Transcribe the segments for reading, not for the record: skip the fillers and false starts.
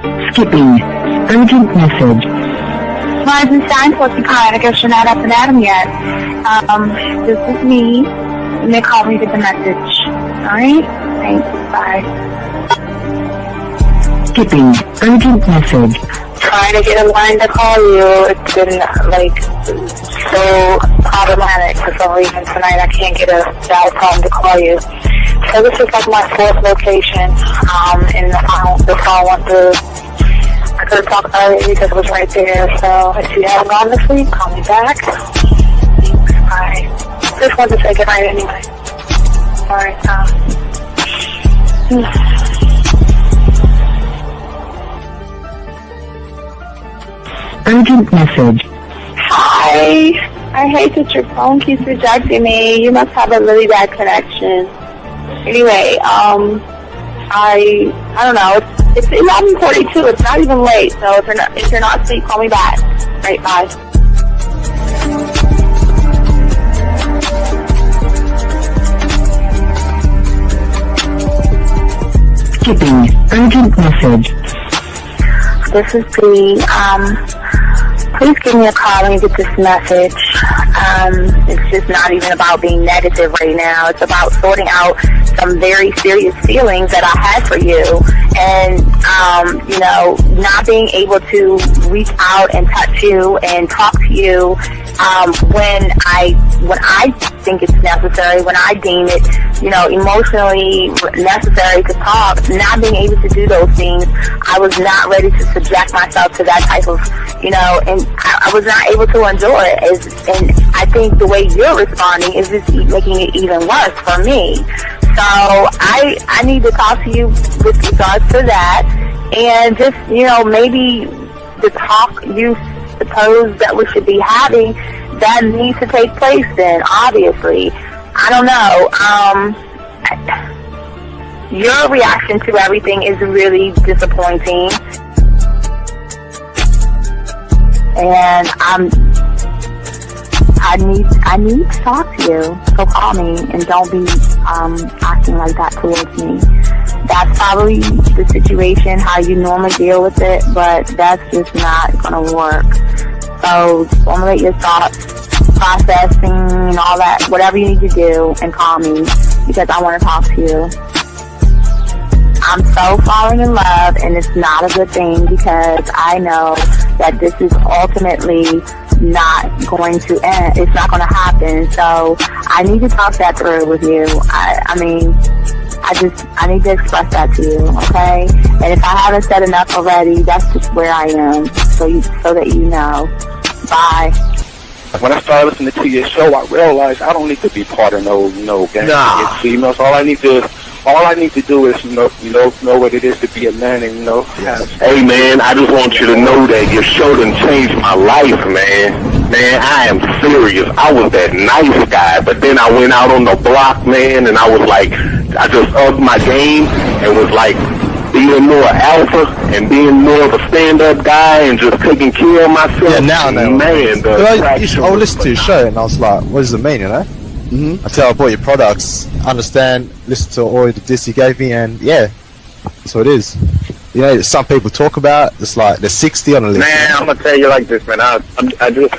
Skipping. Urgent message. Rising sign, what's the kind? I guess you're not up and at 'em yet. This is me. You may call me with the message. Alright? Thanks. Bye. Skipping. Urgent message. Trying to get a line to call you. It's been, so problematic for some reason tonight. I can't get a dial phone to call you. So this is like my fourth location, and the phone went through. I could have talked about it because it was right there. So if you haven't gone this week, call me back. Thanks. Bye. Just wanted to say goodnight anyway. Alright, Urgent message. Hi. I hate that your phone keeps rejecting me. You must have a really bad connection. Anyway, I don't know. It's 11:42. It's not even late. So if you're not asleep, call me back. Right, bye. Skipping. Urgent message. This is P. Please give me a call when you get this message. It's just not even about being negative right now. It's about sorting out some very serious feelings that I had for you, and not being able to reach out and touch you and talk to you when I think it's necessary, when I deem it, emotionally necessary to talk. Not being able to do those things, I was not ready to subject myself to that type of, and I was not able to endure it. And I think the way you're responding is just making it even worse for me. So I need to talk to you with regards to that, and just, maybe the talk you suppose that we should be having, that needs to take place then, obviously. I don't know. Your reaction to everything is really disappointing. And I need to talk to you. So call me and don't be acting like that towards me. That's probably the situation, how you normally deal with it, but that's just not going to work. So formulate your thoughts, processing and all that, whatever you need to do, and call me because I want to talk to you. I'm so falling in love, and it's not a good thing because I know that this is ultimately not going to end. It's not going to happen. So I need to talk that through with you. I need to express that to you, okay? And if I haven't said enough already, that's just where I am, so that you know. Bye. When I started listening to your show, I realized I don't need to be part of no gang against females. All I need to do is know what it is to be a man, and Hey man, I just want you to know that your show done changed my life, man. Man, I am serious. I was that nice guy, but then I went out on the block, man, and I was like, I just upped my game and was like being more alpha and being more of a stand-up guy and just taking care of myself. Yeah, now I know. Man, I listened to your show and I was like, what does it mean, Until I bought your products, listen to all the diss you gave me, and yeah, that's what it is. Some people talk about, it's like they're 60 on the list. Man, I'm going to tell you like this, man. I just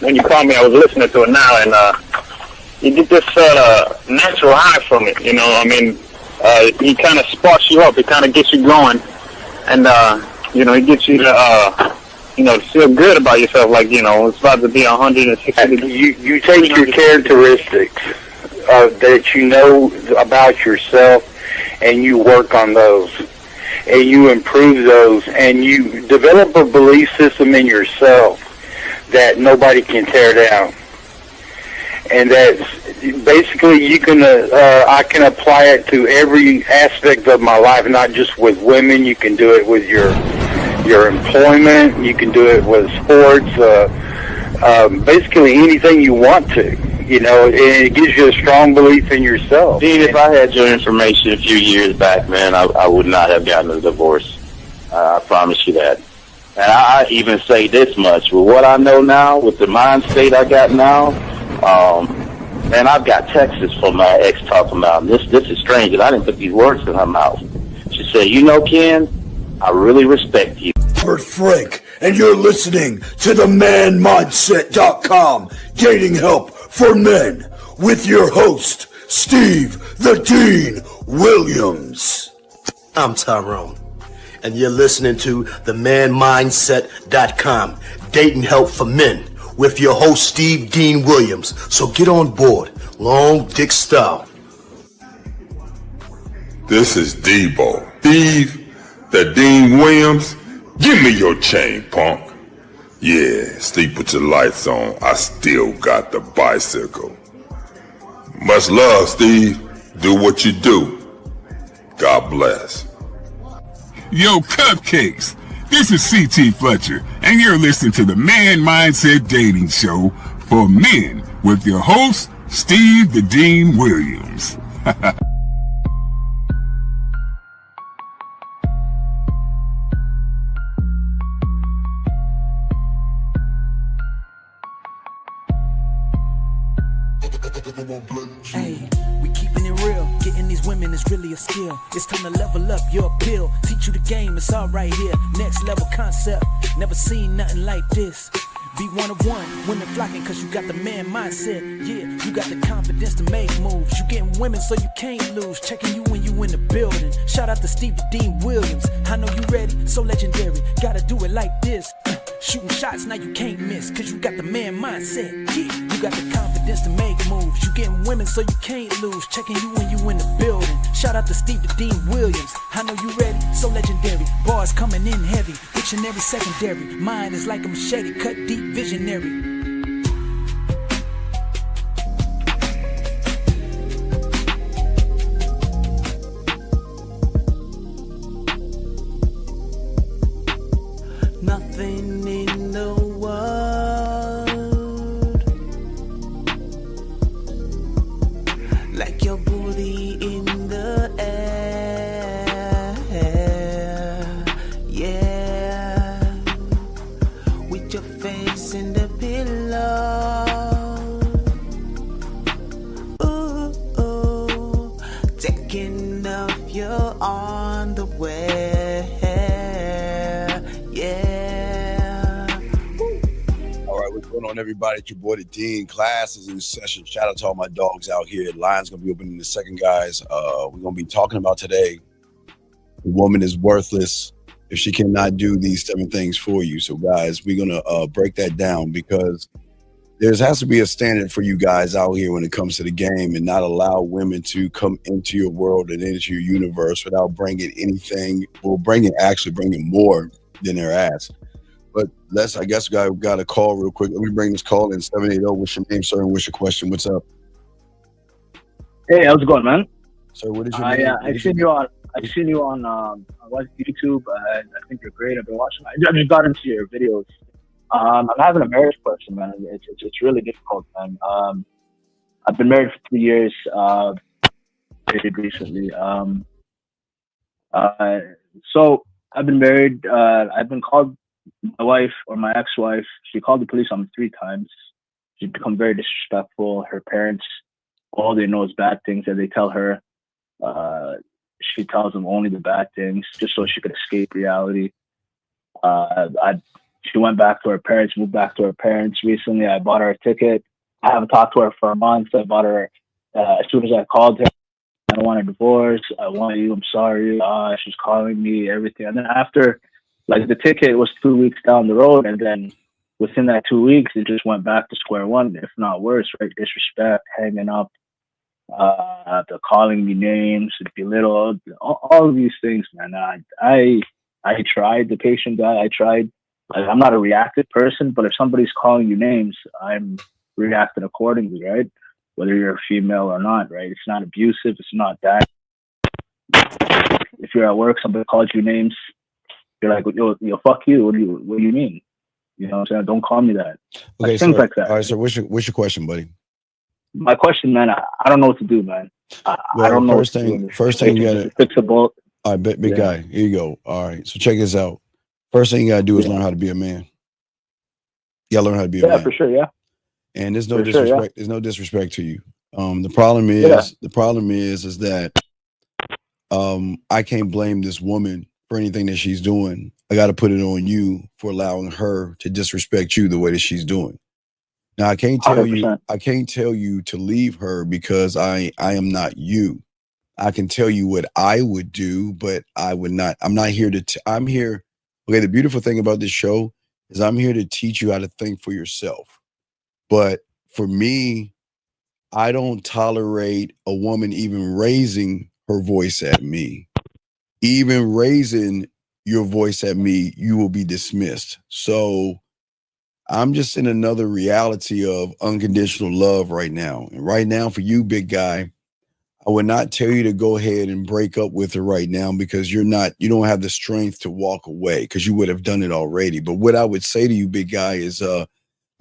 when you called me, I was listening to it now, and you get this natural high from it, he kind of sparks you up. It kind of gets you going, and it gets you to to feel good about yourself. Like it's about to be 160. You take your characteristics that you know about yourself, and you work on those, and you improve those, and you develop a belief system in yourself that nobody can tear down. And that's basically I can apply it to every aspect of my life, not just with women. You can do it with your employment. You can do it with sports. Basically anything you want to. And it gives you a strong belief in yourself. Dean, if I had your information a few years back, man, I would not have gotten a divorce. I promise you that. And I even say this much. With what I know now, with the mind state I got now, man, I've got texts from my ex talking about this is strange. I didn't put these words in her mouth. She said, Ken, I really respect you. Robert Frank, and you're listening to the manmindset.com dating help for men with your host, Steve the Dean Williams. I'm Tyrone, and you're listening to the manmindset.com dating help for men with your host, Steve Dean Williams. So get on board, long dick style. This is Debo. Steve the Dean Williams. Give me your chain, punk. Yeah, sleep with your lights on. I still got the bicycle. Much love, Steve. Do what you do. God bless. Yo, cupcakes. This is CT Fletcher, and you're listening to the Man Mindset Dating Show for men with your host, Steve the Dean Williams. Hey, we keeping it real. Getting these women is really a skill. It's time to level up your appeal. Teach you the game, it's all right here. Next level concept. Never seen nothing like this. Be one of one, women flocking cause you got the man mindset. Yeah, you got the confidence to make moves. You getting women so you can't lose. Checking you when you in the building. Shout out to Steve the Dean Williams. I know you ready, so legendary. Gotta do it like this. Shooting shots, now you can't miss. Cause you got the man mindset. Yeah, you got the confidence to make moves. You getting women so you can't lose. Checking you when you in the building. Shout out to Steve the Dean Williams. I know you ready, so legendary. Bars coming in heavy. Dictionary secondary. Mine is like a machete, cut deep, visionary. Nothing in the world like your booty in the air, yeah, with your face in the pillow, ooh, ooh, taking off your underwear, yeah. What's going on, everybody? It's your boy the Dean. Class is in session. Shout out to all my dogs out here. Line's gonna be open in a second, guys. We're gonna be talking about today. The woman is worthless if she cannot do these 7 things for you. So, guys, we're gonna break that down because there has to be a standard for you guys out here when it comes to the game, and not allow women to come into your world and into your universe without bringing anything, or bringing more than their ass. But I guess we got a call real quick. Let me bring this call in. 780. What's your name, sir? And what's your question? What's up? Hey, how's it going, man? Sir, what is your name? I've seen you on YouTube. I think you're great. I've been watching. I just got into your videos. I'm having a marriage question, man. It's really difficult, man. I've been married for 3 years. Dated recently. So I've been married. I've been called. My wife, or my ex-wife, she called the police on me 3 times. She's become very disrespectful. Her parents, all they know is bad things that they tell her. She tells them only the bad things just so she could escape reality. She went back to her parents, moved back to her parents recently. I bought her a ticket. I haven't talked to her for a month. I bought her, as soon as I called her, I don't want a divorce. I want you. I'm sorry. She's calling me, everything. And then after, like, the ticket was 2 weeks down the road, and then within that 2 weeks, it just went back to square one, if not worse, right? Disrespect, hanging up, calling me names, belittle, all of these things, man. I tried, the patient guy, I tried. Like, I'm not a reactive person, but if somebody's calling you names, I'm reacting accordingly, right? Whether you're a female or not, right? It's not abusive. It's not that. If you're at work, somebody calls you names, you're like, yo, fuck you. What do you mean? You know what I'm saying? Don't call me that. Okay, things like that. All right, so what's your question, buddy? My question, man, I don't know what to do, man. I don't know. First thing you gotta fix a bolt. All right, big guy. Here you go. All right, so check this out. First thing you gotta do is learn how to be a man. You gotta learn how to be a man. Yeah, for sure. Yeah. And there's no disrespect. Sure, yeah. There's no disrespect to you. The problem is that I can't blame this woman for anything that she's doing. I got to put it on you for allowing her to disrespect you the way that she's doing. Now I can't tell 100%. you to leave her because I am not you. I can tell you what I would do, but I would not. I'm not here to. I'm here. Okay, the beautiful thing about this show is I'm here to teach you how to think for yourself. But for me, I don't tolerate a woman even raising her voice at me. Even raising your voice at me, you will be dismissed. So I'm just in another reality of unconditional love right now. And right now, for you, big guy, I would not tell you to go ahead and break up with her right now because you don't have the strength to walk away because you would have done it already. But what I would say to you, big guy, is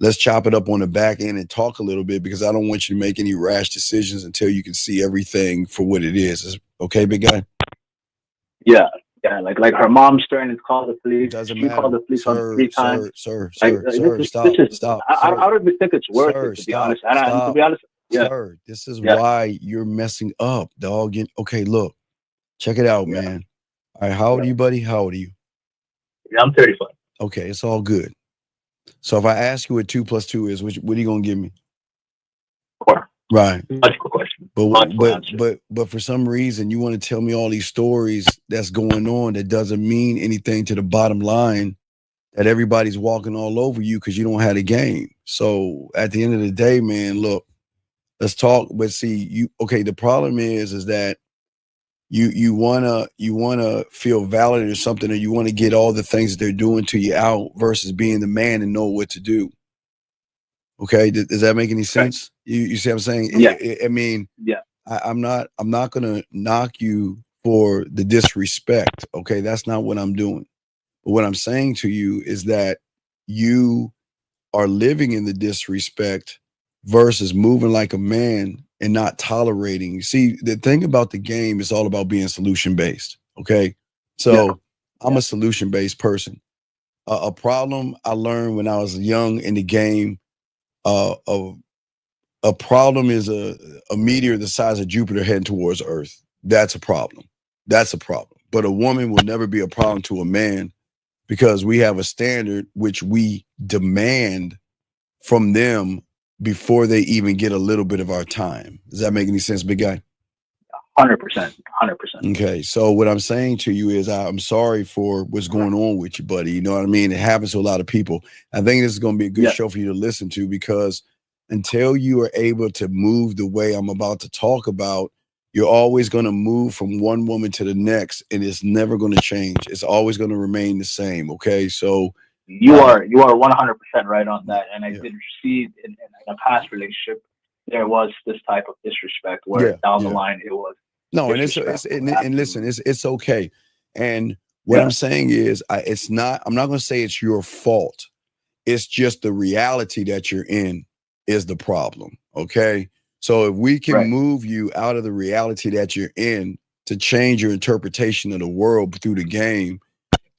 let's chop it up on the back end and talk a little bit because I don't want you to make any rash decisions until you can see everything for what it is. Okay, big guy? Yeah. Yeah, like her mom's starting to call the police. Doesn't she matter. called the police on 3 times. Sir, stop. I don't even think it's worth it, to be honest. And to be honest, yeah. Sir, this is why you're messing up, dog. Okay, look, check it out, man. All right, how old are you, buddy? How old are you? Yeah, I'm 35. Okay, it's all good. So if I ask you what 2 + 2 is, what are you gonna give me? 4. Right. Logical question. But for some reason you want to tell me all these stories that's going on that doesn't mean anything to the bottom line, that everybody's walking all over you because you don't have a game. So at the end of the day, man, look, let's talk. But see, the problem is that you wanna feel valid or something, or you want to get all the things that they're doing to you out versus being the man and know what to do. Okay, does that make any sense? You see what I'm saying? Yeah. I mean, yeah. I'm not gonna knock you for the disrespect. Okay, that's not what I'm doing. But what I'm saying to you is that you are living in the disrespect versus moving like a man and not tolerating. You see, the thing about the game is all about being solution based. Okay, so I'm a solution based person. A problem I learned when I was young in the game. A problem is a meteor the size of Jupiter heading towards Earth. That's a problem. That's a problem. But a woman will never be a problem to a man because we have a standard which we demand from them before they even get a little bit of our time. Does that make any sense, big guy? 100%. 100%. Okay, so what I'm saying to you is I'm sorry for what's going on with you, buddy. You know what I mean? It happens to a lot of people. I think this is going to be a good show for you to listen to because until you are able to move the way I'm about to talk about, you're always going to move from one woman to the next, and it's never going to change. It's always going to remain the same. Okay, so you are 100% right on that. And I did see in a past relationship there was this type of disrespect where down the line it was. No, and listen, it's okay. And what I'm saying is, I'm not going to say it's your fault. It's just the reality that you're in is the problem. Okay. So if we can move you out of the reality that you're in to change your interpretation of the world through the game,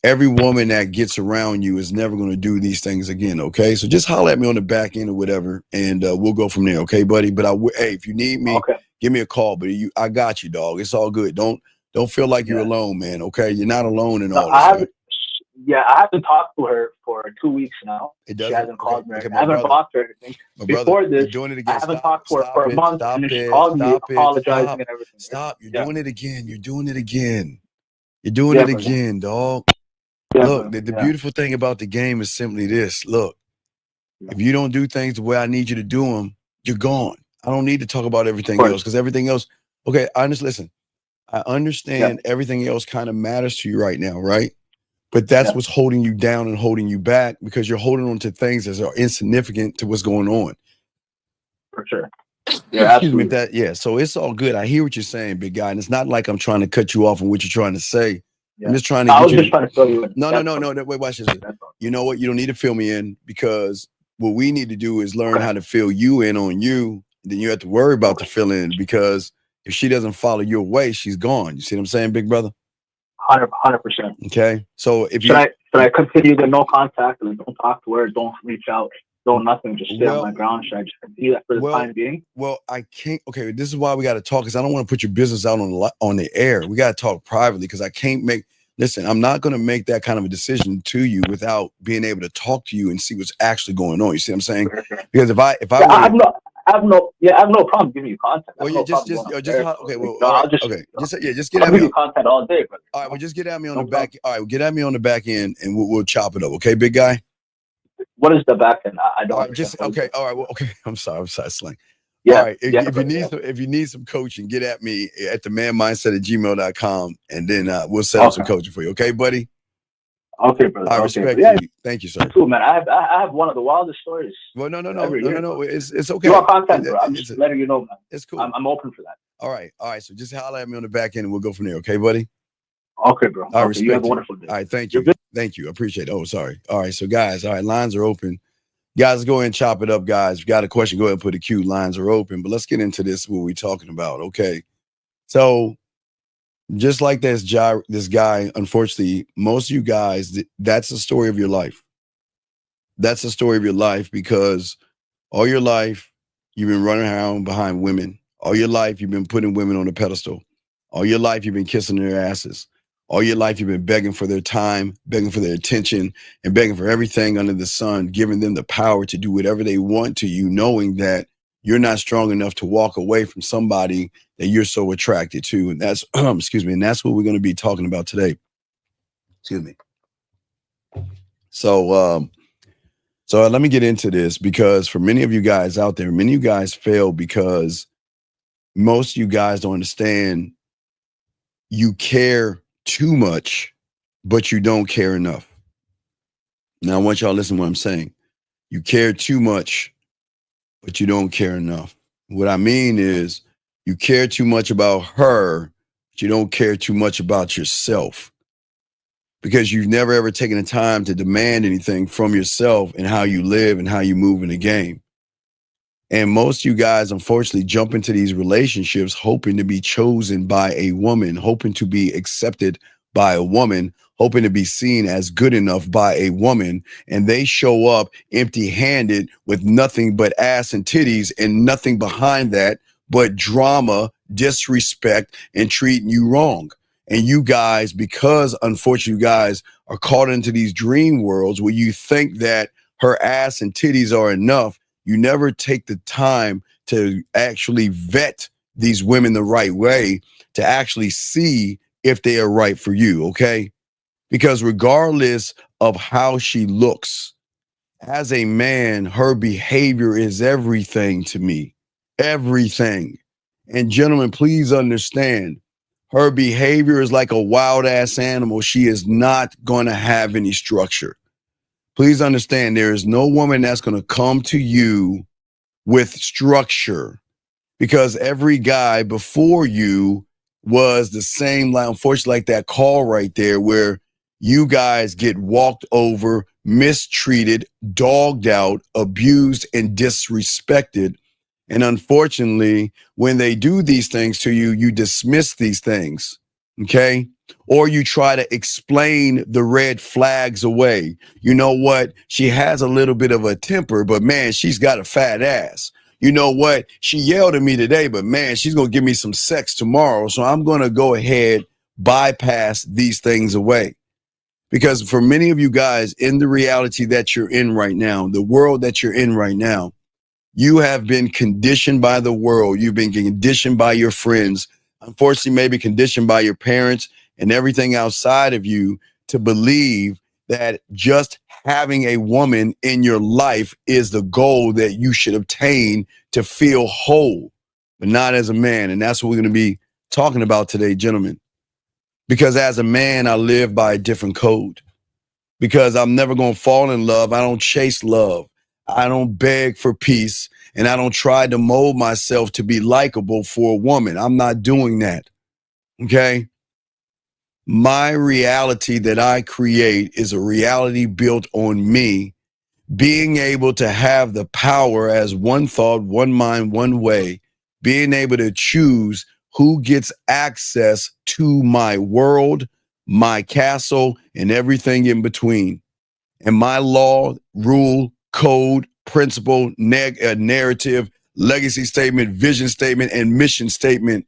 every woman that gets around you is never going to do these things again. Okay. So just holler at me on the back end or whatever, and we'll go from there. Okay, buddy. But hey, if you need me, give me a call. But I got you, dog. It's all good. Don't feel like you're alone, man. Okay. You're not alone in all this. I haven't talked to her for 2 weeks now. She hasn't called me. I haven't blocked her or anything. Before this, doing it again. I haven't talked to her for a month, and she called me apologizing and everything. Stop. You're doing it again. You're doing it again. You're doing it again, dog. Look, the beautiful thing about the game is simply this. Look, if you don't do things the way I need you to do them, you're gone. I don't need to talk about everything else because everything else, okay, listen, I understand everything else kind of matters to you right now, right? But that's what's holding you down and holding you back because you're holding on to things that are insignificant to what's going on. For sure. Yeah, absolutely. So it's all good. I hear what you're saying, big guy. And it's not like I'm trying to cut you off on what you're trying to say. I'm just trying to I was just trying to fill you in. No. Wait, watch this. You know what? You don't need to fill me in because what we need to do is learn how to fill you in on you. Then you have to worry about the fill in because if she doesn't follow your way, she's gone. You see what I'm saying, big brother? 100%. Okay. So if should I continue the no contact and don't talk to her, don't reach out, don't nothing, just stay on my ground? Should I just continue that for the time being? Well, I can't. Okay, this is why we got to talk because I don't want to put your business out on the air. We got to talk privately because I can't make. Listen, I'm not going to make that kind of a decision to you without being able to talk to you and see what's actually going on. You see what I'm saying? Because if I I have no problem giving you content. Well, yeah, just okay. Well, no, all right, I'll just okay. Just get I'll at give me. you content all day. But all right, well, just get at me on the back. All right, get at me on the back end, and we'll chop it up. Okay, big guy. What is the back end? I don't. All right, just okay. All right, well, okay. I'm sorry, slang. Yeah, all right. If you need some coaching, get at me at themanmindset@gmail.com, and then we'll set up some coaching for you. Okay, buddy. Okay, brother. I respect you. Thank you, sir. Cool, man. I have one of the wildest stories. Well, no. It's okay. You want content, bro? I'm just letting you know, man. It's cool. I'm open for that. All right. So just holler at me on the back end, and we'll go from there. Okay, buddy. Okay, bro. I respect you have a wonderful day. All right, thank you. Thank you. I appreciate it. Oh, sorry. All right, so guys, all right, lines are open. Guys, go ahead and chop it up, guys. If you got a question, go ahead and put a Q. Lines are open. But let's get into this, what we're talking about, okay? So just like this guy, unfortunately, most of you guys, that's the story of your life. That's the story of your life because all your life, you've been running around behind women. All your life, you've been putting women on a pedestal. All your life, you've been kissing their asses. All your life, you've been begging for their time, begging for their attention, and begging for everything under the sun, giving them the power to do whatever they want to you, knowing that you're not strong enough to walk away from somebody that you're so attracted to. And that's, excuse me, and that's what we're going to be talking about today. Excuse me. So let me get into this because for many of you guys out there, many of you guys fail because most of you guys don't understand you care too much, but you don't care enough. Now, I want y'all to listen to what I'm saying. You care too much, but you don't care enough. What I mean is you care too much about her, but you don't care too much about yourself because you've never ever taken the time to demand anything from yourself and how you live and how you move in the game. And most of you guys, unfortunately, jump into these relationships hoping to be chosen by a woman, hoping to be accepted by a woman, hoping to be seen as good enough by a woman. And they show up empty-handed with nothing but ass and titties and nothing behind that but drama, disrespect, and treating you wrong. And you guys, because unfortunately you guys are caught into these dream worlds where you think that her ass and titties are enough, you never take the time to actually vet these women the right way to actually see if they are right for you, okay? Because regardless of how she looks, as a man, her behavior is everything to me. Everything. And gentlemen, please understand, her behavior is like a wild ass animal. She is not going to have any structure. Please understand, there is no woman that's going to come to you with structure because every guy before you was the same, like, unfortunately, like that call right there where you guys get walked over, mistreated, dogged out, abused, and disrespected. And unfortunately, when they do these things to you, you dismiss these things, okay? Or you try to explain the red flags away. You know what? She has a little bit of a temper, but man, she's got a fat ass. You know what? She yelled at me today, but man, she's going to give me some sex tomorrow. So I'm going to go ahead, bypass these things away. Because for many of you guys in the reality that you're in right now, the world that you're in right now, you have been conditioned by the world. You've been conditioned by your friends. Unfortunately, maybe conditioned by your parents and everything outside of you to believe that just having a woman in your life is the goal that you should obtain to feel whole, but not as a man. And that's what we're going to be talking about today, gentlemen. Because as a man, I live by a different code. Because I'm never going to fall in love. I don't chase love. I don't beg for peace. And I don't try to mold myself to be likable for a woman. I'm not doing that. Okay? My reality that I create is a reality built on me being able to have the power as one thought, one mind, one way, being able to choose who gets access to my world, my castle, and everything in between. And my law, rule, code, principle, narrative, legacy statement, vision statement, and mission statement,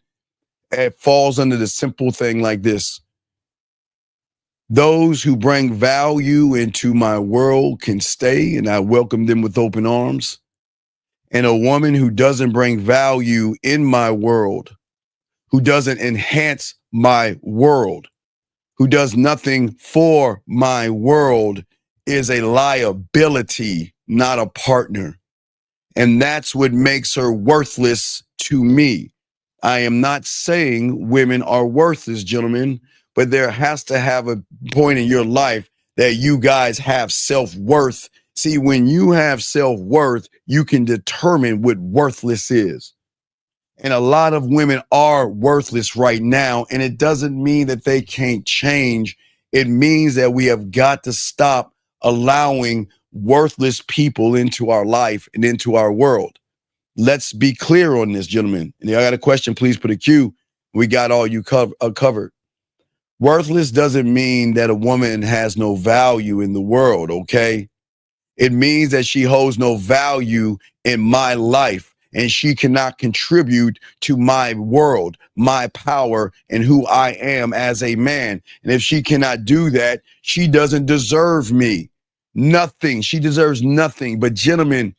it falls under the simple thing like this. Those who bring value into my world can stay, and I welcome them with open arms. And a woman who doesn't bring value in my world, who doesn't enhance my world, who does nothing for my world, is a liability, not a partner. And that's what makes her worthless to me. I am not saying women are worthless, gentlemen, but there has to have a point in your life that you guys have self-worth. See, when you have self-worth, you can determine what worthless is. And a lot of women are worthless right now, and it doesn't mean that they can't change. It means that we have got to stop allowing worthless people into our life and into our world. Let's be clear on this, gentlemen. And if I got a question, please put a Q. We got all you covered. Worthless doesn't mean that a woman has no value in the world, okay? It means that she holds no value in my life, and she cannot contribute to my world, my power, and who I am as a man. And if she cannot do that, she doesn't deserve me. Nothing. She deserves nothing. But gentlemen,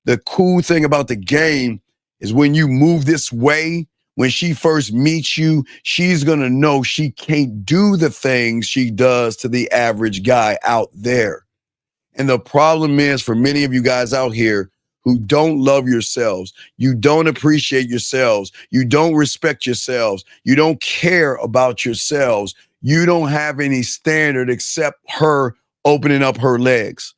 the cool thing about the game is when you move this way, when she first meets you, she's going to know she can't do the things she does to the average guy out there. And the problem is for many of you guys out here who don't love yourselves, you don't appreciate yourselves, you don't respect yourselves, you don't care about yourselves, you don't have any standard except her opening up her legs.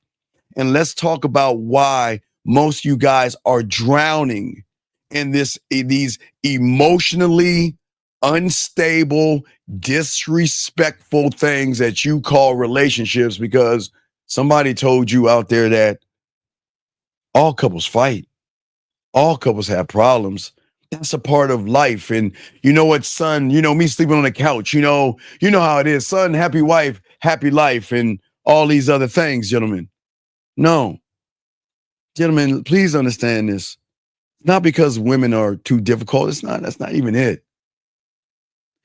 And let's talk about why most of you guys are drowning in these emotionally unstable, disrespectful things that you call relationships, because somebody told you out there that all couples fight. All couples have problems. That's a part of life. And you know what, son, me sleeping on the couch, you know how it is. Son, happy wife, happy life, and all these other things, gentlemen. No. Gentlemen, please understand this. It's not because women are too difficult. That's not even it.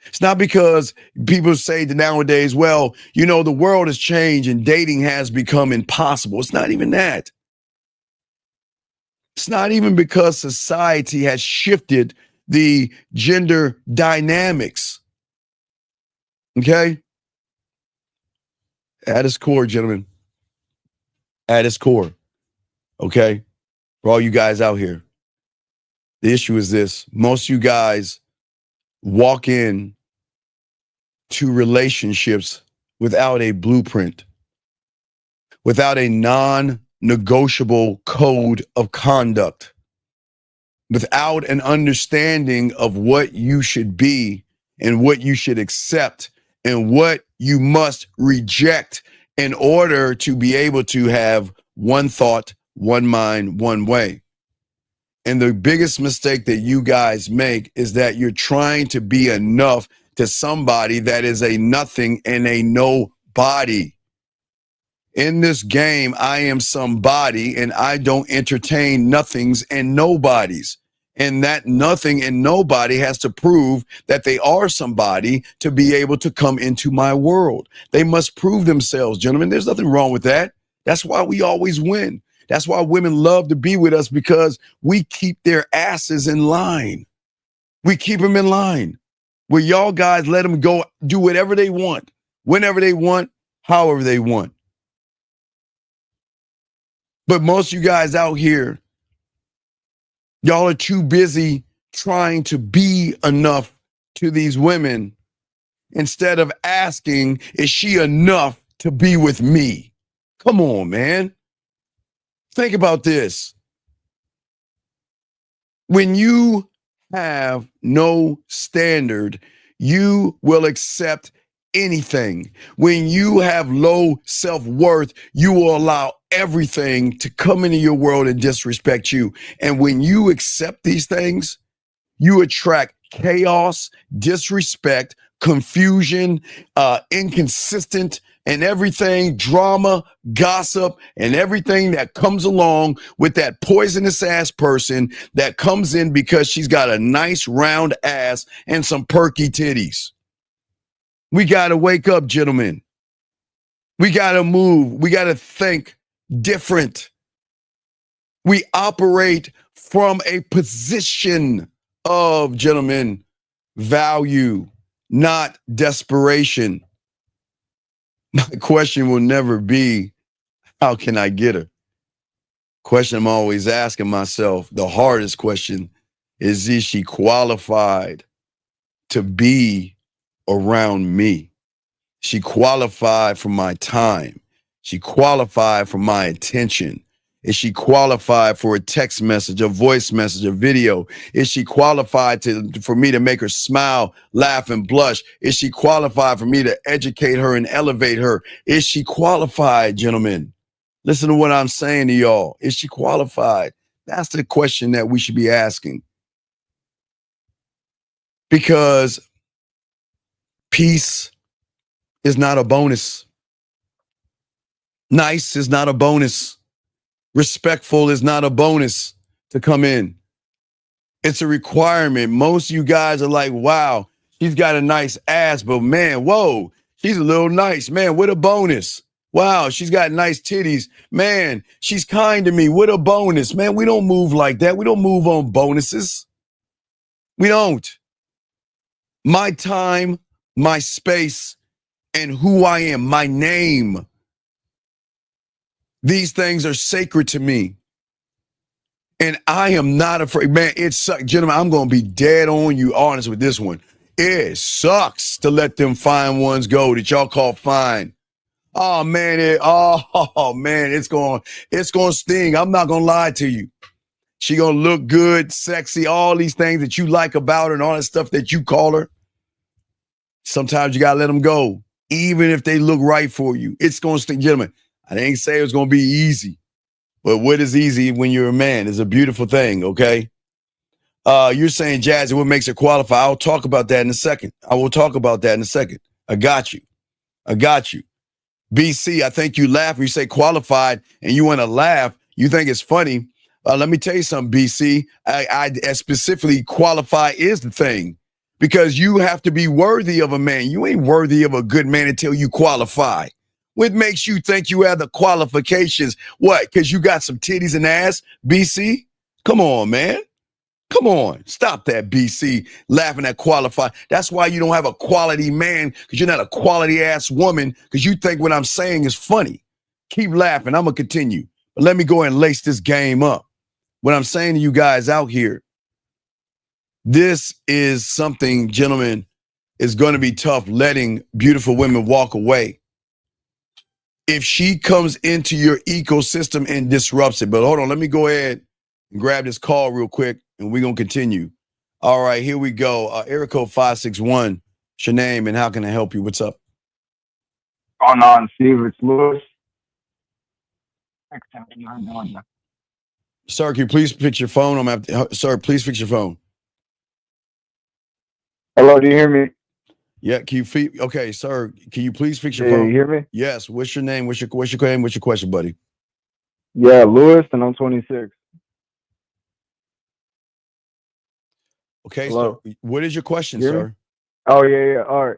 It's not because people say that nowadays, well, the world has changed and dating has become impossible. It's not even that. It's not even because society has shifted the gender dynamics. Okay? At its core, gentlemen. At its core. Okay? For all you guys out here. The issue is this. Most of you guys walk in to relationships without a blueprint, without a non-negotiable code of conduct, without an understanding of what you should be and what you should accept and what you must reject in order to be able to have one thought, one mind, one way. And the biggest mistake that you guys make is that you're trying to be enough to somebody that is a nothing and a nobody. In this game, I am somebody, and I don't entertain nothings and nobodies. And that nothing and nobody has to prove that they are somebody to be able to come into my world. They must prove themselves, gentlemen. There's nothing wrong with that. That's why we always win. That's why women love to be with us, because we keep their asses in line. We keep them in line. Where y'all guys let them go do whatever they want, whenever they want, however they want. But most of you guys out here, y'all are too busy trying to be enough to these women instead of asking, is she enough to be with me? Come on, man. Think about this. When you have no standard, you will accept anything. When you have low self-worth, you will allow everything to come into your world and disrespect you. And when you accept these things, you attract chaos, disrespect, confusion, inconsistent, and everything, drama, gossip, and everything that comes along with that poisonous ass person that comes in because she's got a nice round ass and some perky titties. We got to wake up, gentlemen. We got to move. We got to think different. We operate from a position of, gentlemen, value, not desperation. My question will never be, how can I get her? Question I'm always asking myself, the hardest question, is she qualified to be around me? She qualified for my time. She qualified for my attention. Is she qualified for a text message, a voice message, a video? Is she qualified for me to make her smile, laugh, and blush? Is she qualified for me to educate her and elevate her? Is she qualified, gentlemen? Listen to what I'm saying to y'all. Is she qualified? That's the question that we should be asking. Because peace is not a bonus. Nice is not a bonus. Respectful is not a bonus to come in. It's a requirement. Most of you guys are like, wow, she's got a nice ass, but man, whoa, she's a little nice. Man, what a bonus. Wow, she's got nice titties. Man, she's kind to me. What a bonus. Man, we don't move like that. We don't move on bonuses. We don't. My time, my space, and who I am, my name. These things are sacred to me. And I am not afraid. Man, it sucks. Gentlemen, I'm going to be dead on you, honest with this one. It sucks to let them fine ones go that y'all call fine. Oh, man, it's going to sting. I'm not going to lie to you. She going to look good, sexy, all these things that you like about her and all that stuff that you call her. Sometimes you got to let them go, even if they look right for you. It's going to sting. Gentlemen, I didn't say it was going to be easy. But what is easy when you're a man is a beautiful thing, okay? You're saying, Jazzy, what makes her qualify? I'll talk about that in a second. I will talk about that in a second. I got you. BC, I think you laugh when you say qualified and you want to laugh. You think it's funny. Let me tell you something, BC. I specifically qualify is the thing because you have to be worthy of a man. You ain't worthy of a good man until you qualify. What makes you think you have the qualifications? What? Because you got some titties and ass, BC? Come on, man. Come on. Stop that, BC, laughing at qualify. That's why you don't have a quality man, because you're not a quality ass woman, because you think what I'm saying is funny. Keep laughing. I'm going to continue. But let me go and lace this game up. What I'm saying to you guys out here, this is something, gentlemen, is going to be tough letting beautiful women walk away. If she comes into your ecosystem and disrupts it. But hold on, let me go ahead and grab this call real quick, and we're going to continue. All right, here we go. Area code 561. What's your name, and how can I help you? What's up? Going on, Steve? It's Lewis. Sir, can you please fix your phone? Sir, please fix your phone. Hello, do you hear me? Yeah, okay, sir, can you please fix your phone? You hear me? Yes. What's your name? What's your name? What's your question, buddy? Yeah, Lewis, and I'm 26. Okay, hello? So what is your question, Hear sir? Me? Oh, yeah. All right.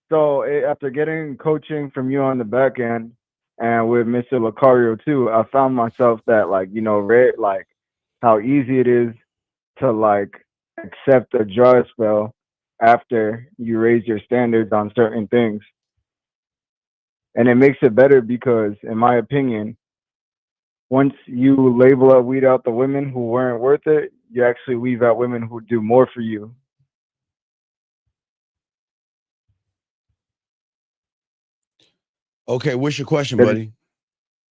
So after getting coaching from you on the back end and with Mr. Lucario too, I found myself that like how easy it is to accept a dry spell after you raise your standards on certain things. And it makes it better because, in my opinion, once you weed out the women who weren't worth it, you actually weed out women who do more for you. Okay, what's your question, buddy?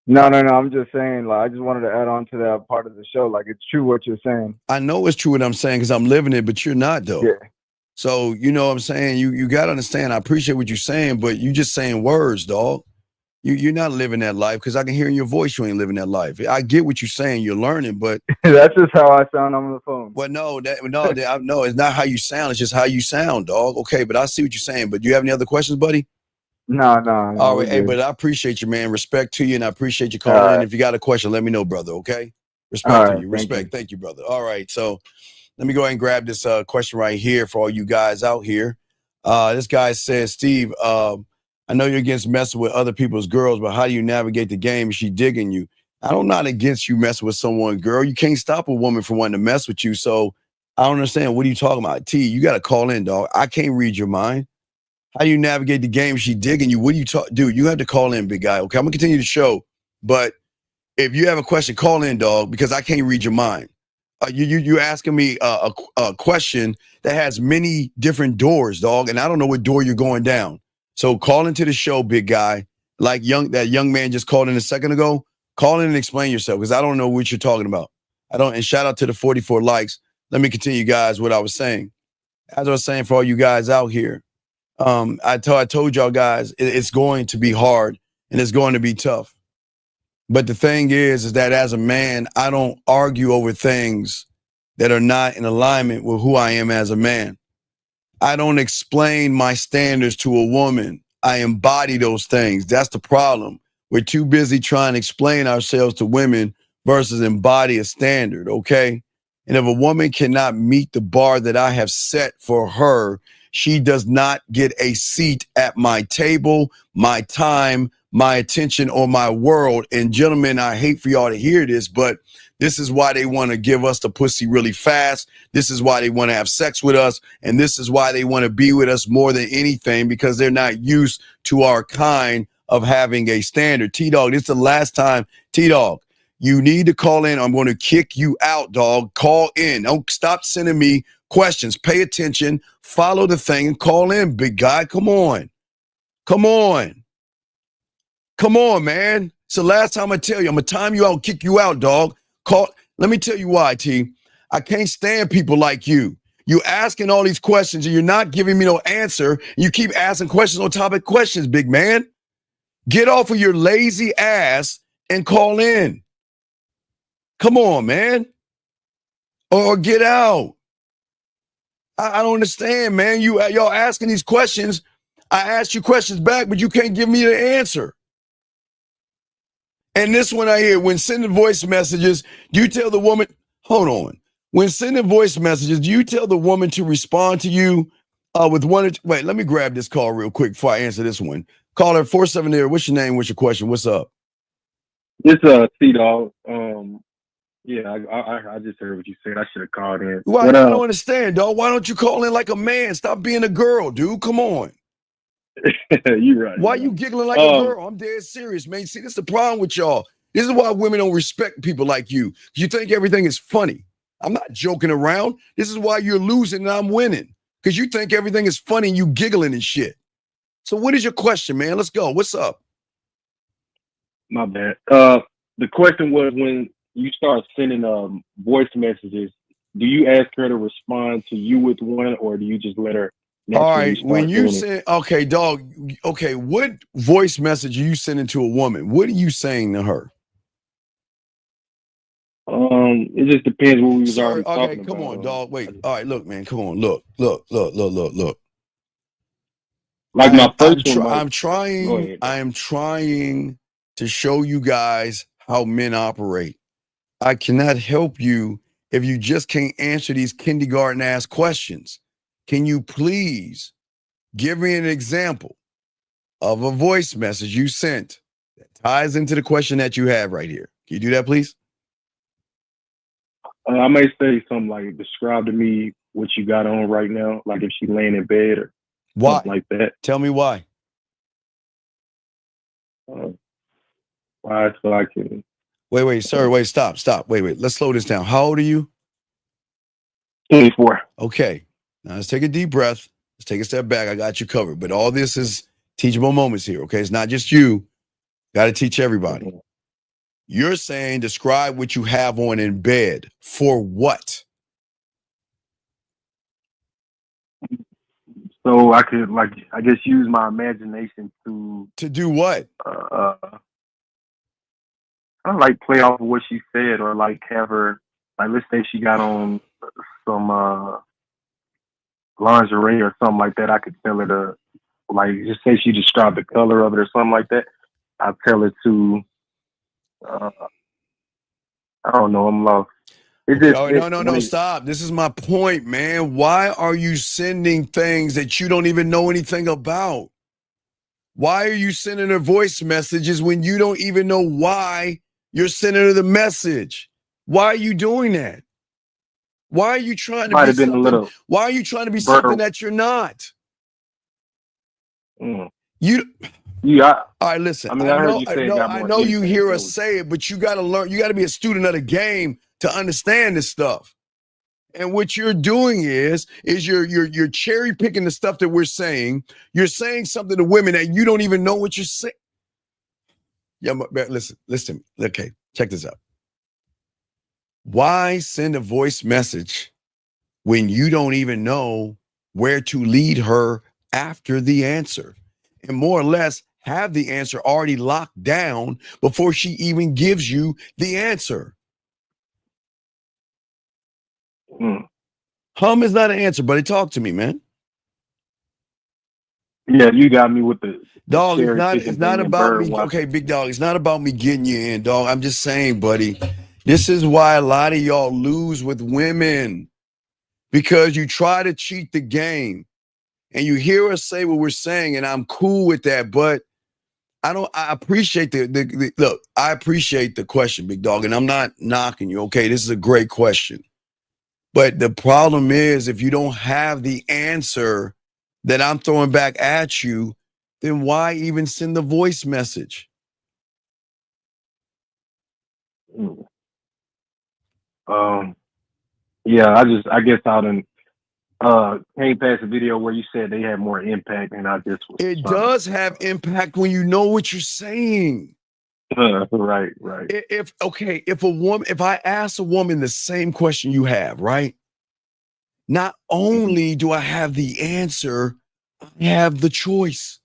No. I'm just saying, I just wanted to add on to that part of the show. It's true what you're saying. I know it's true what I'm saying because I'm living it, but you're not, though. Yeah. So, you know what I'm saying? You got to understand, I appreciate what you're saying, but you just saying words, dog. You're not living that life because I can hear in your voice you ain't living that life. I get what you're saying. You're learning, but that's just how I sound on the phone. Well, no, it's not how you sound. It's just how you sound, dog. Okay, but I see what you're saying. But do you have any other questions, buddy? No. All right, hey, but I appreciate you, man. Respect to you, and I appreciate you calling in. If you got a question, let me know, brother. Okay. Respect to you. Respect. Thank you, brother. All right, so let me go ahead and grab this question right here for all you guys out here. This guy says, Steve, I I know you're against messing with other people's girls, but how do you navigate the game if she digging you? I'm not against you messing with someone, girl. You can't stop a woman from wanting to mess with you. So I don't understand. What are you talking about? T, you got to call in, dog. I can't read your mind. How do you navigate the game? She digging you. What do you talk? Dude, you have to call in, big guy. Okay, I'm going to continue the show. But if you have a question, call in, dog, because I can't read your mind. You asking me a question that has many different doors, dog, and I don't know what door you're going down. So call into the show, big guy. Like that young man just called in a second ago. Call in and explain yourself, because I don't know what you're talking about. And shout out to the 44 likes. Let me continue, guys, what I was saying. As I was saying, for all you guys out here, I told y'all guys, it's going to be hard and it's going to be tough. But the thing is that as a man, I don't argue over things that are not in alignment with who I am as a man. I don't explain my standards to a woman. I embody those things. That's the problem. We're too busy trying to explain ourselves to women versus embody a standard, okay? And if a woman cannot meet the bar that I have set for her, she does not get a seat at my table, my time, my attention, or my world. And gentlemen, I hate for y'all to hear this, but this is why they want to give us the pussy really fast. This is why they want to have sex with us. And this is why they want to be with us more than anything, because they're not used to our kind of having a standard. T-Dog, this is the last time. T-Dog, you need to call in. I'm going to kick you out, dog. Call in. Don't stop sending me questions. Pay attention. Follow the thing and call in, big guy. Come on. Come on. Come on, man. It's the last time I tell you. I'm going to time you out, kick you out, dog. Call. Let me tell you why, T. I can't stand people like you. You asking all these questions and you're not giving me no answer. You keep asking questions on top of questions, big man. Get off of your lazy ass and call in. Come on, man. Or get out. I don't understand, man. Y'all asking these questions. I asked you questions back, but you can't give me the answer. And this one I hear, when sending voice messages, do you tell the woman, hold on. When sending voice messages, do you tell the woman to respond to you with one? Wait, let me grab this call real quick before I answer this one. Caller 470. What's your name? What's your question? What's up? It's T-Dog. Yeah, I just heard what you said. I should have called in. Well, I don't understand, dog. Why don't you call in like a man? Stop being a girl, dude. Come on. You're right. Why you giggling like a girl? I'm dead serious, man. See, this is the problem with y'all. This is why women don't respect people like you. You think everything is funny. I'm not joking around. This is why you're losing and I'm winning. Because you think everything is funny and you giggling and shit. So what is your question, man? Let's go. What's up? My bad. The question was, when you start sending voice messages, do you ask her to respond to you with one, or do you just let her? All right, when you send, okay, dog, okay, what voice message are you sending to a woman? What are you saying to her? It just depends what we was already talking about. Okay, come on, dog. Wait. All right, look, man, come on. Look. Like my first one. I am trying to show you guys how men operate. I cannot help you if you just can't answer these kindergarten ass questions. Can you please give me an example of a voice message you sent that ties into the question that you have right here? Can you do that, please? I may say something like, describe to me what you got on right now, like if she's laying in bed or something like that. Tell me why. Why? So I can. Wait, sir. Wait, stop. Wait. Let's slow this down. How old are you? 24. Okay. Now let's take a deep breath. Let's take a step back. I got you covered. But all this is teachable moments here, okay? It's not just you. Got to teach everybody. You're saying describe what you have on in bed. For what? So I could, like, I guess, use my imagination to do what? I don't like play off of what she said, or like have her, like, let's say she got on some lingerie or something like that. I could tell her to, like, just say she described the color of it or something like that. I'd tell her to, I don't know, I'm lost. No, stop. This is my point, man. Why are you sending things that you don't even know anything about? Why are you sending her voice messages when you don't even know why you're sending her the message? Why are you doing that? Why are you trying to Might be have been a something? little Why are you trying to be bird. something that you're not? Mm. You. Yeah. All right, listen. I mean, I heard you say it got I more know you impact, hear us so say it, but you got to learn. You got to be a student of the game to understand this stuff. And what you're doing is you're cherry picking the stuff that we're saying. You're saying something to women that you don't even know what you're saying. Yeah, but listen. Okay, check this out. Why send a voice message when you don't even know where to lead her after the answer? And more or less have the answer already locked down before she even gives you the answer. Hum is not an answer, buddy. Talk to me, man. yeah, you got me with the Dog, cherry it's picking not thing and about bird me. watching. Okay, big dog. It's not about me getting you in, dog. I'm just saying, buddy. This is why a lot of y'all lose with women. Because you try to cheat the game. And you hear us say what we're saying, and I'm cool with that, but I appreciate the look, I appreciate the question, big dog, and I'm not knocking you. Okay, this is a great question. But the problem is if you don't have the answer that I'm throwing back at you, then why even send the voice message? Yeah, I guess I didn't came past a video where you said they had more impact, and I just was It does have impact when you know what you're saying. right. If I ask a woman the same question you have, right? Not only do I have the answer, I have the choice.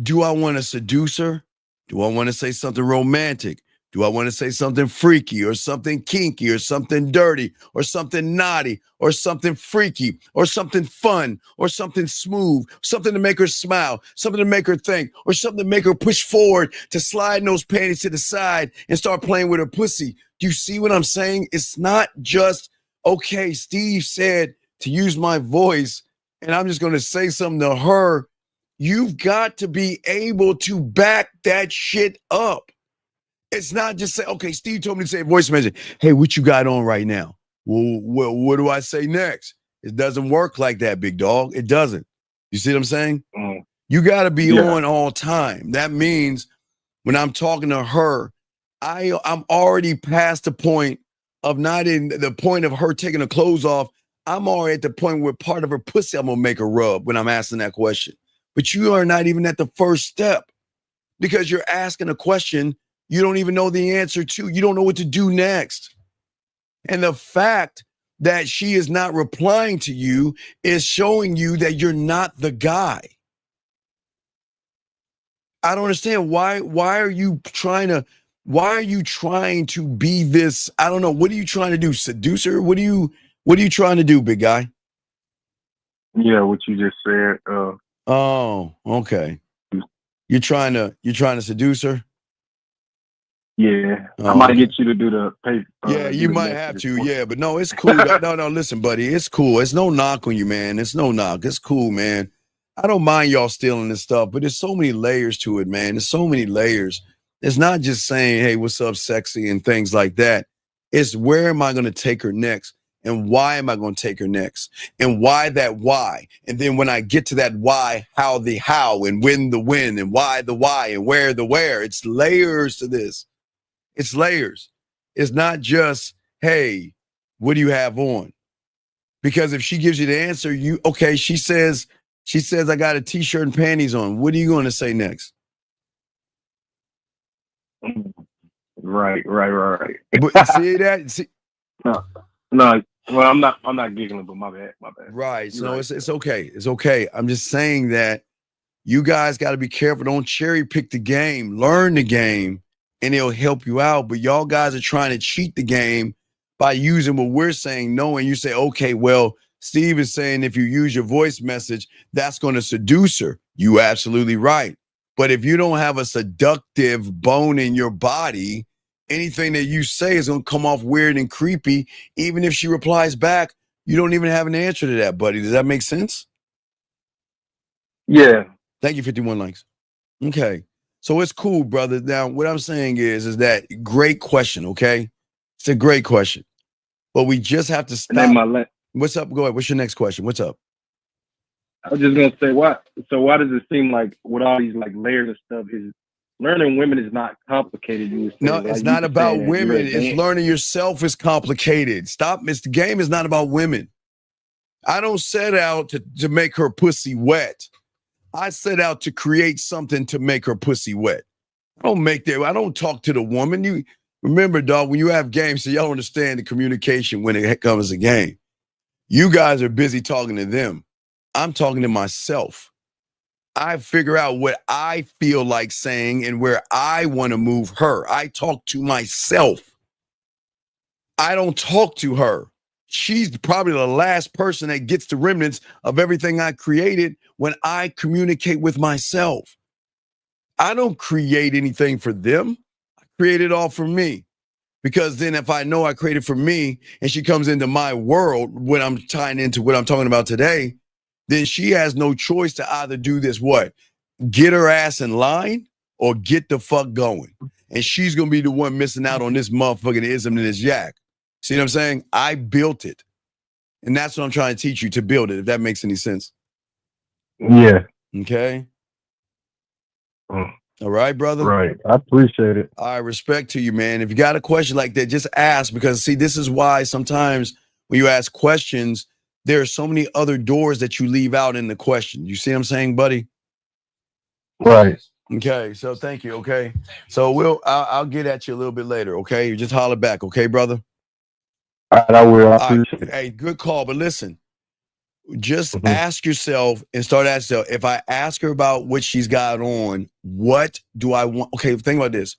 Do I want to seduce her? Do I want to say something romantic? Do I want to say something freaky or something kinky or something dirty or something naughty or something freaky or something fun or something smooth, something to make her smile, something to make her think, or something to make her push forward to slide those panties to the side and start playing with her pussy? Do you see what I'm saying? It's not just, okay, Steve said to use my voice and I'm just going to say something to her. You've got to be able to back that shit up. It's not just say, okay, Steve told me to say a voice message. Hey, what you got on right now? Well, what do I say next? It doesn't work like that, big dog. It doesn't. You see what I'm saying? You got to be on all time. That means when I'm talking to her, I'm already past the point of not in the point of her taking her clothes off. I'm already at the point where part of her pussy I'm going to make her rub when I'm asking that question. But you are not even at the first step because you're asking a question you don't even know the answer to. You don't know what to do next. And the fact that she is not replying to you is showing you that you're not the guy. I don't understand why are you trying to be this? I don't know. What are you trying to do? Seducer? What are you trying to do, big guy? Yeah, what you just said. Oh, okay. You're trying to seduce her? Yeah, Oh, I might okay. get you to do the paper. Yeah, you might have to. Yeah, but no, it's cool. No, listen, buddy. It's cool. It's no knock on you, man. It's no knock. It's cool, man. I don't mind y'all stealing this stuff, but there's so many layers to it, man. There's so many layers. It's not just saying, hey, what's up, sexy, and things like that. It's where am I going to take her next? And why am I going to take her next? And why that why? And then when I get to that why, how the how, and when the when, and why the why, and where the where. It's layers to this. It's layers. It's not just, hey, what do you have on? Because if she gives you the answer, she says, I got a t-shirt and panties on. What are you going to say next? Right. But see that? See, no. Well, I'm not giggling, but my bad. Right. So right. it's okay. It's okay. I'm just saying that you guys got to be careful. Don't cherry pick the game. Learn the game, and it'll help you out. But y'all guys are trying to cheat the game by using what we're saying, knowing you say, okay, well, Steve is saying if you use your voice message, that's going to seduce her. You absolutely right. But if you don't have a seductive bone in your body, anything that you say is going to come off weird and creepy. Even if she replies back, you don't even have an answer to that, buddy. Does that make sense? Yeah. Thank you, 51 likes. Okay. So it's cool, brother. Now, what I'm saying is that great question, okay? It's a great question. But we just have to And then stop. What's up? Go ahead. What's your next question? What's up? I was just gonna say, why does it seem like with all these like layers of stuff, is learning women is not complicated? You would say. No, Like, it's you not could say about that you're women. It's advanced. learning yourself is complicated. Stop. The game is not about women. I don't set out to make her pussy wet. I set out to create something to make her pussy wet. I don't talk to the woman. You remember, dog, when you have games, so y'all understand the communication when it comes to game. You guys are busy talking to them. I'm talking to myself. I figure out what I feel like saying and where I want to move her. I talk to myself. I don't talk to her. She's probably the last person that gets the remnants of everything I created when I communicate with myself. I don't create anything for them. I create it all for me. Because then if I know I created for me and she comes into my world when I'm tying into what I'm talking about today, then she has no choice to either do this, what? Get her ass in line or get the fuck going. And she's going to be the one missing out on this motherfucking ism and this yak. See what I'm saying? I built it. And that's what I'm trying to teach you, to build it, if that makes any sense. Yeah. Okay. All right, brother? Right. I appreciate it. All right, respect to you, man. If you got a question like that, just ask, because see, this is why sometimes when you ask questions, there are so many other doors that you leave out in the question. You see what I'm saying, buddy? Right. Okay, so thank you. Okay, so I'll get at you a little bit later. Okay, you just holler back. Okay, brother. All right, I will. I All right. appreciate it. Hey, good call. But listen, just ask yourself and start asking yourself, if I ask her about what she's got on, what do I want? Okay, think about this.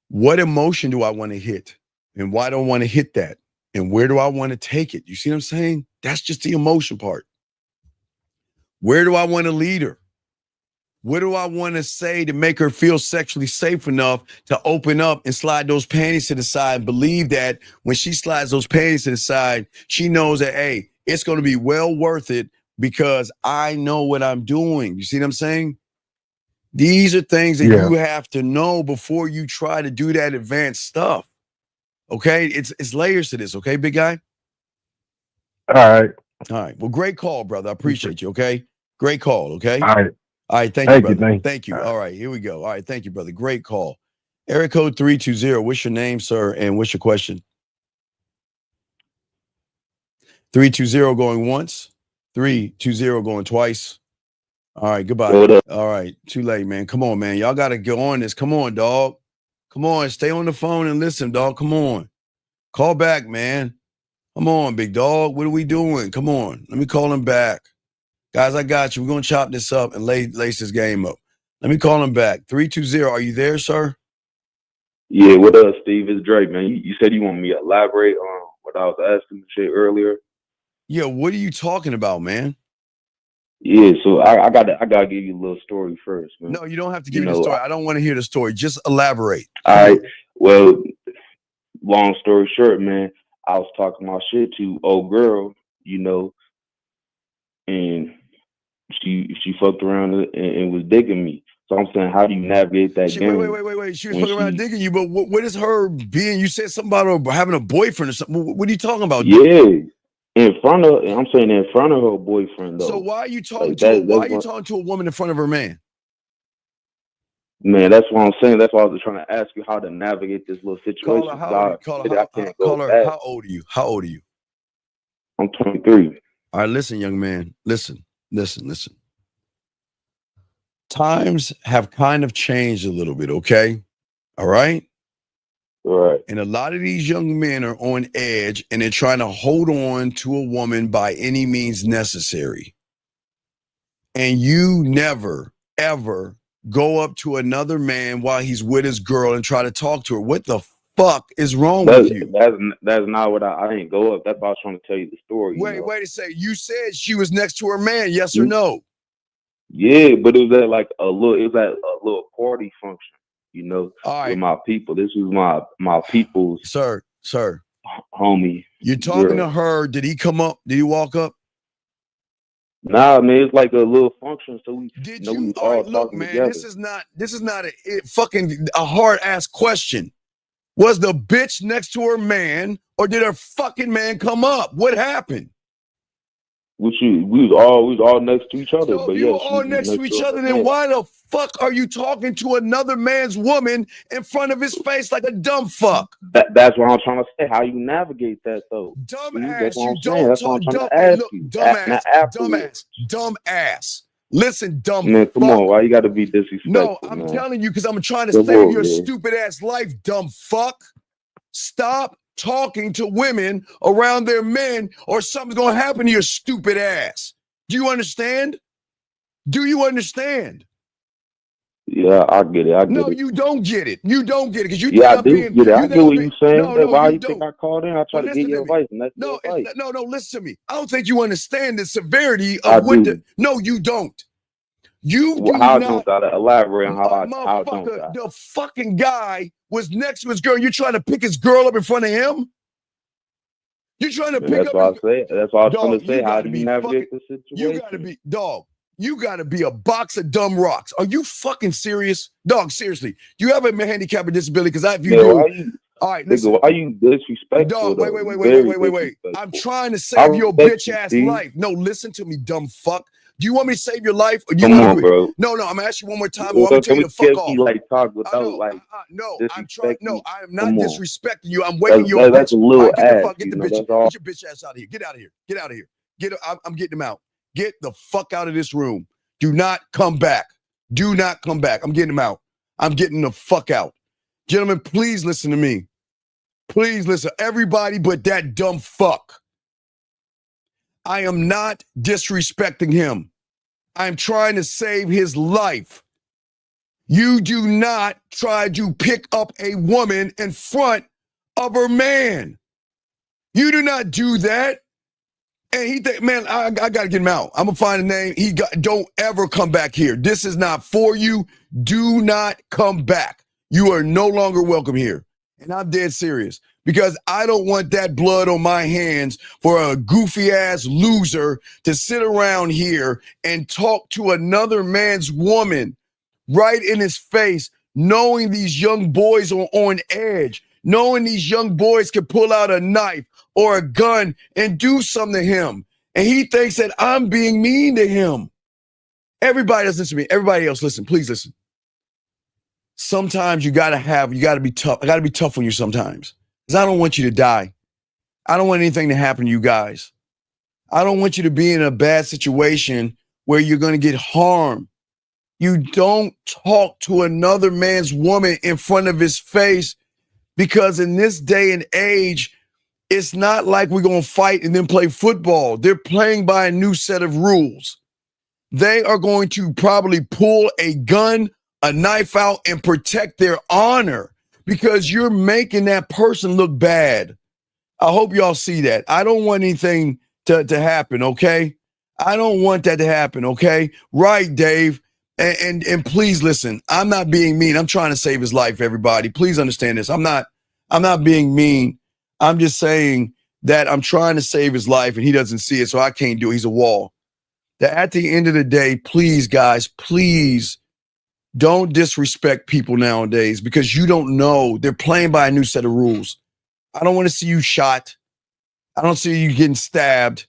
What emotion do I want to hit? And why do I want to hit that? And where do I want to take it? You see what I'm saying? That's just the emotion part. Where do I want to lead her? What do I want to say to make her feel sexually safe enough to open up and slide those panties to the side and believe that when she slides those panties to the side, she knows that, hey, it's going to be well worth it because I know what I'm doing. You see what I'm saying? These are things that you have to know before you try to do that advanced stuff. Okay? It's layers to this, okay, big guy? All right. All right. Well, great call, brother. I appreciate you, okay? Great call, okay? All right. All right, thank you, brother. Thank you. All right, here we go. All right, thank you, brother. Great call. Area code 320. What's your name, sir? And what's your question? 320 going once. 320 going twice. All right, goodbye. All right, too late, man. Come on, man. Y'all got to go on this. Come on, dog. Come on, stay on the phone and listen, dog. Come on. Call back, man. Come on, big dog. What are we doing? Come on. Let me call him back. Guys, I got you. We're going to chop this up and lace this game up. Let me call him back. 320. Are you there, sir? Yeah, what up, Steve? It's Drake, man. You said you want me to elaborate on what I was asking shit earlier. Yeah, what are you talking about, man? Yeah, so I gotta give you a little story first, man. No, you don't have to give me the story. I don't want to hear the story. Just elaborate. All right. Well, long story short, man, I was talking my shit to old girl, and she fucked around and was digging me. So I'm saying, how do you navigate that game? Wait. She was fucking around digging you, but what is her being? You said something about her having a boyfriend or something. What are you talking about? Yeah. I'm saying in front of her boyfriend, though. So why are you talking like why are you talking to a woman in front of her man? Man, that's what I'm saying. That's why I was trying to ask you how to navigate this little situation. How old are you? How old are you? I'm 23. All right, listen, young man. Listen. Times have kind of changed a little bit, okay? All right? Right. And a lot of these young men are on edge and they're trying to hold on to a woman by any means necessary. And you never, ever go up to another man while he's with his girl and try to talk to her. What the fuck is wrong with you? That's not what I didn't go up. That's why I was trying to tell you the story. Wait a second. You said she was next to her man, yes or no? Yeah, but it was at like a little party function, All right. with my people. This was my people's sir, homie. You're talking to her. Did he come up? Did he walk up? Nah, man, it's like a little function, so we we All all right, look, talking man, together. this is not a hard ass question. Was the bitch next to her man, or did her fucking man come up? What happened? We was all next to each other, So but if you yeah, were she all was next to next each to other, her then man. why the fuck are you talking to another man's woman in front of his face like a dumb fuck? That's what I'm trying to say. How you navigate that though? That's Dumbass, what you I'm saying. don't That's what I'm talk trying dumb. to Hey, ask look, you. dumbass, Afterwards. dumbass. Listen, dumb Man, come fuck. on. Why you got to be No, disrespectful, I'm man? telling you because I'm trying to Come save on, your man. stupid ass life, dumb fuck. Stop talking to women around their men or something's going to happen to your stupid ass. Do you understand? Do you understand? Yeah, I get it. I get No, it. you don't get it. You don't get it because you Yeah, think I I'm do being. get it. I You get think what I'm you being. saying. No, Why you you think don't. I called in? I try But to get listen your to me. advice, and that's your No, advice. no. Listen to me. I don't think you understand the severity I of what the. do. No, you don't. You do How not. don't I elaborate on how don't Motherfucker, I? the fucking guy was next to his girl. You trying to pick his girl up in front of him? You trying to Man, pick that's up what I his say. That's what I was dog? going to say. You How got do to you be fucking. navigate the You situation? got to be dog. You got to be a box of dumb rocks. Are you fucking serious, dog? Seriously, do you have a handicap or disability? Because if you Man, do, why you, all right, nigga, listen. why you disrespectful Dog, wait. though? You very I'm disrespectful. trying to I save your respect bitch you, ass Steve. life. No, listen to me, dumb fuck. Do you want me to save your life or do you Come want on, to? bro. No, I'm gonna ask you one more time or I'm gonna tell Can you we to fuck me off. like talk without like No, I'm trying. disrespecting? No, I am not Come on. disrespecting you. I'm waiting your That's bitch. a All little right, get the ass, fuck, get the bitch, that's all. get your bitch ass out of here. Get out of here. Get out of here. I'm getting him out. Get the fuck out of this room. Do not come back. Do not come back. I'm getting him out. I'm getting the fuck out. Gentlemen, please listen to me. Please listen. Everybody but that dumb fuck. I am not disrespecting him. I'm trying to save his life. You do not try to pick up a woman in front of her man. You do not do that. And he think, man, I gotta get him out. I'm gonna find a name. Don't ever come back here. This is not for you. Do not come back. You are no longer welcome here. And I'm dead serious because I don't want that blood on my hands for a goofy ass loser to sit around here and talk to another man's woman right in his face, knowing these young boys are on edge, knowing these young boys can pull out a knife or a gun and do something to him. And he thinks that I'm being mean to him. Everybody else listen to me. Everybody else listen. Please listen. Sometimes you gotta be tough. I gotta be tough on you sometimes. Because I don't want you to die. I don't want anything to happen to you guys. I don't want you to be in a bad situation where you're gonna get harmed. You don't talk to another man's woman in front of his face because in this day and age, it's not like we're going to fight and then play football. They're playing by a new set of rules. They are going to probably pull a gun, a knife out and protect their honor because you're making that person look bad. I hope y'all see that. I don't want anything to happen, okay? I don't want that to happen, okay? Right, Dave. And please listen. I'm not being mean. I'm trying to save his life, everybody. Please understand this. I'm not being mean. I'm just saying that I'm trying to save his life and he doesn't see it, so I can't do it. He's a wall. That at the end of the day, please, guys, please don't disrespect people nowadays because you don't know. They're playing by a new set of rules. I don't want to see you shot. I don't see you getting stabbed.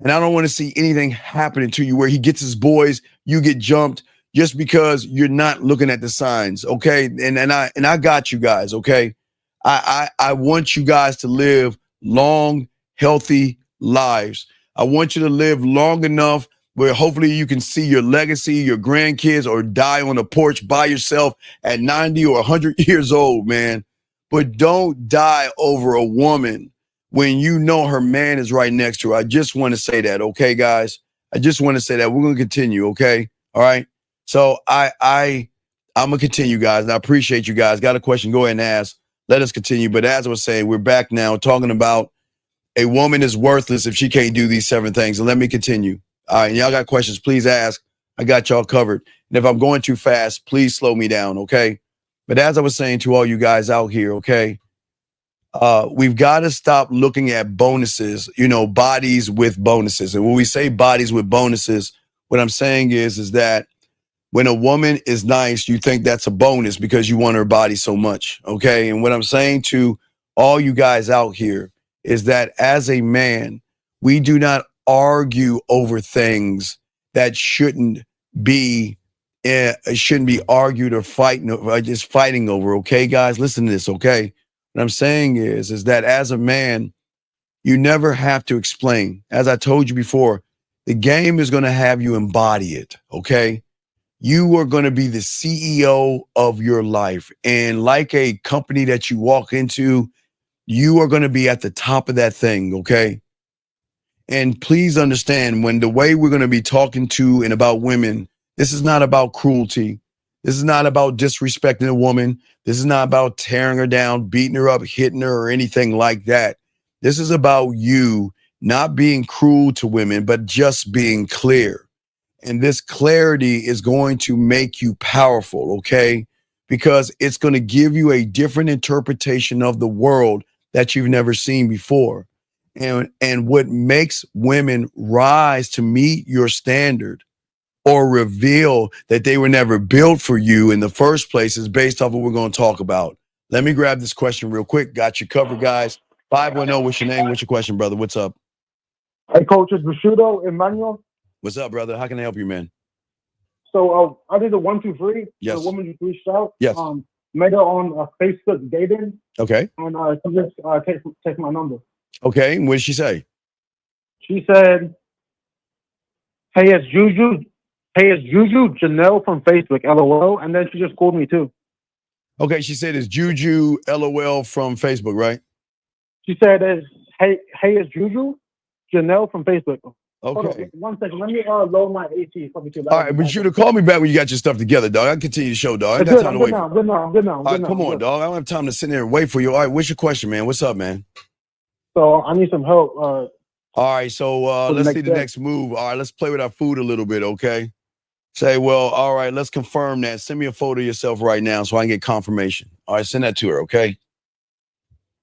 And I don't want to see anything happening to you where he gets his boys, you get jumped just because you're not looking at the signs. Okay. And I got you guys. Okay. I want you guys to live long, healthy lives. I want you to live long enough where hopefully you can see your legacy, your grandkids, or die on a porch by yourself at 90 or 100 years old, man. But don't die over a woman when you know her man is right next to her. I just want to say that, okay, guys? I just want to say that. We're going to continue, okay? All right? So I'm going to continue, guys, and I appreciate you guys. Got a question, go ahead and ask. Let us continue. But as I was saying, we're back now talking about a woman is worthless if she can't do these 7 things. And let me continue. All right, y'all got questions, please ask. I got y'all covered. And if I'm going too fast, please slow me down, okay? But as I was saying to all you guys out here, okay? we've got to stop looking at bonuses, bodies with bonuses. And when we say bodies with bonuses, what I'm saying is that when a woman is nice, you think that's a bonus because you want her body so much. Okay. And what I'm saying to all you guys out here is that as a man, we do not argue over things that shouldn't be argued or just fighting over. Okay, guys, listen to this. Okay. What I'm saying is that as a man, you never have to explain. As I told you before, the game is going to have you embody it. Okay. You are going to be the CEO of your life. And like a company that you walk into, you are going to be at the top of that thing. Okay. And please understand, when the way we're going to be talking to and about women, this is not about cruelty. This is not about disrespecting a woman. This is not about tearing her down, beating her up, hitting her, or anything like that. This is about you not being cruel to women, but just being clear. And this clarity is going to make you powerful, okay? Because it's going to give you a different interpretation of the world that you've never seen before. And what makes women rise to meet your standard or reveal that they were never built for you in the first place is based off what we're going to talk about. Let me grab this question real quick. Got you covered, guys. 510, what's your name? What's your question, brother? What's up? Hey, Coach, it's Bushudo Emmanuel. What's up, brother? How can I help you, man? So I did the 1, 2, 3. Yes. The woman just reached out. Yes. Met her on Facebook dating. Okay. And she just take my number. Okay. What did she say? She said, "Hey, it's Juju. Hey, it's Juju Janelle from Facebook. LOL." And then she just called me too. Okay. She said it's Juju LOL from Facebook, right? She said, "Hey, it's Juju Janelle from Facebook." Okay. Hold on, 1 second. Let me lower my AC. All right, but you should have called me back when you got your stuff together, dog. I can continue the show, dog. I ain't got time to wait. I'm good now. All right, come on, dog. I don't have time to sit there and wait for you. All right, what's your question, man? What's up, man? So I need some help. All right, so let's see the next move. All right, let's play with our food a little bit, okay? Say, well, all right, let's confirm that. Send me a photo of yourself right now so I can get confirmation. All right, send that to her, okay?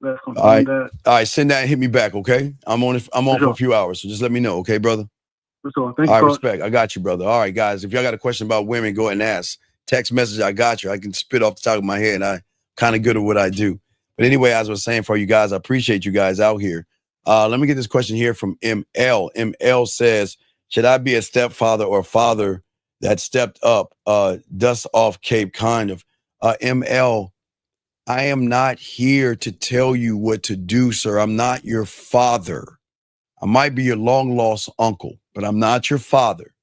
Let's confirm All right, that. all right, send that and hit me back, okay? I'm on for a few hours, so just let me know, okay, brother? Thank All you, right, Coach. respect. I got you, brother. All right, guys, if y'all got a question about women, go ahead and ask. Text message, I got you. I can spit off the top of my head. I kind of good at what I do. But anyway, as I was saying for you guys, I appreciate you guys out here. Let me get this question here from ML. ML says, should I be a stepfather or a father that stepped up, dust off Cape kind of? ML, I am not here to tell you what to do, sir. I'm not your father. I might be your long lost uncle, but I'm not your father.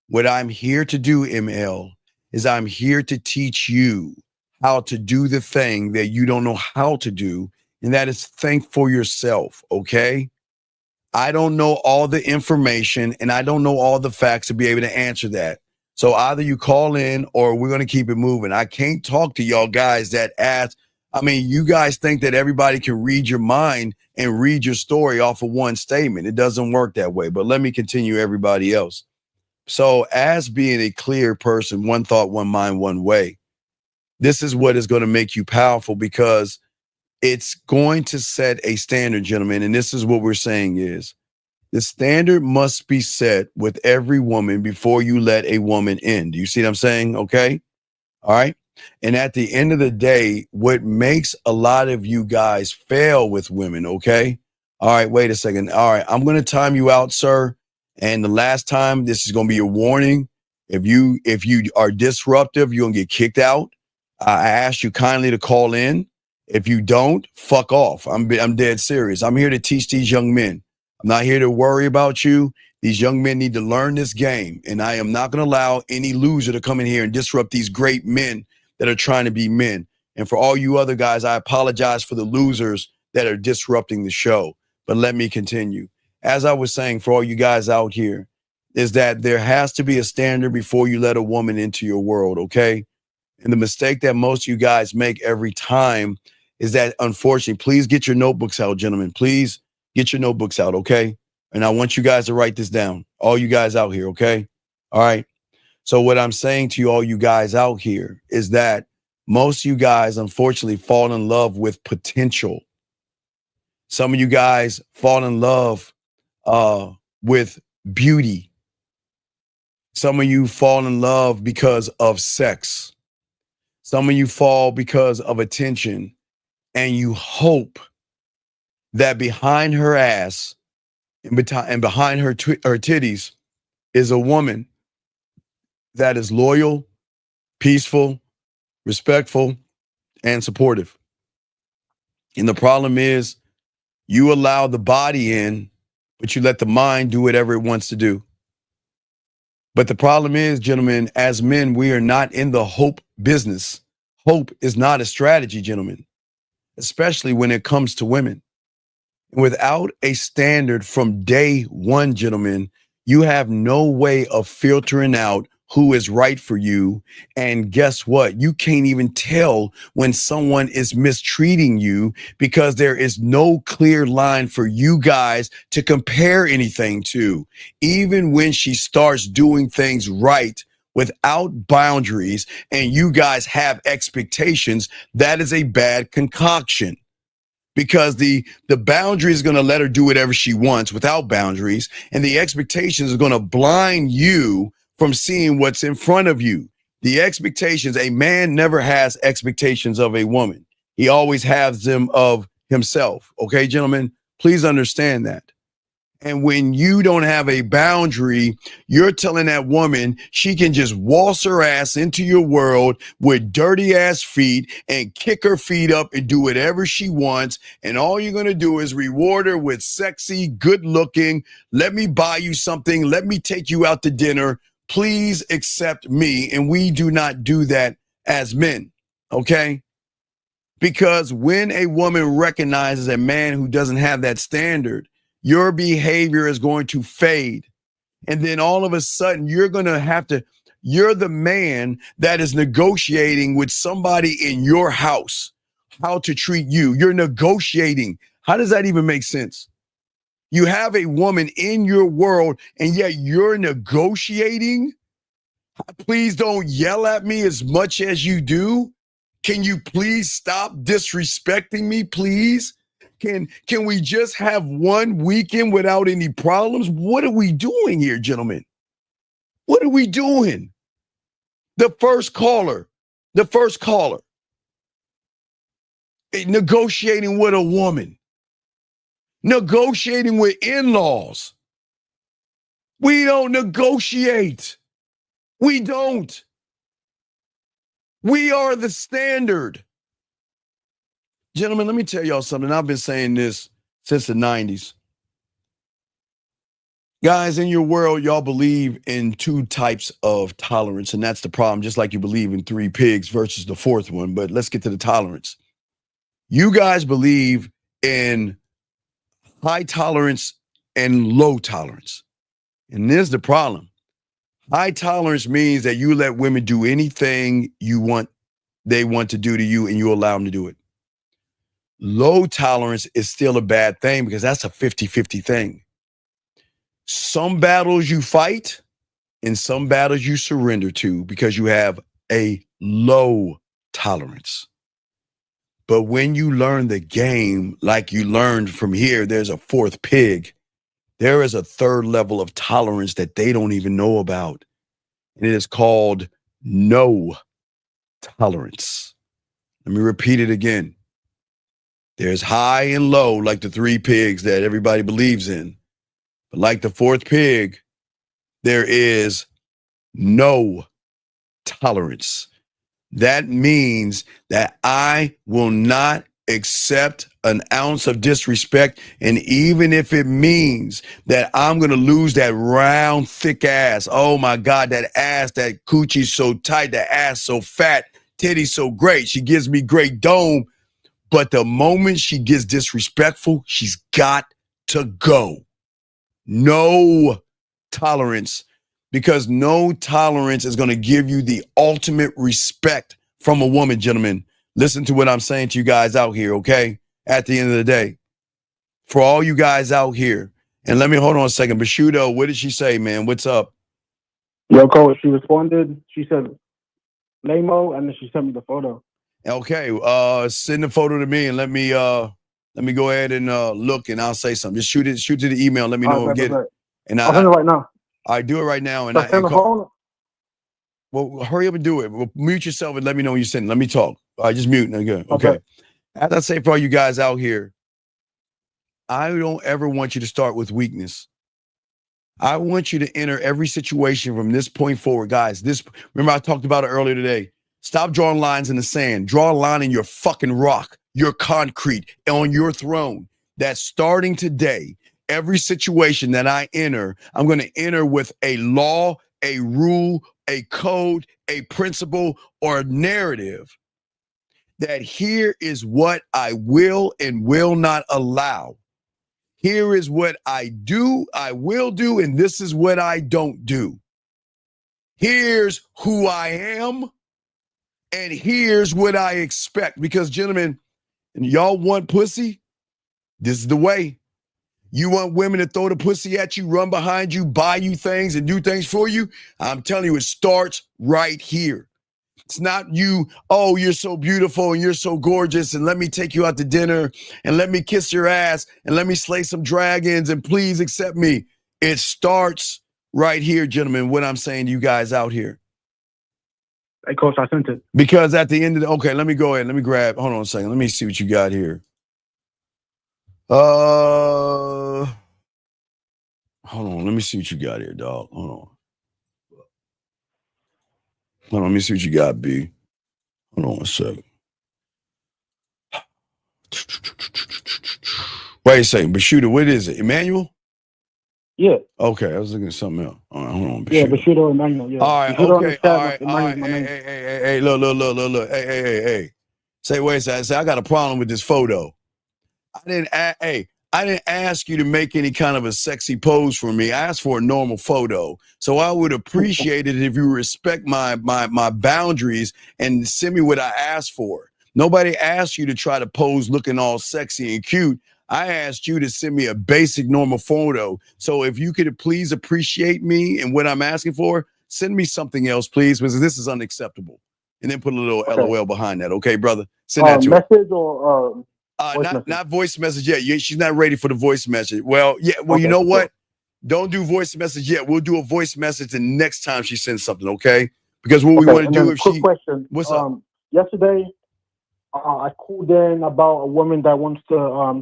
What I'm here to do, ML, is I'm here to teach you how to do the thing that you don't know how to do, and that is think for yourself, okay? I don't know all the information and I don't know all the facts to be able to answer that. So either you call in or we're going to keep it moving. I can't talk to y'all guys that ask. I mean, you guys think that everybody can read your mind and read your story off of one statement. It doesn't work that way. But let me continue everybody else. So as being a clear person, one thought, one mind, one way, this is what is going to make you powerful because it's going to set a standard, gentlemen. And this is what we're saying is the standard must be set with every woman before you let a woman in. Do you see what I'm saying? Okay. All right. And at the end of the day, what makes a lot of you guys fail with women, okay? All right, wait a second. All right, I'm going to time you out, sir. And the last time, this is going to be your warning. If you are disruptive, you're going to get kicked out. I ask you kindly to call in. If you don't, fuck off. I'm dead serious. I'm here to teach these young men. I'm not here to worry about you. These young men need to learn this game. And I am not going to allow any loser to come in here and disrupt these great men that are trying to be men. And for all you other guys, I apologize for the losers that are disrupting the show. But let me continue. As I was saying, for all you guys out here, is that there has to be a standard before you let a woman into your world, okay? And the mistake that most of you guys make every time is that, unfortunately, please get your notebooks out, gentlemen. Please get your notebooks out, okay? And I want you guys to write this down, all you guys out here, okay? All right. So what I'm saying to you, all you guys out here, is that most of you guys, unfortunately, fall in love with potential. Some of you guys fall in love with beauty. Some of you fall in love because of sex. Some of you fall because of attention, and you hope that behind her ass and behind her titties is a woman that is loyal, peaceful, respectful, and supportive. And the problem is you allow the body in, but you let the mind do whatever it wants to do. But the problem is, gentlemen, as men, we are not in the hope business. Hope is not a strategy, gentlemen, especially when it comes to women. Without a standard from day one, gentlemen, you have no way of filtering out who is right for you. And guess what? You can't even tell when someone is mistreating you because there is no clear line for you guys to compare anything to. Even when she starts doing things right without boundaries and you guys have expectations, that is a bad concoction. Because the boundary is going to let her do whatever she wants without boundaries, and the expectations are going to blind you from seeing what's in front of you. The expectations, a man never has expectations of a woman. He always has them of himself. Okay, gentlemen, please understand that. And when you don't have a boundary, you're telling that woman she can just waltz her ass into your world with dirty ass feet and kick her feet up and do whatever she wants. And all you're going to do is reward her with sexy, good looking, let me buy you something, let me take you out to dinner, please accept me. And we do not do that as men, okay? Because when a woman recognizes a man who doesn't have that standard, your behavior is going to fade. And then all of a sudden, you're the man that is negotiating with somebody in your house how to treat you. You're negotiating. How does that even make sense? You have a woman in your world, and yet you're negotiating. Please don't yell at me as much as you do. Can you please stop disrespecting me, please? Can we just have one weekend without any problems? What are we doing here, gentlemen? What are we doing? The first caller, negotiating with a woman, negotiating with in-laws. We don't negotiate. We don't. We are the standard. Gentlemen, let me tell y'all something. I've been saying this since the 90s. Guys, in your world, y'all believe in two types of tolerance, and that's the problem, just like you believe in three pigs versus the fourth one. But let's get to the tolerance. You guys believe in high tolerance and low tolerance. And this is the problem. High tolerance means that you let women do anything they want to do to you, and you allow them to do it. Low tolerance is still a bad thing because that's a 50-50 thing. Some battles you fight and some battles you surrender to because you have a low tolerance. But when you learn the game, like you learned from here, there's a fourth pig. There is a third level of tolerance that they don't even know about. And it is called no tolerance. Let me repeat it again. There's high and low, like the three pigs that everybody believes in. But like the fourth pig, there is no tolerance. That means that I will not accept an ounce of disrespect. And even if it means that I'm going to lose that round, thick ass. Oh my God, that ass, that coochie so tight, that ass so fat, titty so great. She gives me great dome. But the moment she gets disrespectful, she's got to go. No tolerance, because no tolerance is going to give you the ultimate respect from a woman, gentlemen. Listen to what I'm saying to you guys out here, okay? At the end of the day, for all you guys out here, and let me hold on a second. Bashudo, what did she say, man? What's up? Yo, coach, she responded. She said, Lamo, and then she sent me the photo. Okay, send the photo to me and let me Let me go ahead and look, and I'll say something. Just shoot to the email. Let me know All right, get bet. it. And I'll send it right now. I do it right now. And Should I send the phone? Well, hurry up and do it. Well, mute yourself and let me know when you send it. Let me talk. All right, just mute. Okay. Okay. As I say for all you guys out here, I don't ever want you to start with weakness. I want you to enter every situation from this point forward, guys. Remember I talked about it earlier today. Stop drawing lines in the sand. Draw a line in your fucking rock, your concrete, on your throne. That's starting today. Every situation that I enter, I'm going to enter with a law, a rule, a code, a principle, or a narrative that here is what I will and will not allow. Here is what I do, I will do, and this is what I don't do. Here's who I am, and here's what I expect. Because, gentlemen, y'all want pussy? This is the way. You want women to throw the pussy at you, run behind you, buy you things, and do things for you? I'm telling you, it starts right here. It's not you, oh, you're so beautiful and you're so gorgeous, and let me take you out to dinner, and let me kiss your ass, and let me slay some dragons, and please accept me. It starts right here, gentlemen, what I'm saying to you guys out here. Hey, Coach, I sent it. Because at the end of okay, let me go ahead. Let me grab, hold on a second. Let me see what you got here. Hold on. Let me see what you got here, dog. Hold on. Let me see what you got, B. Hold on a second. Wait a second, Bashuda, what is it? Emmanuel? Yeah. Okay, I was looking at something else. All right, hold on. Yeah, Bashuda Emmanuel. Yeah. All right, Bashuda okay, all right. Emmanuel's Hey, look. Hey. Say, wait a second. Say, I got a problem with this photo. I didn't ask you to make any kind of a sexy pose for me. I asked for a normal photo. So I would appreciate it if you respect my boundaries and send me what I asked for. Nobody asked you to try to pose looking all sexy and cute. I asked you to send me a basic normal photo. So if you could please appreciate me and what I'm asking for, send me something else, please, because this is unacceptable. And then put a little LOL behind that. Okay, brother? Send that to her. Message or not voice message yet. She's not ready for the voice message. Well, yeah. Well, you know what? Don't do voice message yet. We'll do a voice message the next time she sends something, okay? Because what we want to do if quick question. What's up? Yesterday, I called in about a woman that wants to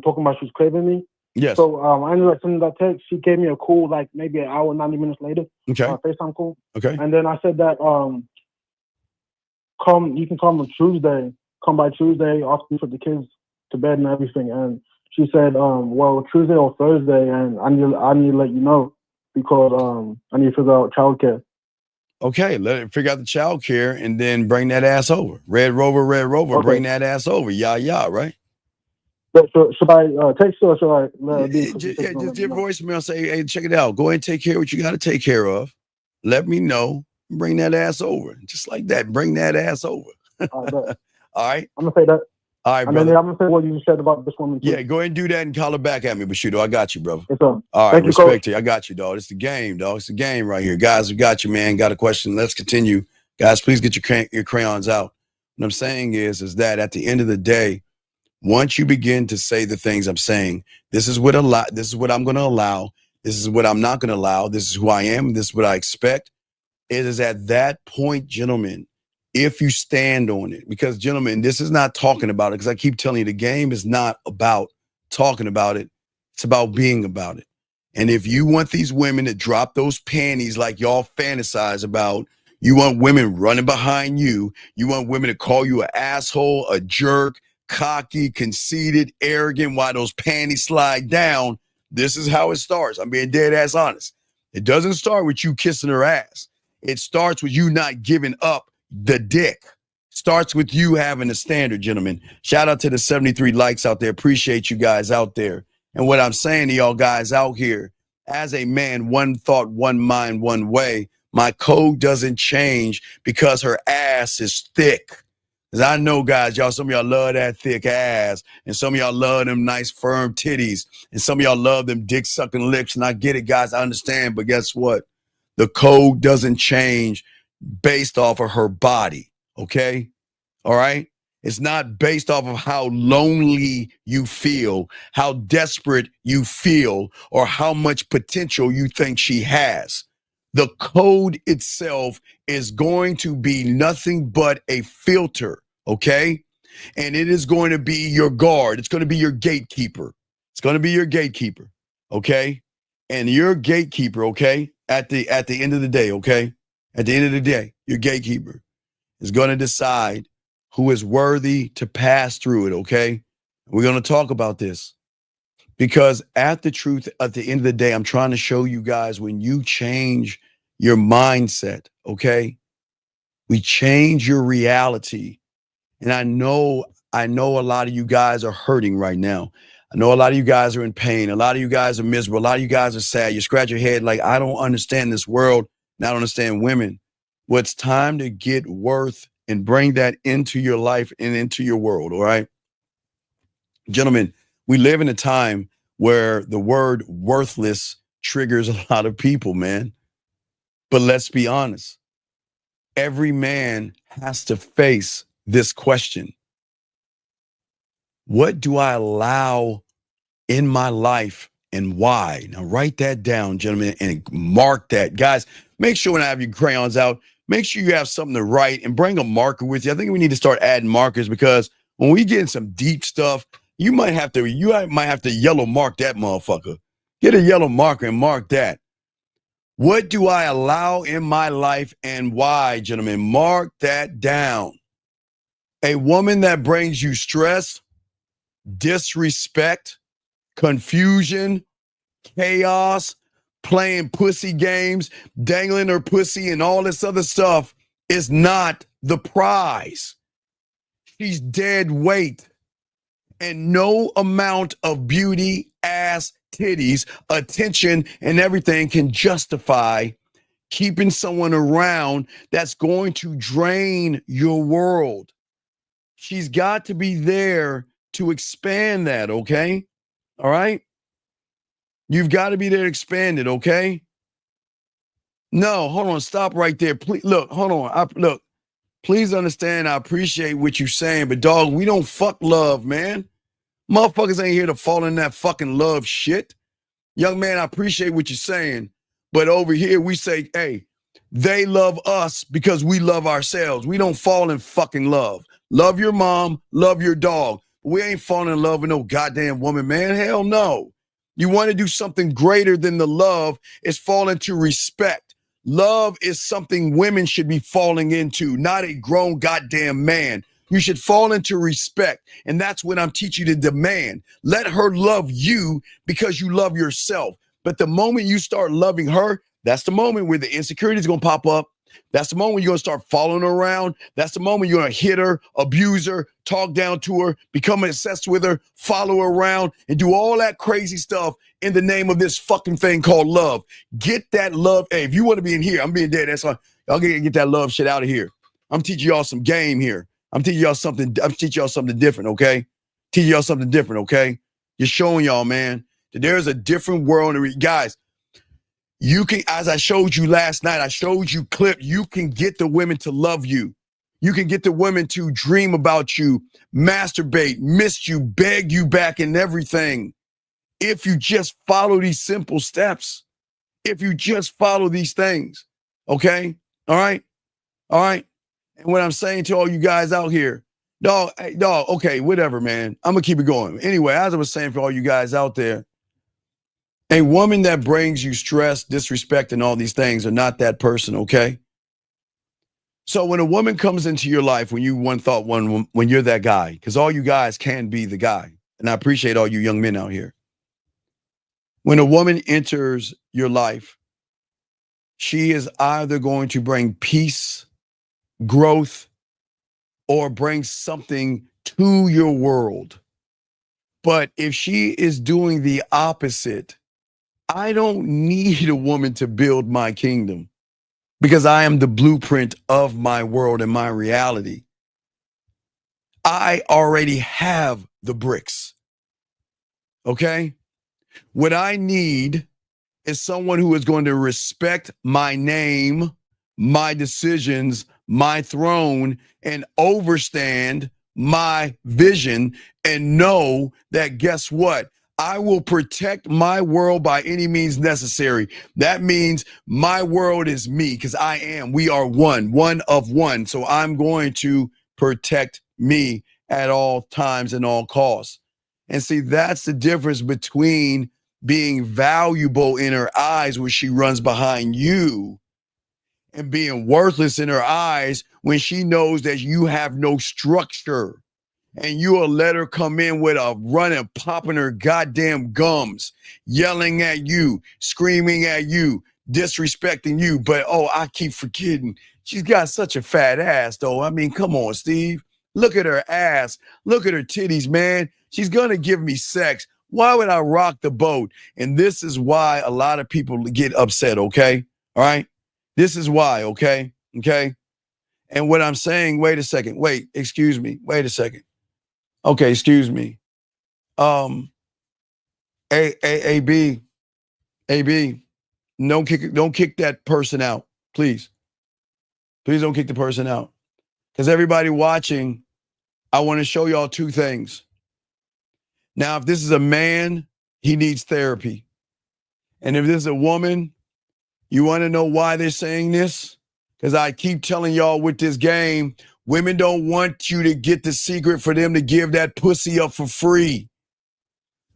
talking about she's craving me. Yes. So I ended up sending that text. She gave me a call like maybe an hour, 90 minutes later. Okay. FaceTime call. Okay. And then I said that you can come on Tuesday. Come by Tuesday after put the kids to bed and everything. And she said, well, Tuesday or Thursday, and I need to let you know because I need to figure out childcare. Okay, let it figure out the childcare and then bring that ass over. Red Rover, okay. Bring that ass over. Yeah, right? But should I text her or should I let her just give voicemail, say, hey, check it out. Go ahead and take care of what you got to take care of. Let me know. Bring that ass over. Just like that. Bring that ass over. All right? I'm going to say that. All right, brother. And then I'm going to say what you said about this woman, too. Yeah, go ahead and do that and call her back at me, Bashudo. I got you, brother. Yes, sir. All right, Thank respect you. I got you, dog. It's the game, dog. It's the game right here. Guys, we got you, man. Got a question. Let's continue. Guys, please get your crayons out. What I'm saying is that at the end of the day, once you begin to say the things I'm saying, this is what I'm going to allow. This is what I'm not going to allow. This is who I am. This is what I expect. It is at that point, gentlemen, if you stand on it, because gentlemen, this is not talking about it, because I keep telling you, the game is not about talking about it. It's about being about it. And if you want these women to drop those panties like y'all fantasize about, you want women running behind you, you want women to call you an asshole, a jerk, cocky, conceited, arrogant, while those panties slide down, this is how it starts. I'm being dead ass honest. It doesn't start with you kissing her ass. It starts with you not giving up the dick. Starts with you having a standard, gentlemen. Shout out to the 73 likes out there. Appreciate you guys out there. And what I'm saying to y'all guys out here, as a man, one thought, one mind, one way, my code doesn't change because her ass is thick. Because I know, guys, some of y'all love that thick ass, and some of y'all love them nice firm titties, and some of y'all love them dick sucking lips. And I get it, guys. I understand. But guess what? The code doesn't change based off of her body. Okay? All right? It's not based off of how lonely you feel, how desperate you feel, or how much potential you think she has. The code itself is going to be nothing but a filter, okay? And it is going to be your guard. It's going to be your gatekeeper. It's going to be your gatekeeper, okay? And your gatekeeper, okay, at the end of the day, okay? At the end of the day, your gatekeeper is going to decide who is worthy to pass through it, okay? We're going to talk about this because at the end of the day, I'm trying to show you guys when you change your mindset, okay? We change your reality. And I know a lot of you guys are hurting right now. I know a lot of you guys are in pain. A lot of you guys are miserable. A lot of you guys are sad. You scratch your head like, I don't understand this world and I don't understand women. Well, it's time to get worth and bring that into your life and into your world, all right? Gentlemen, we live in a time where the word worthless triggers a lot of people, man. But let's be honest. Every man has to face this question. What do I allow in my life and why? Now write that down, gentlemen, and mark that. Guys, make sure when I have your crayons out, make sure you have something to write and bring a marker with you. I think we need to start adding markers because when we get in some deep stuff, you might have to yellow mark that motherfucker. Get a yellow marker and mark that. What do I allow in my life and why, gentlemen? Mark that down. A woman that brings you stress, disrespect, confusion, chaos, playing pussy games, dangling her pussy and all this other stuff is not the prize. She's dead weight. And no amount of beauty, ass, titties, attention, and everything can justify keeping someone around that's going to drain your world. She's got to be there to expand that, okay? All right? You've got to be there to expand it, okay? No, hold on. Stop right there. Please, look, hold on. Look, please understand I appreciate what you're saying, but dog, we don't fuck love, man. Motherfuckers ain't here to fall in that fucking love shit. Young man, I appreciate what you're saying, but over here we say, hey, they love us because we love ourselves. We don't fall in fucking love. Love your mom, love your dog. We ain't falling in love with no goddamn woman, man. Hell no. You want to do something greater than the love is fall into respect. Love is something women should be falling into, not a grown goddamn man. You should fall into respect. And that's what I'm teaching you to demand. Let her love you because you love yourself. But the moment you start loving her, that's the moment where the insecurity is going to pop up. That's the moment you're going to start following her around. That's the moment you're going to hit her, abuse her, talk down to her, become obsessed with her, follow her around, and do all that crazy stuff in the name of this fucking thing called love. Get that love. Hey, if you want to be in here, I'm being dead. That's why y'all get that love shit out of here. I'm teaching y'all some game here. I'm teaching y'all something different, okay? Teaching y'all something different, okay? Just showing y'all, man, that there's a different world. Guys, you can, as I showed you last night, I showed you clip, you can get the women to love you. You can get the women to dream about you, masturbate, miss you, beg you back and everything. If you just follow these simple steps, if you just follow these things, okay? All right? All right? And what I'm saying to all you guys out here, dog, okay, whatever, man. I'm going to keep it going. Anyway, as I was saying for all you guys out there, a woman that brings you stress, disrespect, and all these things are not that person, okay? So when a woman comes into your life, when you're that guy, because all you guys can be the guy, and I appreciate all you young men out here. When a woman enters your life, she is either going to bring peace, growth, or bring something to your world. But if she is doing the opposite, I don't need a woman to build my kingdom because I am the blueprint of my world and my reality. I already have the bricks. Okay? What I need is someone who is going to respect my name, my decisions, my throne, and overstand my vision and know that, guess what? I will protect my world by any means necessary. That means my world is me, because we are one of one. So I'm going to protect me at all times and all costs. And see, that's the difference between being valuable in her eyes when she runs behind you and being worthless in her eyes when she knows that you have no structure. And you'll let her come in with a running, popping her goddamn gums, yelling at you, screaming at you, disrespecting you. But, I keep forgetting, she's got such a fat ass, though. I mean, come on, Steve. Look at her ass. Look at her titties, man. She's going to give me sex. Why would I rock the boat? And this is why a lot of people get upset, okay? All right? This is why, okay? Okay? And what I'm saying, wait a second. Wait, excuse me. Wait a second. Okay, excuse me. AB, don't kick that person out, please. Please don't kick the person out. Because everybody watching, I want to show y'all two things. Now, if this is a man, he needs therapy. And if this is a woman, you want to know why they're saying this? Because I keep telling y'all with this game, women don't want you to get the secret for them to give that pussy up for free.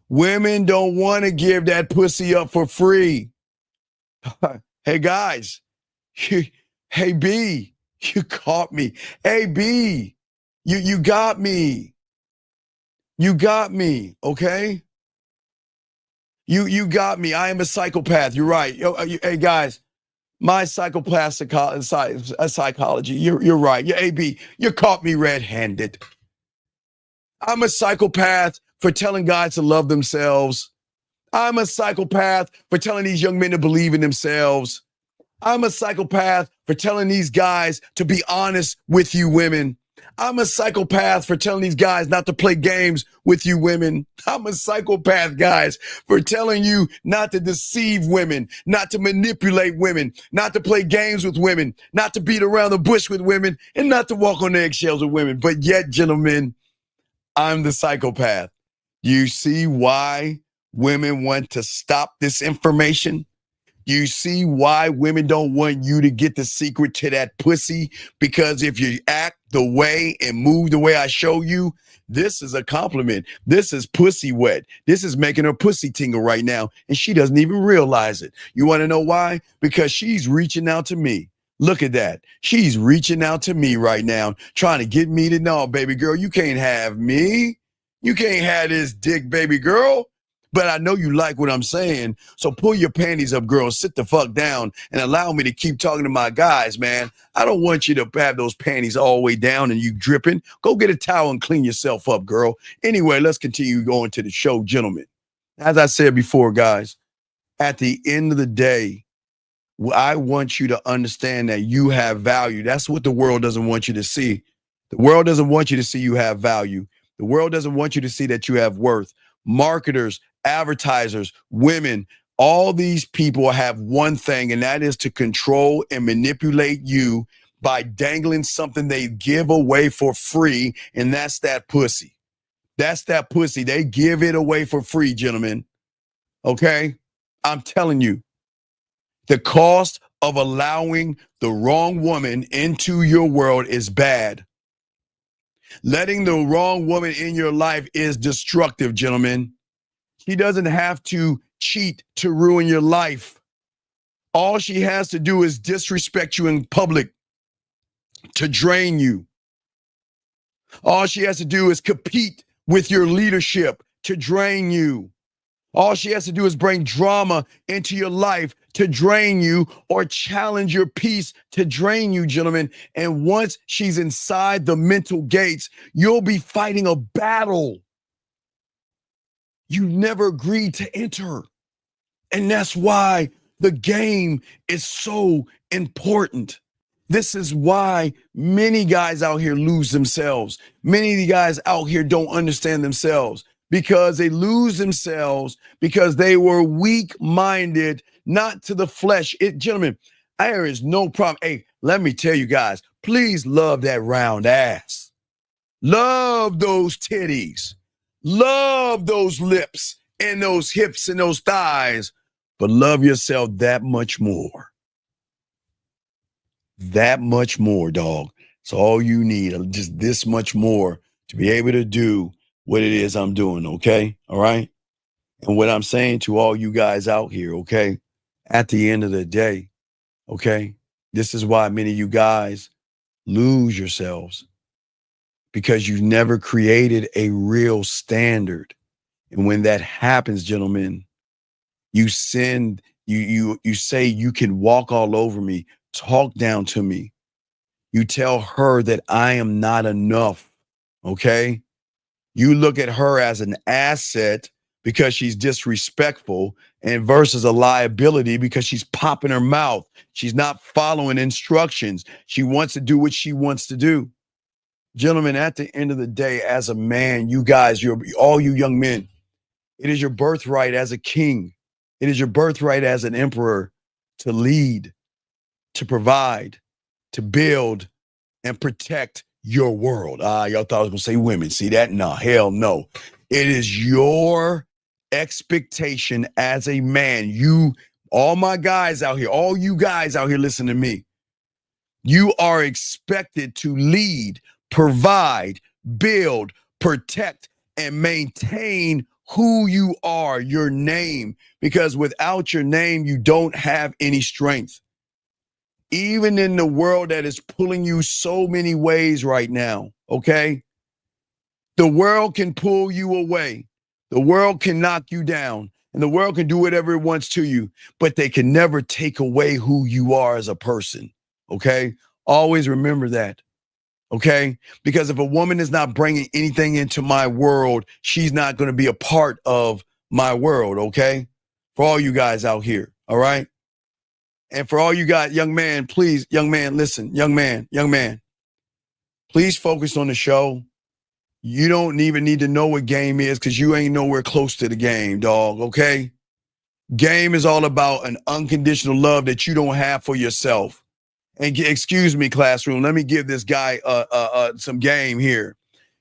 Women don't want to give that pussy up for free. Hey, guys. Hey, B, you caught me. Hey, B, you got me. You got me, okay? You got me. I am a psychopath. You're right. Hey, guys. My psychopath psychology. You're right. AB, you caught me red-handed. I'm a psychopath for telling guys to love themselves. I'm a psychopath for telling these young men to believe in themselves. I'm a psychopath for telling these guys to be honest with you women. I'm a psychopath for telling these guys not to play games with you women. I'm a psychopath, guys, for telling you not to deceive women, not to manipulate women, not to play games with women, not to beat around the bush with women, and not to walk on eggshells with women. But yet, gentlemen, I'm the psychopath. You see why women want to stop this information? You see why women don't want you to get the secret to that pussy? Because if you act the way and move the way I show you, this is a compliment. This is pussy wet. This is making her pussy tingle right now, and she doesn't even realize it. You want to know why? Because she's reaching out to me. Look at that. She's reaching out to me right now, trying to get me to know, baby girl, you can't have me. You can't have this dick, baby girl. But I know you like what I'm saying, so pull your panties up, girl. Sit the fuck down and allow me to keep talking to my guys, man. I don't want you to have those panties all the way down and you dripping. Go get a towel and clean yourself up, girl. Anyway, let's continue going to the show, gentlemen. As I said before, guys, at the end of the day, I want you to understand that you have value. That's what the world doesn't want you to see. The world doesn't want you to see you have value. The world doesn't want you to see that you have worth. Marketers, advertisers, women, all these people have one thing, and that is to control and manipulate you by dangling something they give away for free, and that's that pussy. That's that pussy. They give it away for free, gentlemen. Okay? I'm telling you, the cost of allowing the wrong woman into your world is bad. Letting the wrong woman in your life is destructive, gentlemen. She doesn't have to cheat to ruin your life. All she has to do is disrespect you in public to drain you. All she has to do is compete with your leadership to drain you. All she has to do is bring drama into your life to drain you, or challenge your peace to drain you, gentlemen. And once she's inside the mental gates, you'll be fighting a battle you never agreed to enter. And that's why the game is so important. This is why many guys out here lose themselves. Many of the guys out here don't understand themselves, because they lose themselves because they were weak-minded, not to the flesh. Gentlemen, there is no problem. Hey, let me tell you guys, please love that round ass. Love those titties. Love those lips and those hips and those thighs. But love yourself that much more. That much more, dog. It's all you need. Just this much more to be able to do what it is I'm doing, okay? All right? And what I'm saying to all you guys out here, okay? At the end of the day, okay? This is why many of you guys lose yourselves, because you never created a real standard. And when that happens, gentlemen, you say you can walk all over me, talk down to me. You tell her that I am not enough, okay? You look at her as an asset because she's disrespectful, and versus a liability because she's popping her mouth. She's not following instructions. She wants to do what she wants to do. Gentlemen, at the end of the day, as a man, you guys, all you young men, it is your birthright as a king. It is your birthright as an emperor to lead, to provide, to build, and protect your world. Y'all thought I was going to say women. See that? No, hell no. It is your expectation as a man. You, all my guys out here, all you guys out here listening to me, you are expected to lead, provide, build, protect, and maintain who you are, your name, because without your name, you don't have any strength. Even in the world that is pulling you so many ways right now, okay? The world can pull you away. The world can knock you down, and the world can do whatever it wants to you, but they can never take away who you are as a person, okay? Always remember that, okay? Because if a woman is not bringing anything into my world, she's not going to be a part of my world, okay? For all you guys out here, all right? And for all you guys, young man, please, young man, listen, young man, please focus on the show. You don't even need to know what game is because you ain't nowhere close to the game, dog, okay? Game is all about an unconditional love that you don't have for yourself. And excuse me, classroom, let me give this guy some game here.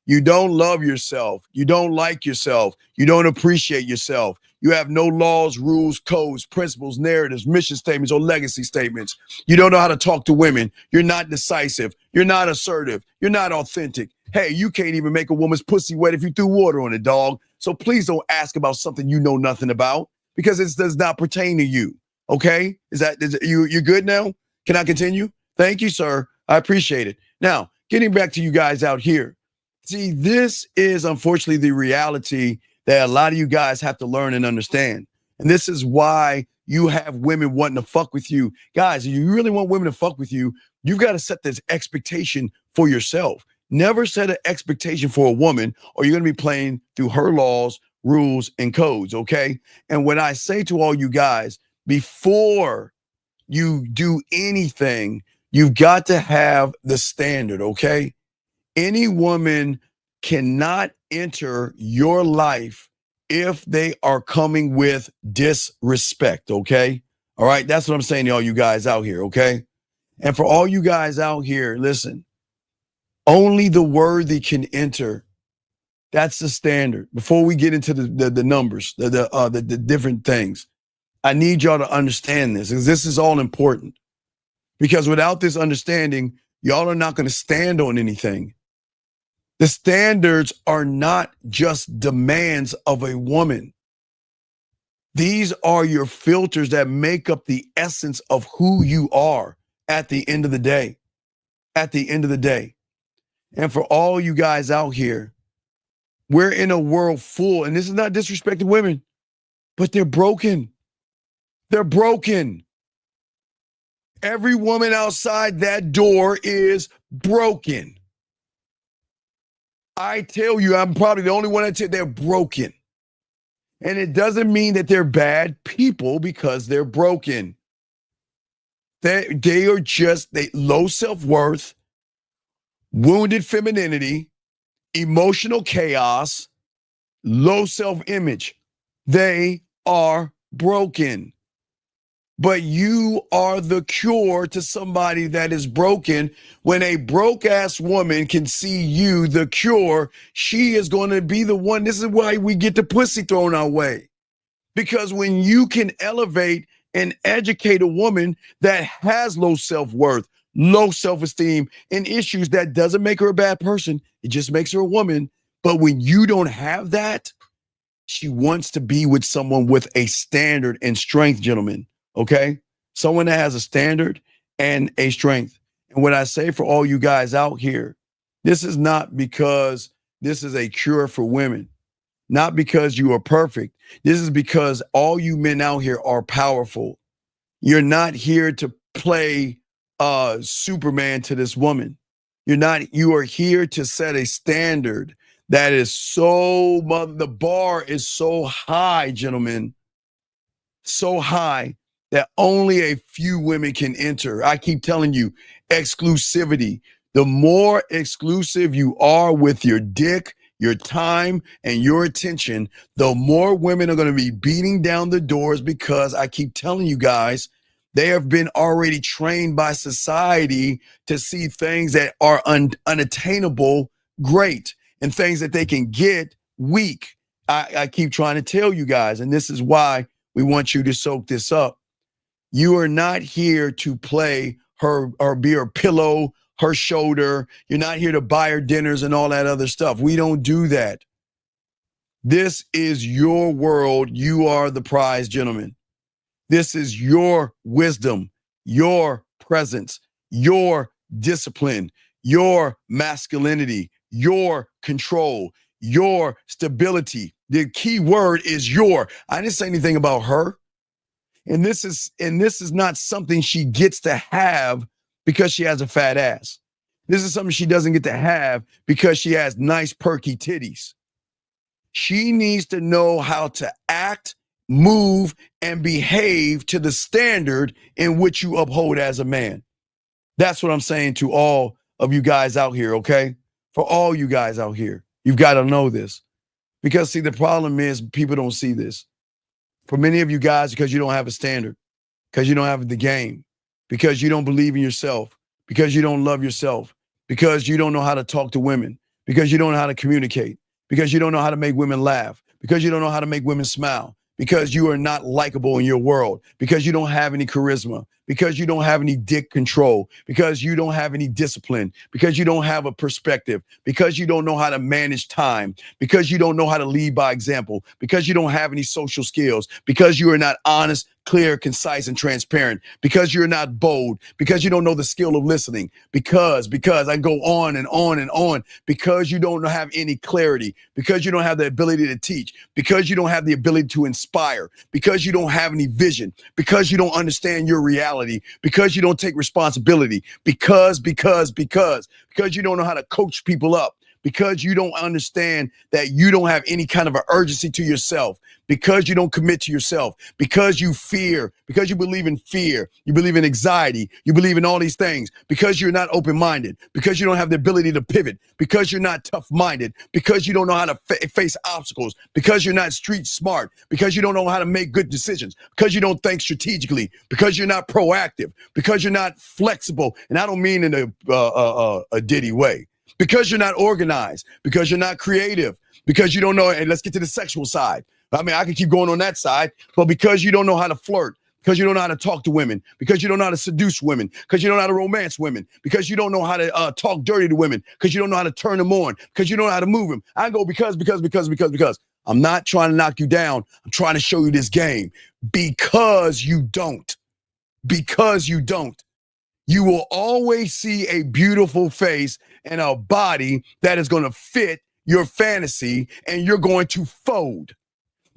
You don't love yourself. You don't like yourself. You don't appreciate yourself. You have no laws, rules, codes, principles, narratives, mission statements, or legacy statements. You don't know how to talk to women. You're not decisive. You're not assertive. You're not authentic. Hey, you can't even make a woman's pussy wet if you threw water on it, dog. So please don't ask about something you know nothing about because it does not pertain to you. Okay? Is you good now? Can I continue? Thank you, sir. I appreciate it. Now, getting back to you guys out here. See, this is unfortunately the reality that a lot of you guys have to learn and understand. And this is why you have women wanting to fuck with you. Guys, if you really want women to fuck with you, you've got to set this expectation for yourself. Never set an expectation for a woman or you're going to be playing through her laws, rules, and codes, okay? And when I say to all you guys, before you do anything, you've got to have the standard, okay? Any woman cannot enter your life if they are coming with disrespect, okay? All right, that's what I'm saying to all you guys out here, okay? And for all you guys out here, listen, only the worthy can enter. That's the standard. Before we get into the numbers, the different things, I need y'all to understand this because this is all important. Because without this understanding, y'all are not going to stand on anything. The standards are not just demands of a woman. These are your filters that make up the essence of who you are at the end of the day. At the end of the day. And for all you guys out here, we're in a world full, and this is not disrespecting women, but they're broken. They're broken. Every woman outside that door is broken. I tell you, I'm probably the only one that said they're broken. And it doesn't mean that they're bad people because they're broken. They are just low self-worth, wounded femininity, emotional chaos, low self-image. They are broken. but you are the cure to somebody that is broken. When a broke ass woman can see you, the cure, she is going to be the one. This is why we get the pussy thrown our way. Because when you can elevate and educate a woman that has low self-worth, low self-esteem, and issues, that doesn't make her a bad person. It just makes her a woman. But when you don't have that, she wants to be with someone with a standard and strength, gentlemen. Okay? Someone that has a standard and a strength. And what I say for all you guys out here, this is not because this is a cure for women. Not because you are perfect. This is because all you men out here are powerful. You're not here to play Superman to this woman. You are here to set a standard that is the bar is so high, gentlemen, so high that only a few women can enter. I keep telling you, exclusivity. The more exclusive you are with your dick, your time, and your attention, the more women are going to be beating down the doors, because I keep telling you guys, they have been already trained by society to see things that are unattainable great, and things that they can get weak. I keep trying to tell you guys, and this is why we want you to soak this up. You are not here to play her or be her pillow, her shoulder. You're not here to buy her dinners and all that other stuff. We don't do that. This is your world. You are the prize, gentlemen. This is your wisdom, your presence, your discipline, your masculinity, your control, your stability. The key word is your. I didn't say anything about her. And this is not something she gets to have because she has a fat ass. This is something she doesn't get to have because she has nice perky titties. She needs to know how to act, move, and behave to the standard in which you uphold as a man. That's what I'm saying to all of you guys out here, okay? For all you guys out here, you've got to know this. Because, see, the problem is people don't see this. For many of you guys, because you don't have a standard, because you don't have the game, because you don't believe in yourself, because you don't love yourself, because you don't know how to talk to women, because you don't know how to communicate, because you don't know how to make women laugh, because you don't know how to make women smile, because you are not likable in your world, because you don't have any charisma, because you don't have any dick control, because you don't have any discipline, because you don't have a perspective, because you don't know how to manage time, because you don't know how to lead by example, because you don't have any social skills, because you are not honest, clear, concise, and transparent, because you're not bold, because you don't know the skill of listening, because I go on and on and on, because you don't have any clarity, because you don't have the ability to teach, because you don't have the ability to inspire, because you don't have any vision, because you don't understand your reality, because you don't take responsibility, because you don't know how to coach people up, because you don't understand that you don't have any kind of an urgency to yourself, because you don't commit to yourself, because you fear, because you believe in fear, you believe in anxiety, you believe in all these things, because you're not open-minded, because you don't have the ability to pivot, because you're not tough-minded, because you don't know how to face obstacles, because you're not street smart, because you don't know how to make good decisions, because you don't think strategically, because you're not proactive, because you're not flexible, and I don't mean in a Diddy way. Because you're not organized, because you're not creative, because you don't know, and let's get to the sexual side. I mean, I can keep going on that side, but because you don't know how to flirt, because you don't know how to talk to women, because you don't know how to seduce women, because you don't know how to romance women, because you don't know how to talk dirty to women, because you don't know how to turn them on, because you don't know how to move them. I go because. I'm not trying to knock you down. I'm trying to show you this game. Because you don't. Because you don't. You will always see a beautiful face and a body that is going to fit your fantasy, and you're going to fold.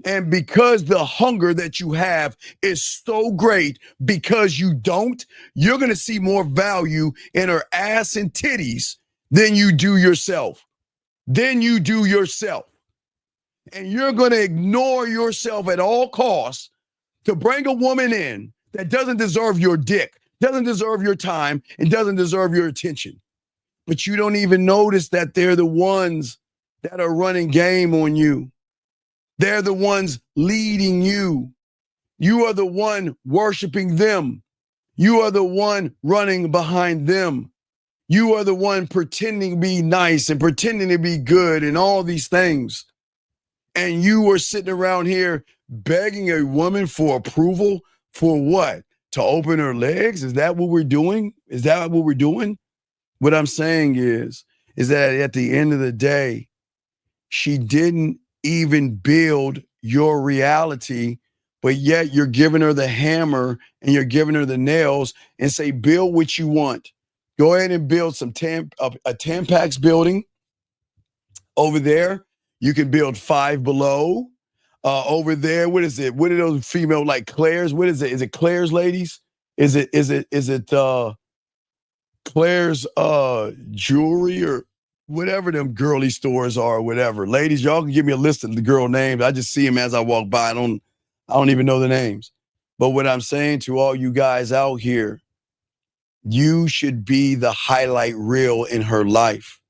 And because the hunger that you have is so great, because you don't, you're going to see more value in her ass and titties than you do yourself. And you're going to ignore yourself at all costs to bring a woman in that doesn't deserve your dick, doesn't deserve your time, and doesn't deserve your attention. But you don't even notice that they're the ones that are running game on you. They're the ones leading you. You are the one worshiping them. You are the one running behind them. You are the one pretending to be nice and pretending to be good and all these things. And you were sitting around here begging a woman for approval for what? To open her legs? Is that what we're doing? Is that what we're doing? What I'm saying is that at the end of the day, she didn't even build your reality, but yet you're giving her the hammer and you're giving her the nails and say, build what you want. Go ahead and build a Tampax building over there. You can build Five Below. Over there, what is it? What are those female like Claire's? What is it? Is it Claire's, ladies? Is it Claire's jewelry or whatever them girly stores are or whatever? Ladies, y'all can give me a list of the girl names. I just see them as I walk by. I don't even know the names. But what I'm saying to all you guys out here, you should be the highlight reel in her life.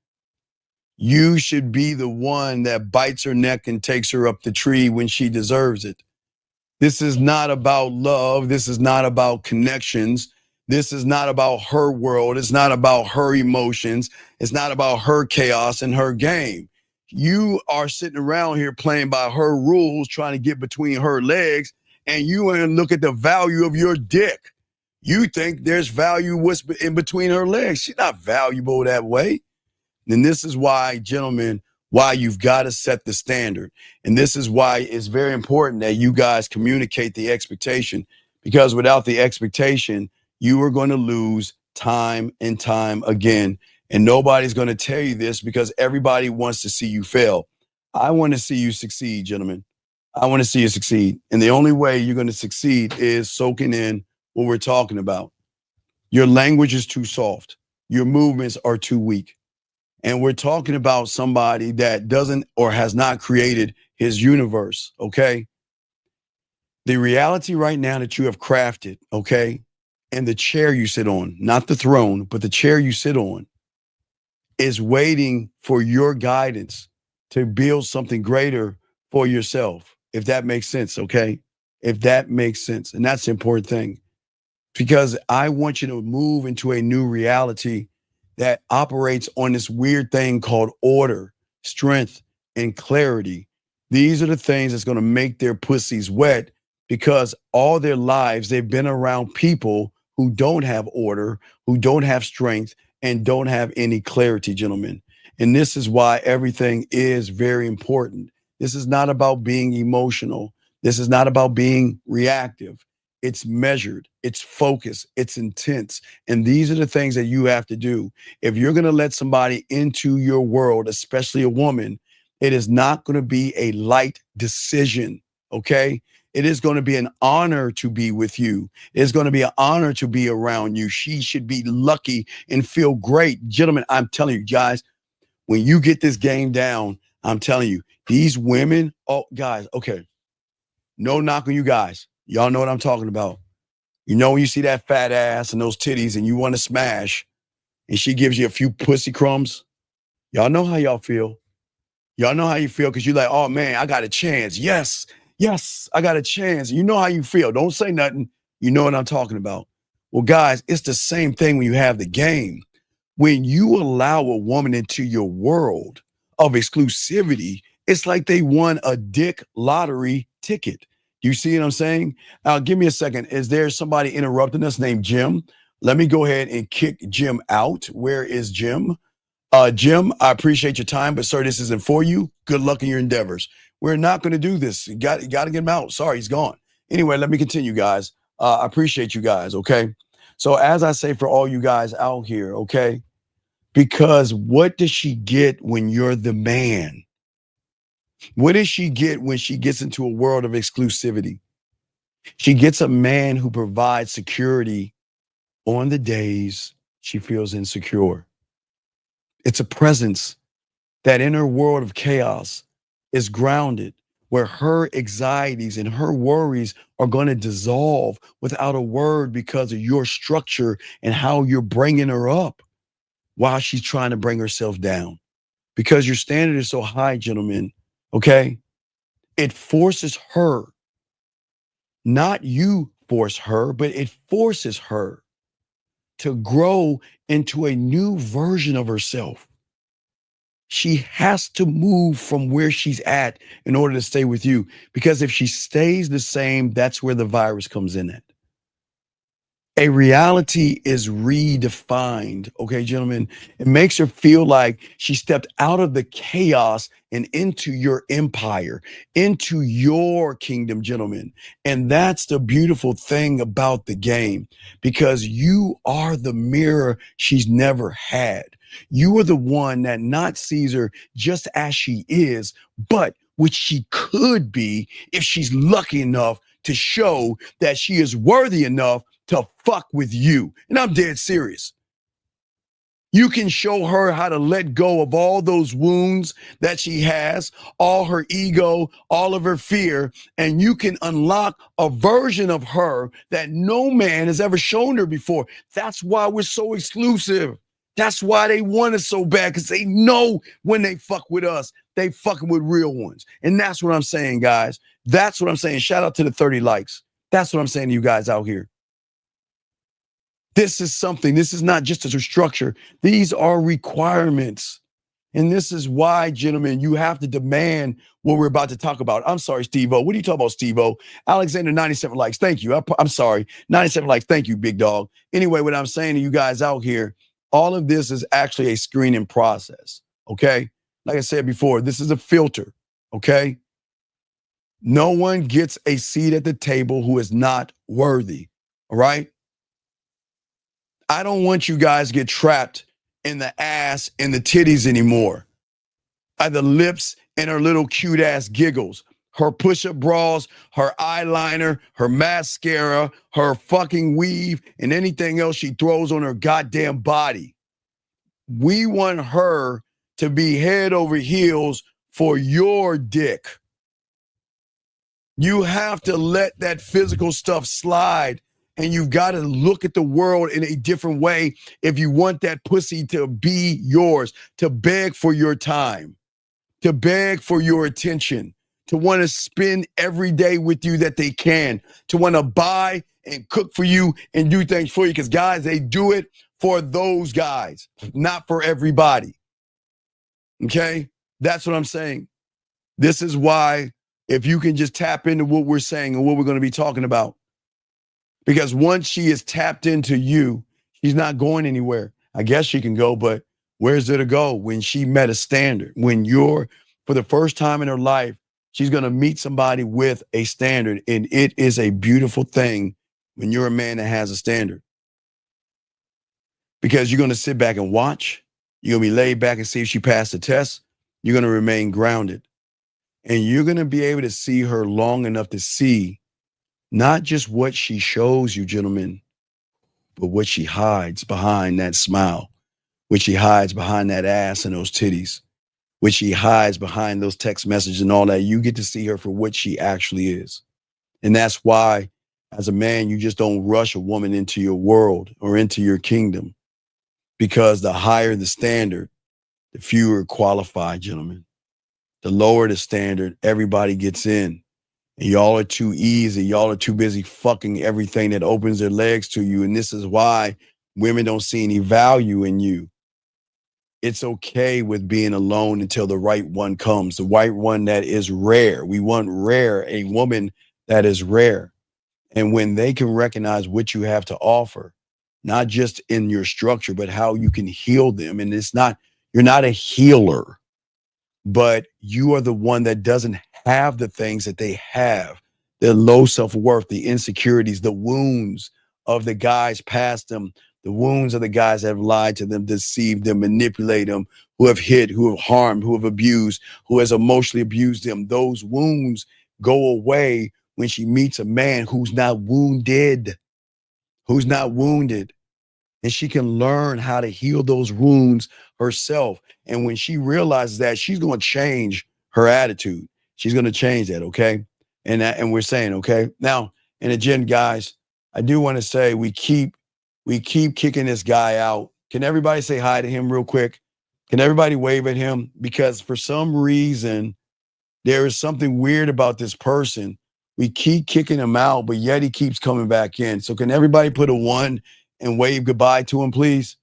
You should be the one that bites her neck and takes her up the tree when she deserves it. This is not about love. This is not about connections. This is not about her world. It's not about her emotions. It's not about her chaos and her game. You are sitting around here playing by her rules, trying to get between her legs, and you ain't look at the value of your dick. You think there's value what's in between her legs. She's not valuable that way. And this is why, gentlemen, why you've got to set the standard. And this is why it's very important that you guys communicate the expectation, because without the expectation, you are going to lose time and time again. And nobody's going to tell you this because everybody wants to see you fail. I want to see you succeed, gentlemen. I want to see you succeed. And the only way you're going to succeed is soaking in what we're talking about. Your language is too soft. Your movements are too weak. And we're talking about somebody that doesn't or has not created his universe, okay? The reality right now that you have crafted, okay, and the chair you sit on, not the throne, but the chair you sit on, is waiting for your guidance to build something greater for yourself, if that makes sense, okay? If that makes sense. And that's the important thing. Because I want you to move into a new reality that operates on this weird thing called order, strength, and clarity. These are the things that's going to make their pussies wet, because all their lives they've been around people who don't have order, who don't have strength, and don't have any clarity, gentlemen. And this is why everything is very important. This is not about being emotional. This is not about being reactive. It's measured, it's focused, it's intense. And these are the things that you have to do. If you're going to let somebody into your world, especially a woman, it is not going to be a light decision, okay? It is going to be an honor to be with you. It's going to be an honor to be around you. She should be lucky and feel great. Gentlemen, I'm telling you guys, when you get this game down, I'm telling you, these women, oh, guys, okay, no knock on you guys. Y'all know what I'm talking about. You know when you see that fat ass and those titties and you want to smash and she gives you a few pussy crumbs, y'all know how y'all feel. Y'all know how you feel because you're like, oh, man, I got a chance. Yes, I got a chance. You know how you feel. Don't say nothing. You know what I'm talking about. Well, guys, it's the same thing when you have the game. When you allow a woman into your world of exclusivity, it's like they won a dick lottery ticket. You see what I'm saying? Give me a second. Is there somebody interrupting us named Jim? Let me go ahead and kick Jim out. Where is Jim? Jim, I appreciate your time, but sir, this isn't for you. Good luck in your endeavors. We're not going to do this. You got to get him out. Sorry, he's gone. Anyway, let me continue, guys. I appreciate you guys, okay? So as I say for all you guys out here, okay? Because what does she get when you're the man? What does she get when she gets into a world of exclusivity? She gets a man who provides security on the days she feels insecure. It's a presence that in her world of chaos is grounded, where her anxieties and her worries are going to dissolve without a word because of your structure and how you're bringing her up while she's trying to bring herself down. Because your standard is so high, gentlemen, okay? It forces her Not you force her, but it forces her to grow into a new version of herself. She has to move from where she's at in order to stay with you. Because if she stays the same, that's where the virus comes in at. A reality is redefined. Okay, gentlemen, it makes her feel like she stepped out of the chaos and into your empire, into your kingdom, gentlemen. And that's the beautiful thing about the game, because you are the mirror she's never had. You are the one that not sees her just as she is, but which she could be if she's lucky enough to show that she is worthy enough to fuck with you. And I'm dead serious. You can show her how to let go of all those wounds that she has, all her ego, all of her fear, and you can unlock a version of her that no man has ever shown her before. That's why we're so exclusive. That's why they want us so bad, because they know when they fuck with us, they fucking with real ones. And that's what I'm saying, guys. That's what I'm saying. Shout out to the 30 likes. That's what I'm saying to you guys out here. This is something. This is not just a structure. These are requirements. And this is why, gentlemen, you have to demand what we're about to talk about. I'm sorry, Steve-O. What are you talking about, Steve-O? Alexander, 97 likes. Thank you. I'm sorry. 97 likes. Thank you, big dog. Anyway, what I'm saying to you guys out here, all of this is actually a screening process, okay? Like I said before, this is a filter, okay? No one gets a seat at the table who is not worthy, all right? I don't want you guys to get trapped in the ass and the titties anymore. The lips and her little cute ass giggles, her push-up bras, her eyeliner, her mascara, her fucking weave, and anything else she throws on her goddamn body. We want her to be head over heels for your dick. You have to let that physical stuff slide. And you've got to look at the world in a different way if you want that pussy to be yours, to beg for your time, to beg for your attention, to want to spend every day with you that they can, to want to buy and cook for you and do things for you. Because, guys, they do it for those guys, not for everybody. Okay? That's what I'm saying. This is why, if you can just tap into what we're saying and what we're going to be talking about, because once she is tapped into you, she's not going anywhere. I guess she can go, but where's there to go when she met a standard? When you're, for the first time in her life, she's going to meet somebody with a standard. And it is a beautiful thing when you're a man that has a standard. Because you're going to sit back and watch. You're going to be laid back and see if she passed the test. You're going to remain grounded. And you're going to be able to see her long enough to see not just what she shows you, gentlemen, but what she hides behind that smile, what she hides behind that ass and those titties, what she hides behind those text messages and all that. You get to see her for what she actually is. And that's why, as a man, you just don't rush a woman into your world or into your kingdom, because the higher the standard, the fewer qualified, gentlemen. The lower the standard, everybody gets in. And y'all are too easy. Y'all are too busy fucking everything that opens their legs to you. And this is why women don't see any value in you. It's okay with being alone until the right one comes, the right one that is rare. We want rare, a woman that is rare. And when they can recognize what you have to offer, not just in your structure, but how you can heal them. And it's not, you're not a healer, but you are the one that doesn't have the things that they have, the low self-worth, the insecurities, the wounds of the guys past them, the wounds of the guys that have lied to them, deceived them, manipulated them, who have hit, who have harmed, who have abused, who has emotionally abused them. Those wounds go away when she meets a man who's not wounded, who's not wounded. And she can learn how to heal those wounds herself. And when she realizes that, she's going to change her attitude. She's going to change that, okay? And we're saying, okay? Now, and again, guys, I do want to say we keep kicking this guy out. Can everybody say hi to him real quick? Can everybody wave at him? Because for some reason, there is something weird about this person We keep kicking him out, but yet he keeps coming back in. So can everybody put a 1 and wave goodbye to him, please?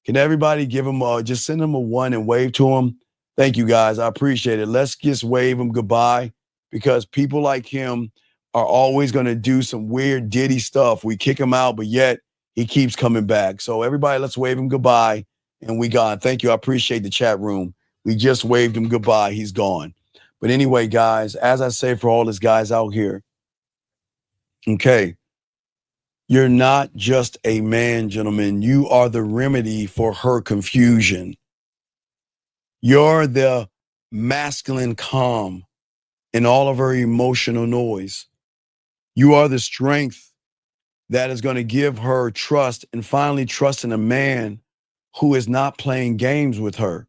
Can everybody give him just send him a 1 and wave to him? Thank you, guys. I appreciate it. Let's just wave him goodbye, because people like him are always going to do some weird diddy stuff. We kick him out, but yet he keeps coming back. So everybody, let's wave him goodbye, and we gone. Thank you. I appreciate the chat room. We just waved him goodbye. He's gone. But anyway, guys, as I say for all these guys out here, okay, you're not just a man, gentlemen. You are the remedy for her confusion. You're the masculine calm in all of her emotional noise. You are the strength that is going to give her trust, and finally trust in a man who is not playing games with her.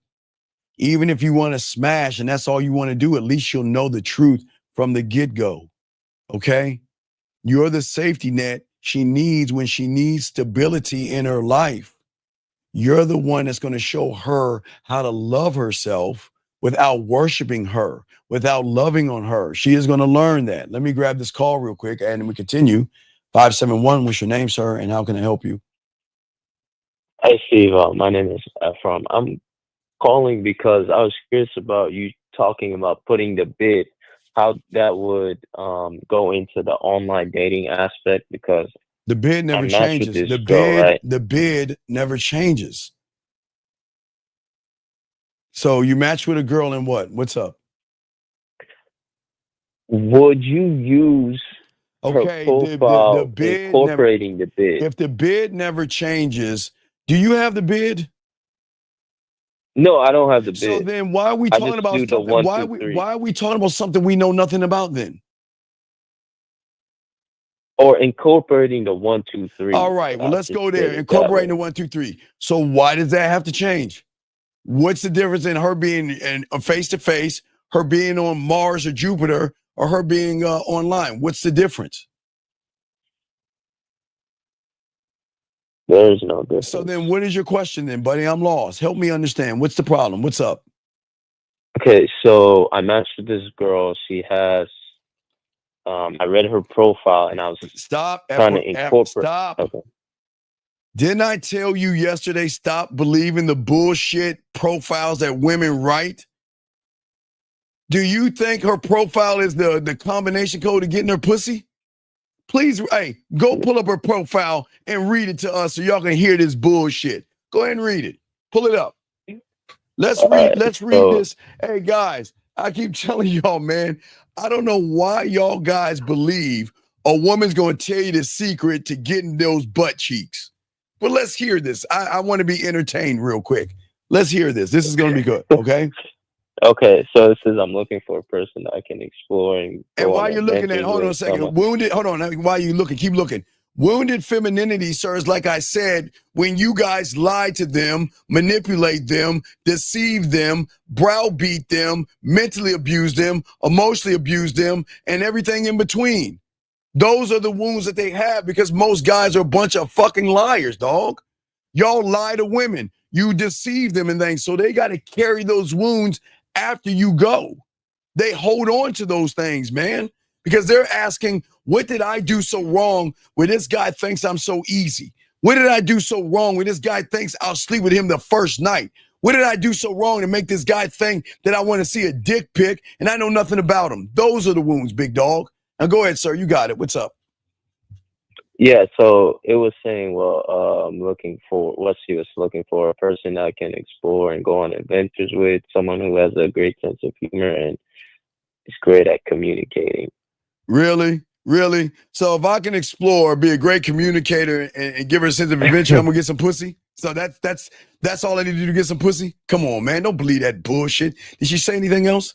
Even if you want to smash and that's all you want to do, at least you'll know the truth from the get-go. Okay? You're the safety net she needs when she needs stability in her life. You're the one that's going to show her how to love herself without worshiping her, without loving on her. She is going to learn that. Let me grab this call real quick and we continue. 571, what's your name, sir, and how can I help you? Hi, Steve. My name is Ephraim. I'm calling because I was curious about you talking about putting the bid, how that would go into the online dating aspect, because the bid never changes. The bid never changes. So you match with a girl and what? What's up? Would you use her profile the bid incorporating the bid? If the bid never changes, do you have the bid? No, I don't have the bid. So then why are we talking about something? Why are we talking about something we know nothing about then? Or incorporating the 1, 2, 3. All right, well, let's go there. Incorporating the 1, 2, 3. So why does that have to change? What's the difference in her being face to face, her being on Mars or Jupiter, or her being online? What's the difference? There's no difference. So then what is your question then, buddy? I'm lost. Help me understand. What's the problem? What's up? Okay, so I matched with this girl. She has, I read her profile and I was trying to incorporate. Stop. Okay. Didn't I tell you yesterday, stop believing the bullshit profiles that women write? Do you think her profile is the combination code to getting her pussy? Please, hey, go pull up her profile and read it to us so y'all can hear this bullshit. Go ahead and read it. Pull it up. Let's read this. Hey, guys, I keep telling y'all, man, I don't know why y'all guys believe a woman's going to tell you the secret to getting those butt cheeks. But let's hear this. I want to be entertained real quick. Let's hear this. This is going to be good, okay? Okay, so it says I'm looking for a person that I can explore and while you're looking at, hold on a second, wounded, hold on, while you looking, keep looking. Wounded femininity, sir, is like I said, when you guys lie to them, manipulate them, deceive them, browbeat them, mentally abuse them, emotionally abuse them, and everything in between. Those are the wounds that they have because most guys are a bunch of fucking liars, dog. Y'all lie to women. You deceive them and things. So they got to carry those wounds after you go. They hold on to those things, man, because they're asking, what did I do so wrong where this guy thinks I'm so easy? What did I do so wrong where this guy thinks I'll sleep with him the first night? What did I do so wrong to make this guy think that I want to see a dick pic and I know nothing about him? Those are the wounds, big dog. Now go ahead, sir. You got it. What's up? Yeah, so it was saying, well, she was looking for a person that can explore and go on adventures with, someone who has a great sense of humor and is great at communicating. Really? Really? So if I can explore, be a great communicator, and give her a sense of adventure, I'm gonna get some pussy? So that's all I need to do to get some pussy? Come on, man. Don't believe that bullshit. Did she say anything else?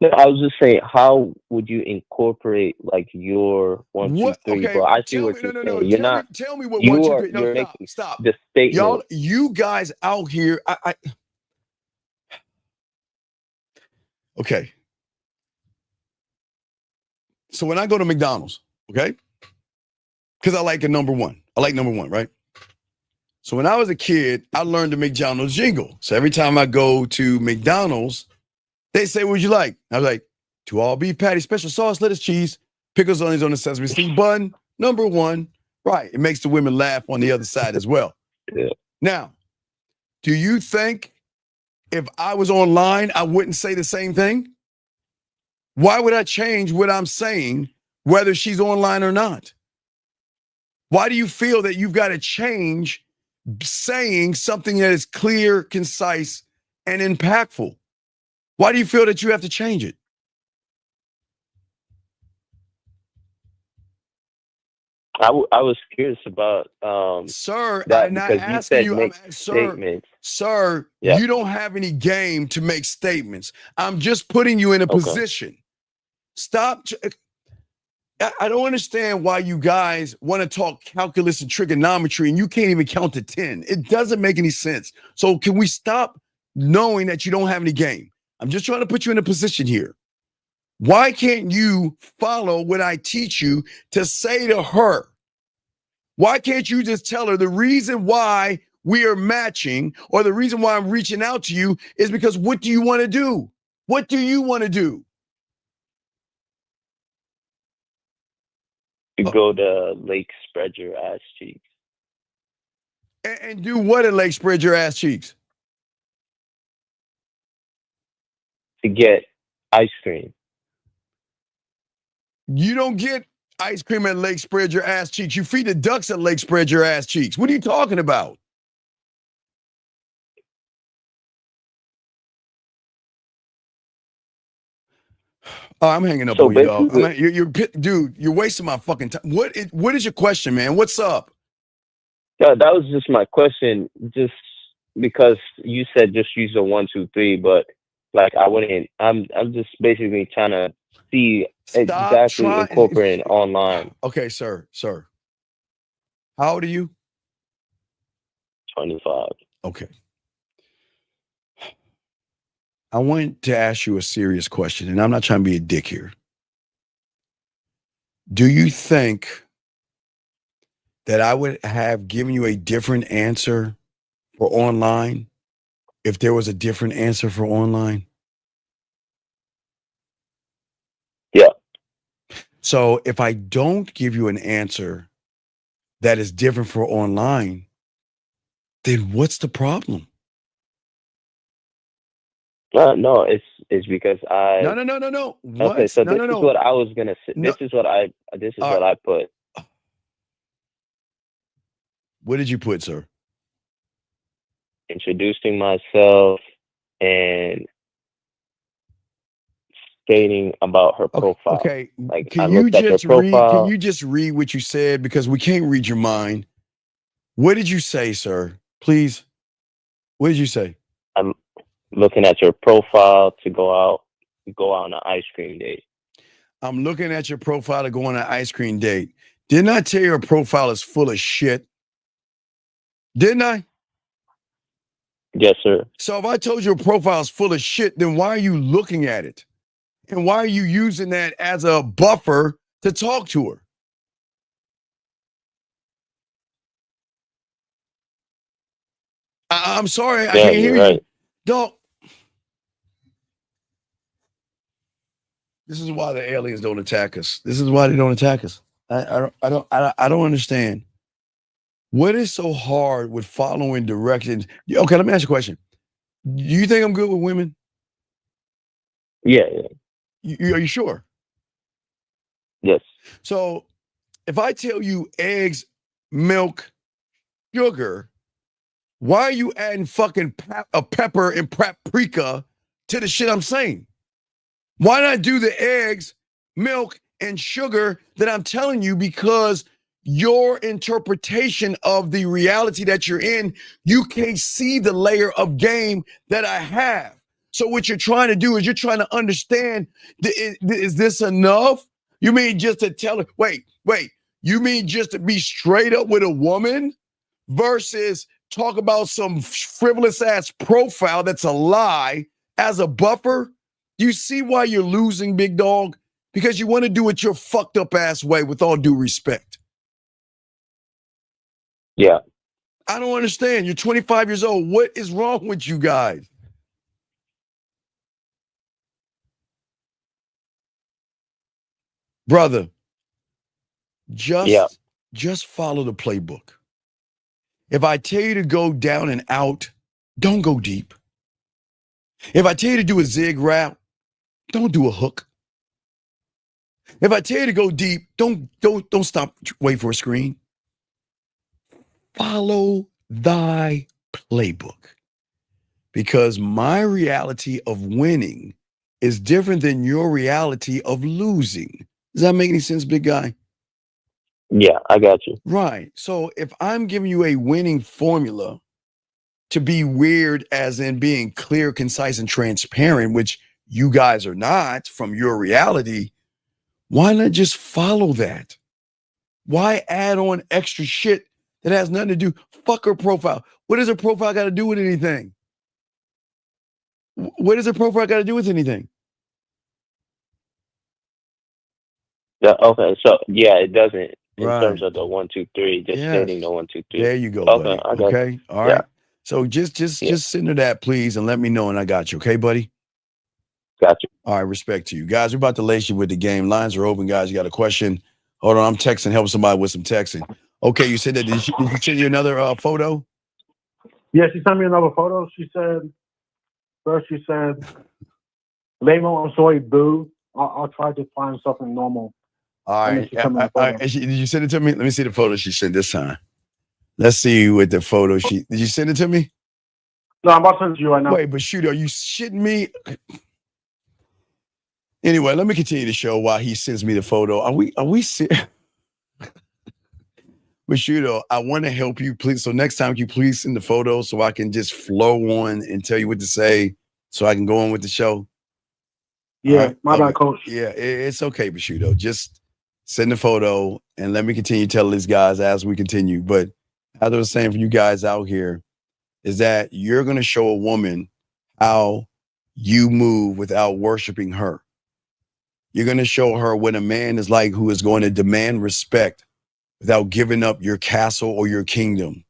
No, I was just saying, how would you incorporate like your 1, 2, 3? Okay, But I see what you're saying. You're not. Tell me what you 1, 2, are, 3. No, you're stop. making Stop. the statement. Y'all, you guys out here. Okay. So when I go to McDonald's, okay, because I like number one, right? So when I was a kid, I learned the McDonald's jingle. So every time I go to McDonald's, they say, "What'd you like?" I was like, 2 all beef patty, special sauce, lettuce, cheese, pickles, onions on the sesame seed bun. Number 1. Right. It makes the women laugh on the other side as well. Yeah. Now, do you think if I was online, I wouldn't say the same thing? Why would I change what I'm saying, whether she's online or not? Why do you feel that you've got to change saying something that is clear, concise, and impactful? Why do you feel that you have to change it? I was curious about sir, that I'm not because you asking said you, make sir, statements. sir, Yeah. you don't have any game to make statements. I'm just putting you in a position. Stop. I don't understand why you guys want to talk calculus and trigonometry and you can't even count to 10. It doesn't make any sense. So can we stop knowing that you don't have any game? I'm just trying to put you in a position here. Why can't you follow what I teach you to say to her? Why can't you just tell her the reason why we are matching or the reason why I'm reaching out to you is because what do you want to do? What do you want to do? You go to Lake, spread your ass cheeks. And do what at Lake, spread your ass cheeks? To get ice cream. You don't get ice cream at Lake, spread your ass cheeks. You feed the ducks at Lake, spread your ass cheeks. What are you talking about? Oh, I'm hanging up on you, dog. Dude, you're wasting my fucking time. What is your question, man? What's up? Yeah, that was just my question. Just because you said just use a 1, 2, 3, but like I wouldn't. I'm just basically trying to see exactly incorporating online. Okay, sir. How old are you? 25. Okay. I want to ask you a serious question, and I'm not trying to be a dick here. Do you think that I would have given you a different answer for online if there was a different answer for online? Yeah. So if I don't give you an answer that is different for online, then what's the problem? No, it's because I. No. Okay, so this is what I was gonna say. This is what I put. What did you put, sir? Introducing myself and stating about her profile. Okay. Like Can I you looked at her just read? profile. Can you just read what you said because we can't read your mind? What did you say, sir? Please. What did you say? I'm looking at your profile to go out on an ice cream date. I'm looking at your profile to go on an ice cream date. Didn't I tell you your profile is full of shit? Didn't I? Yes, sir. So if I told you your profile is full of shit, then why are you looking at it? And why are you using that as a buffer to talk to her? I'm sorry, I can't hear you. Don't. This is why the aliens don't attack us. This is why they don't attack us. I don't understand. What is so hard with following directions? Okay, let me ask you a question. Do you think I'm good with women? Yeah. Are you sure? Yes. So if I tell you eggs, milk, sugar, why are you adding fucking pepper and paprika to the shit I'm saying? Why not do the eggs, milk, and sugar that I'm telling you? Because your interpretation of the reality that you're in, you can't see the layer of game that I have. So what you're trying to do is you're trying to understand, is this enough? You mean just to tell her, wait, you mean just to be straight up with a woman versus talk about some frivolous ass profile that's a lie as a buffer? You see why you're losing, big dog? Because you want to do it your fucked up ass way, with all due respect. Yeah. I don't understand. You're 25 years old. What is wrong with you guys? brother, just follow the playbook. If I tell you to go down and out, don't go deep. If I tell you to do a zig route, don't do a hook. If I tell you to go deep, don't stop, wait for a screen. Follow thy playbook. Because my reality of winning is different than your reality of losing. Does that make any sense, big guy? Yeah, I got you. Right. So if I'm giving you a winning formula to be weird, as in being clear, concise, and transparent, which you guys are not from your reality, why not just follow that? Why add on extra shit that has nothing to do? Fuck her profile. What does her profile got to do with anything? What does her profile got to do with anything? Yeah, okay. So yeah, it doesn't in Right. terms of the 1, 2, 3, just Yes. stating the 1, 2, 3. There you go, Okay, buddy. I got Okay. you. All Yeah. right. So just send her that, please, and let me know, and I got you. Okay, buddy? Got you. All right, respect to you. Guys, we're about to lace you with the game. Lines are open, guys. You got a question? Hold on, I'm texting, help somebody with some texting. Okay, you said that. Did she send you another photo? Yeah, she sent me another photo. She said, Lamo, I'm sorry, boo. I'll try to find something normal. All And then right. she sent me a photo. Did you send it to me? Let me see the photo she sent this time. Let's see what the photo did you send it to me? No, I'm about to send it to you right now. Wait, but shoot, are you shitting me? Anyway, let me continue the show while he sends me the photo. Are we serious? But Shudo, I want to help you, please. So next time, can you please send the photo so I can just flow on and tell you what to say so I can go on with the show? Yeah, right? my bad, coach. Yeah, it's okay, Bashudo. Just send the photo and let me continue telling these guys as we continue. But as I was saying for you guys out here, is that you're going to show a woman how you move without worshiping her. You're going to show her what a man is like who is going to demand respect without giving up your castle or your kingdom.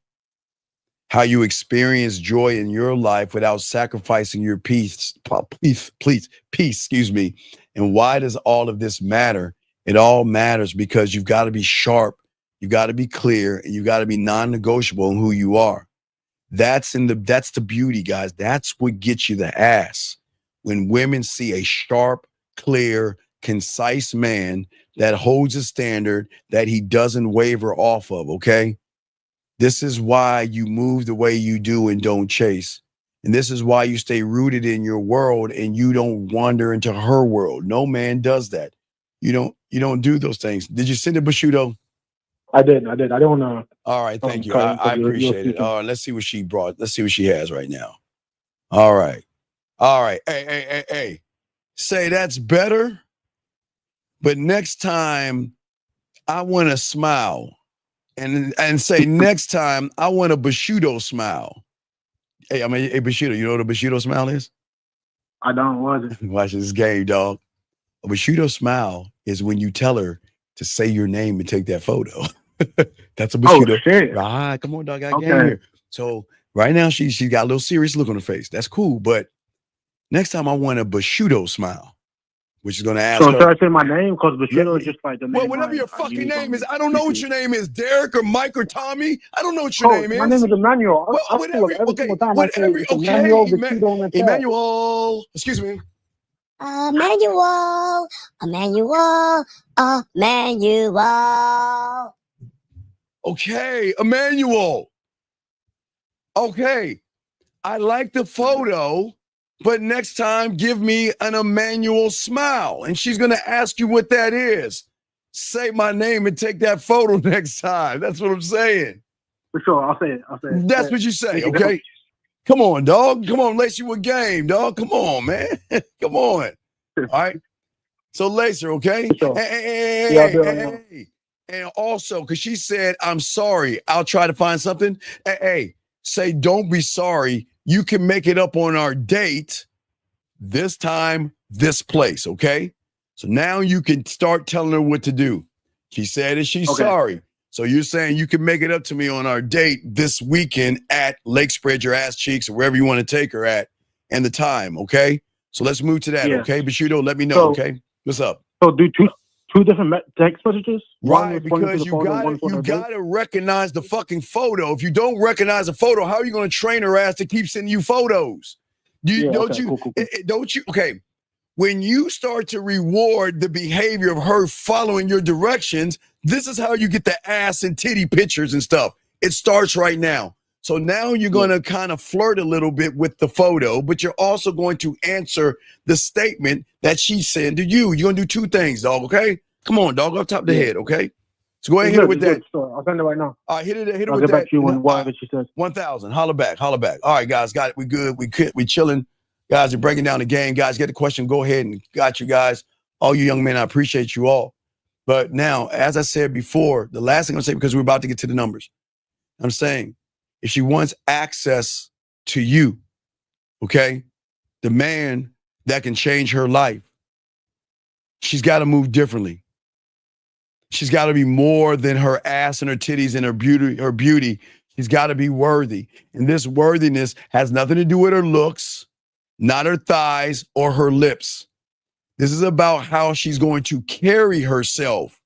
How you experience joy in your life without sacrificing your peace, excuse me. And why does all of this matter? It all matters because you've got to be sharp, you've got to be clear, and you've got to be non-negotiable in who you are. That's the beauty, guys. That's what gets you the ass. When women see a sharp, clear, concise man that holds a standard that he doesn't waver off of, okay? This is why you move the way you do and don't chase. And this is why you stay rooted in your world and you don't wander into her world. No man does that. You don't do those things. Did you send it, Bashudo? I did. I don't know. All right, thank you. I appreciate it. All right, let's see what she brought. Let's see what she has right now. All right. Hey. Say that's better. But next time, I want to smile. And say next time, I want a Bashudo smile. Hey, Bashudo, you know what a Bashudo smile is? I don't. What is it? Watch this game, dog. A Bashudo smile is when you tell her to say your name and take that photo. That's a Bashudo. Oh, shit. Right, come on, dog. I got game here. So right now, she got a little serious look on her face. That's cool. But next time, I want a Bashudo smile. Which is going to ask her. So should I say my name? Because Bashudo is just like the name. Well, whatever your fucking name is. I don't know what your name is. Derek or Mike or Tommy. I don't know what your name is. My name is Emmanuel. Well, whatever. Emmanuel. Excuse me. Emmanuel. Okay, Emmanuel. Okay. I like the photo. But next time, give me an Emmanuel smile. And she's going to ask you what that is. Say my name and take that photo next time. That's what I'm saying. For sure. I'll say it. That's what you say, okay? Come on, dog. Come on, lace you with game, dog. Come on, man. Come on. All right? So lace her, okay? Sure. Hey. And also, because she said, I'm sorry. I'll try to find something. Hey, say don't be sorry. You can make it up on our date this time, this place, okay? So now you can start telling her what to do. She said that she's sorry. So you're saying you can make it up to me on our date this weekend at Lake Spread Your Ass Cheeks or wherever you want to take her at and the time, okay? So let's move to that, okay? Bashudo, let me know, okay? What's up? So do 2 different text messages. One Right, responding to because the you photo, one got responding to to recognize the fucking photo. If you don't recognize the photo, how are you going to train her ass to keep sending you photos? Don't you? Okay, when you start to reward the behavior of her following your directions, this is how you get the ass and titty pictures and stuff. It starts right now. So now you're going to kind of flirt a little bit with the photo, but you're also going to answer the statement that she sent to you. You're going to do 2 things, dog, okay? Come on, dog, off top of the head, okay? So go ahead and hit it with that. So I'll send it right now. All right, hit it I'll with get that. back to you when whatever she says. 1,000. Holla back. All right, guys, got it. We good. We chilling. Guys are breaking down the game. Guys, get the question. Go ahead and got you guys. All you young men, I appreciate you all. But now, as I said before, the last thing I'm going to say, because we're about to get to the numbers, I'm saying if she wants access to you, okay, the man that can change her life, she's got to move differently. She's got to be more than her ass and her titties and her beauty. She's got to be worthy. And this worthiness has nothing to do with her looks, not her thighs or her lips. This is about how she's going to carry herself.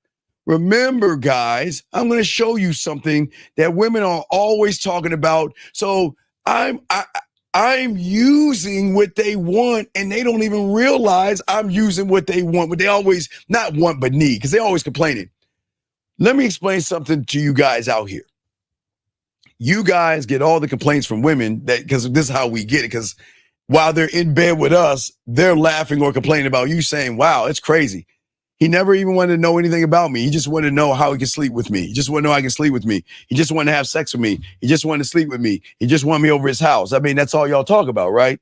Remember, guys, I'm going to show you something that women are always talking about. So I'm using what they want, and they don't even realize I'm using what they want, but they always not want but need, because they're always complaining. Let me explain something to you guys out here. You guys get all the complaints from women that because this is how we get it, because while they're in bed with us, they're laughing or complaining about you, saying, wow, it's crazy. He never even wanted to know anything about me. He just wanted to know how he could sleep with me. He just wanted to know I can sleep with me. He just wanted to have sex with me. He just wanted to sleep with me. He just wanted me over his house. I mean, that's all y'all talk about, right?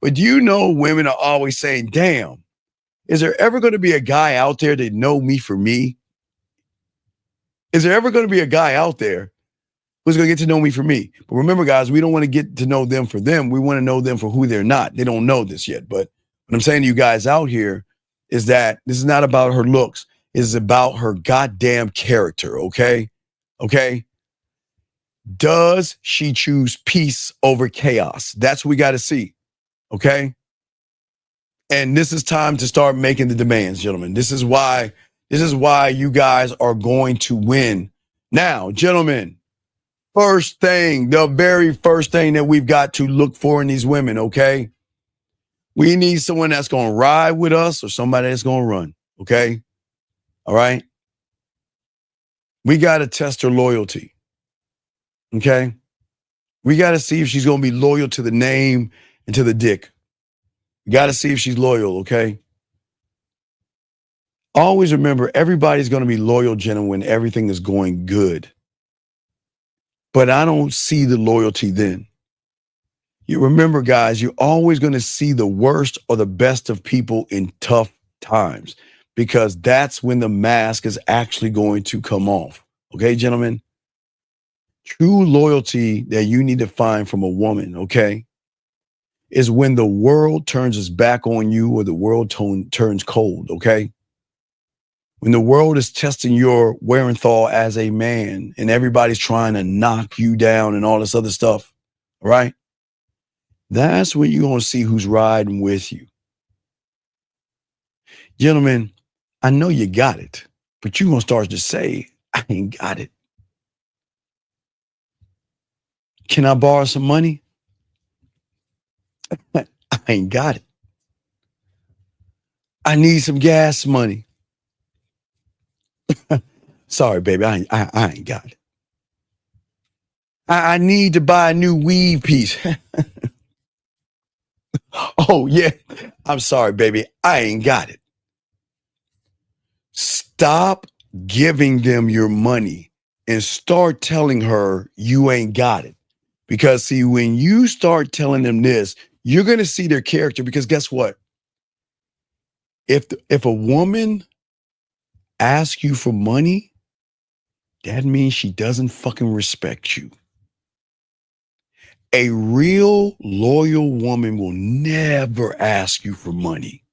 But do you know women are always saying, damn, is there ever going to be a guy out there that know me for me? Is there ever going to be a guy out there who's going to get to know me for me? But remember, guys, we don't want to get to know them for them. We want to know them for who they're not. They don't know this yet. But what I'm saying to you guys out here is that this is not about her looks. It's about her goddamn character, okay? Okay? Does she choose peace over chaos? That's what we got to see, okay? And this is time to start making the demands, gentlemen. This is why you guys are going to win. Now, gentlemen, first thing, the very first thing that we've got to look for in these women, okay? We need someone that's going to ride with us or somebody that's going to run, okay? All right? We got to test her loyalty, okay? We got to see if she's going to be loyal to the name and to the dick. We got to see if she's loyal, okay? Always remember, everybody's going to be loyal, gentlemen, when everything is going good. But I don't see the loyalty then. You remember, guys, you're always going to see the worst or the best of people in tough times, because that's when the mask is actually going to come off. Okay, gentlemen? True loyalty that you need to find from a woman, okay, is when the world turns its back on you or the world turns cold, okay? When the world is testing your wherewithal as a man and everybody's trying to knock you down and all this other stuff, right? That's when you're going to see who's riding with you. Gentlemen, I know you got it, but you're going to start to say, I ain't got it. Can I borrow some money? I ain't got it. I need some gas money. Sorry, baby, I ain't got it. I need to buy a new weave piece. Oh, yeah. I'm sorry, baby. I ain't got it. Stop giving them your money and start telling her you ain't got it. Because, see, when you start telling them this, you're going to see their character. Because guess what? If a woman asks you for money, that means she doesn't fucking respect you. A real loyal woman will never ask you for money.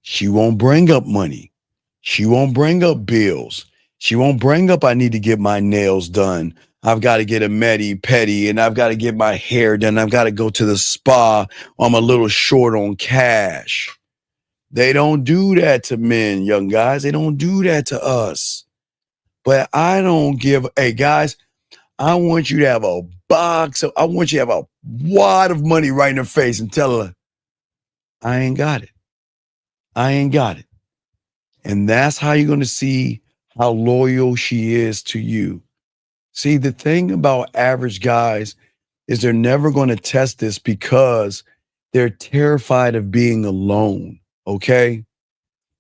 She won't bring up money. She won't bring up bills. She won't bring up, I need to get my nails done. I've got to get a medi-pedi, and I've got to get my hair done. I've got to go to the spa. I'm a little short on cash. They don't do that to men, young guys. They don't do that to us. But I don't give, hey guys, I want you to have a I want you to have a wad of money right in her face and tell her, I ain't got it. I ain't got it. And that's how you're going to see how loyal she is to you. See, the thing about average guys is they're never going to test this because they're terrified of being alone, okay?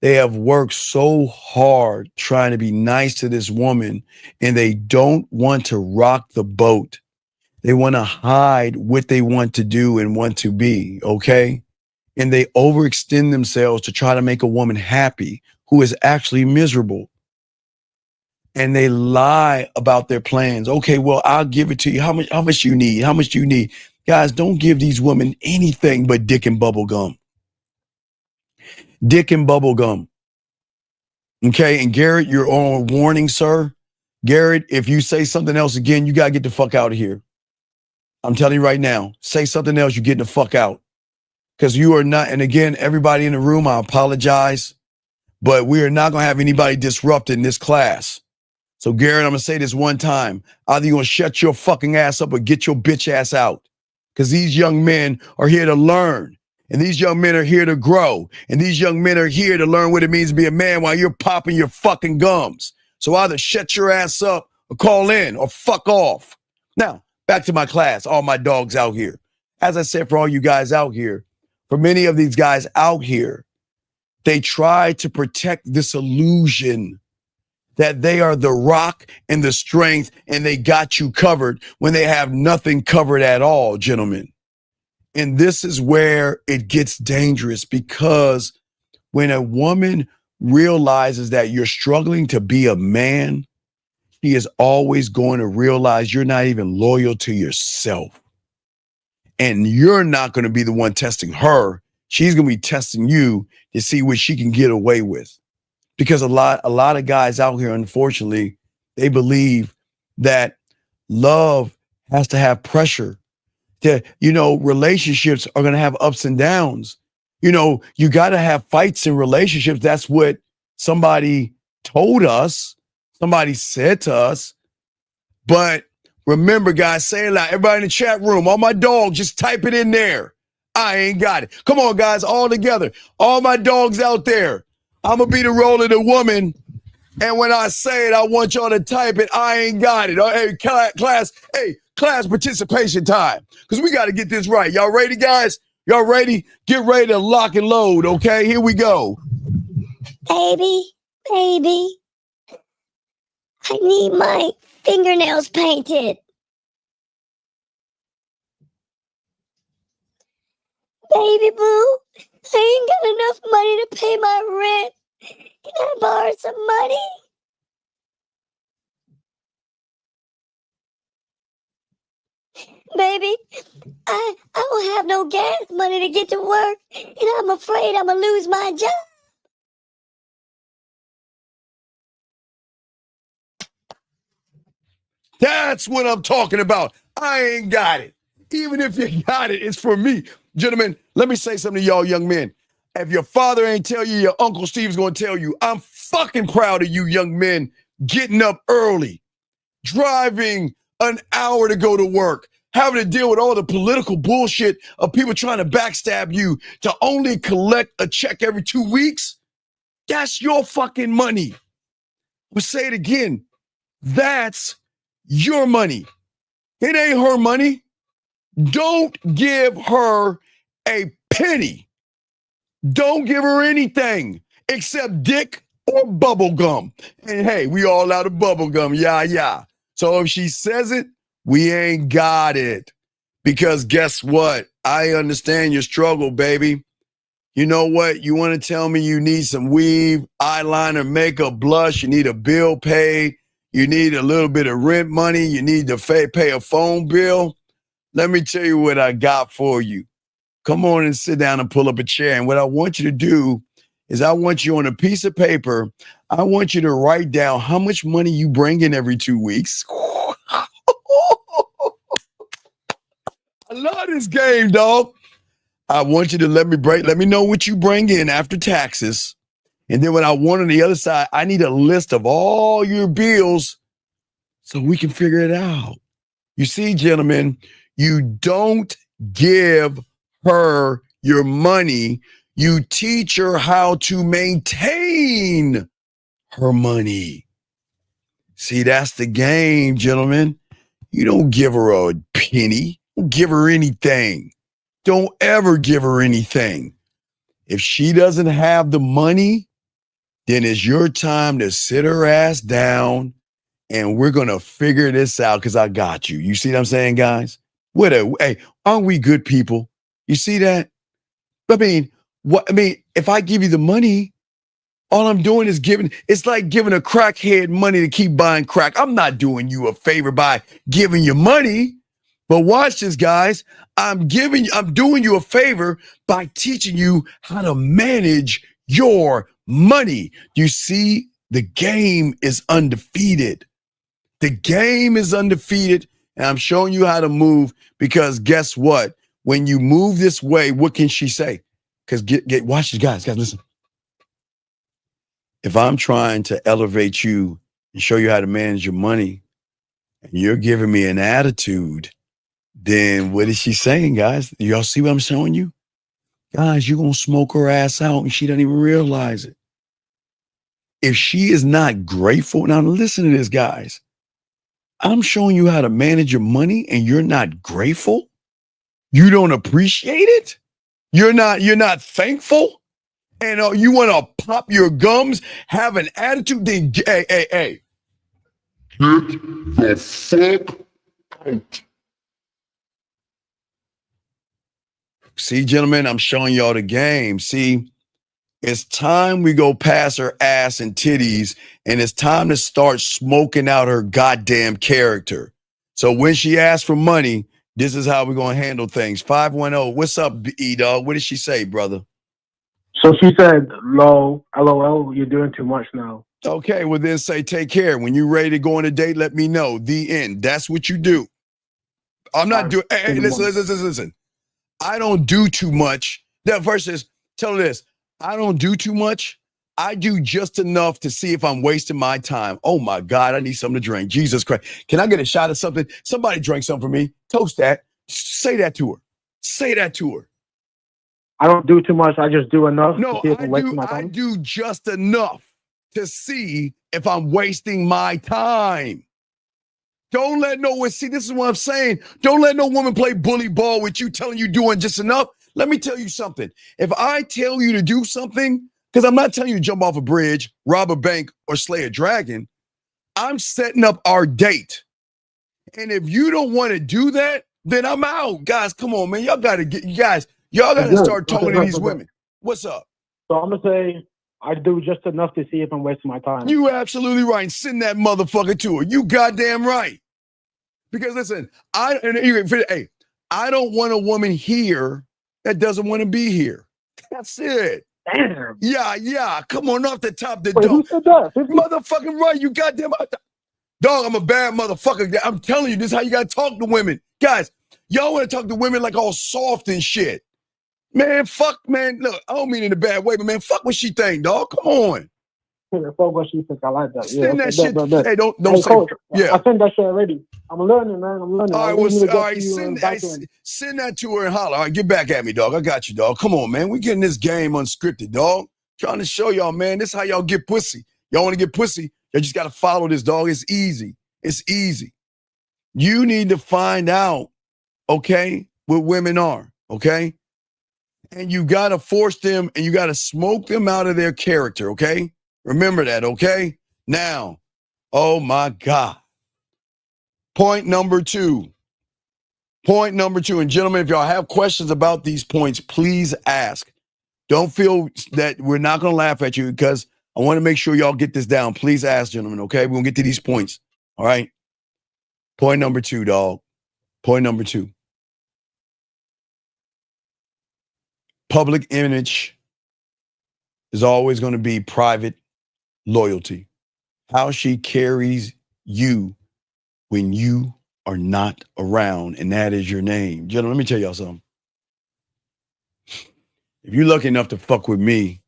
They have worked so hard trying to be nice to this woman, and they don't want to rock the boat. They want to hide what they want to do and want to be, okay? And they overextend themselves to try to make a woman happy who is actually miserable. And they lie about their plans. Okay, well, I'll give it to you. How much you need? How much do you need? Guys, don't give these women anything but dick and bubble gum. Dick and bubble gum. Okay, and Garrett, you're on warning, sir. Garrett, if you say something else again, you got to get the fuck out of here. I'm telling you right now, say something else, you're getting the fuck out. Because you are not, and again, everybody in the room, I apologize, but we are not going to have anybody disrupted in this class. So Garrett, I'm going to say this one time. Either you're going to shut your fucking ass up or get your bitch ass out. Because these young men are here to learn. And these young men are here to grow. And these young men are here to learn what it means to be a man while you're popping your fucking gums. So either shut your ass up or call in or fuck off. Now, back to my class, all my dogs out here. As I said, for all you guys out here, for many of these guys out here, they try to protect this illusion that they are the rock and the strength and they got you covered when they have nothing covered at all, gentlemen. And this is where it gets dangerous, because when a woman realizes that you're struggling to be a man, she is always going to realize you're not even loyal to yourself. And you're not going to be the one testing her. She's going to be testing you to see what she can get away with. Because a lot of guys out here, unfortunately, they believe that love has to have pressure. That, relationships are going to have ups and downs. You got to have fights in relationships. That's what somebody told us. Somebody said to us. But remember, guys, say it loud. Everybody in the chat room, all my dogs, just type it in there. I ain't got it. Come on, guys, all together. All my dogs out there. I'm going to be the role of the woman. And when I say it, I want y'all to type it. I ain't got it. Hey, class participation time. Because we got to get this right. Y'all ready, guys? Y'all ready? Get ready to lock and load, okay? Here we go. Baby, I need my fingernails painted. Baby boo, I ain't got enough money to pay my rent. Can I borrow some money? Baby, I don't have no gas money to get to work, and I'm afraid I'm gonna lose my job. That's what I'm talking about. I ain't got it. Even if you got it, it's for me. Gentlemen, let me say something to y'all young men. If your father ain't tell you, your Uncle Steve's going to tell you. I'm fucking proud of you young men getting up early, driving an hour to go to work, having to deal with all the political bullshit of people trying to backstab you to only collect a check every 2 weeks. That's your fucking money. We'll say it again. That's your money. It ain't her money. Don't give her a penny. Don't give her anything except dick or bubble gum. And hey, we all out of bubble gum. Yeah. So if she says it, we ain't got it. Because guess what? I understand your struggle, baby. You know what? You want to tell me you need some weave, eyeliner, makeup, blush. You need a bill paid. You need a little bit of rent money. You need to pay a phone bill. Let me tell you what I got for you. Come on and sit down and pull up a chair. And what I want you to do is I want you on a piece of paper. I want you to write down how much money you bring in every 2 weeks. I love this game, dog. I want you to let me know what you bring in after taxes. And then what I want on the other side, I need a list of all your bills so we can figure it out. You see, gentlemen, you don't give her your money. You teach her how to maintain her money. See, that's the game, gentlemen. You don't give her a penny. Don't give her anything. Don't ever give her anything. If she doesn't have the money, then it's your time to sit her ass down and we're going to figure this out because I got you. You see what I'm saying, guys? Hey, aren't we good people? You see that? If I give you the money, all I'm doing is it's like giving a crackhead money to keep buying crack. I'm not doing you a favor by giving you money. But watch this, guys. I'm doing you a favor by teaching you how to manage your money. You see, the game is undefeated. The game is undefeated, and I'm showing you how to move because guess what? When you move this way, what can she say? Because watch this, guys, listen. If I'm trying to elevate you and show you how to manage your money, and you're giving me an attitude, then what is she saying, guys? Y'all see what I'm showing you? Guys, you're going to smoke her ass out and she doesn't even realize it. If she is not grateful, now listen to this, guys. I'm showing you how to manage your money and you're not grateful. You don't appreciate it. You're not thankful. And you want to pop your gums, have an attitude, then hey. Get the fuck out. See, gentlemen, I'm showing y'all the game. See, it's time we go past her ass and titties, and it's time to start smoking out her goddamn character. So when she asks for money, this is how we're going to handle things. 510, what's up, E-Dog? What did she say, brother? So she said, LOL, you're doing too much now. Okay, well then say take care. When you're ready to go on a date, let me know. The end. That's what you do. I'm not doing, hey, listen. I don't do too much. That verse is, tell her this. I don't do too much. I do just enough to see if I'm wasting my time. Oh my God, I need something to drink. Jesus Christ. Can I get a shot of something? Somebody drink something for me. Toast that. Say that to her. Say that to her. I don't do too much. I just do enough. No, I do just enough to see if I'm wasting my time. Don't let no one see. This is what I'm saying. Don't let no woman play bully ball with you telling you doing just enough. Let me tell you something. If I tell you to do something, because I'm not telling you to jump off a bridge, rob a bank, or slay a dragon, I'm setting up our date. And if you don't want to do that, then I'm out. Guys, come on, man. Y'all got to start talking to these women. What's up? So I'm going to say I do just enough to see if I'm wasting my time. You absolutely right. Send that motherfucker to her. You goddamn right. Because listen, I don't want a woman here that doesn't want to be here. That's it. Damn. Yeah. Come on off the top of the Wait, dome. who said that? Motherfucking right. You goddamn dog. I'm a bad motherfucker. I'm telling you, this is how you gotta talk to women. Guys, y'all want to talk to women like all soft and shit. Man, fuck, man. Look, I don't mean it in a bad way, but man, fuck what she think, dog. Come on. Fuck what she think. I like that. Send that shit. Bet. Hey, don't say. Coach, yeah. I sent that shit already. I'm learning, man. I'm learning. All right, send that to her and holler. All right, get back at me, dog. I got you, dog. Come on, man. We getting this game unscripted, dog. Trying to show y'all, man. This is how y'all get pussy. Y'all want to get pussy? Y'all just got to follow this, dog. It's easy. It's easy. You need to find out, okay, what women are, okay? And you got to force them and you got to smoke them out of their character, okay? Remember that, okay? Now, oh my God. Point number two. And gentlemen, if y'all have questions about these points, please ask. Don't feel that we're not going to laugh at you because I want to make sure y'all get this down. Please ask, gentlemen, okay? We're going to get to these points, all right? Point number two, dog. Point number two. Public image is always going to be private loyalty. How she carries you when you are not around, and that is your name. Gentlemen, let me tell y'all something. if you're lucky enough to fuck with me,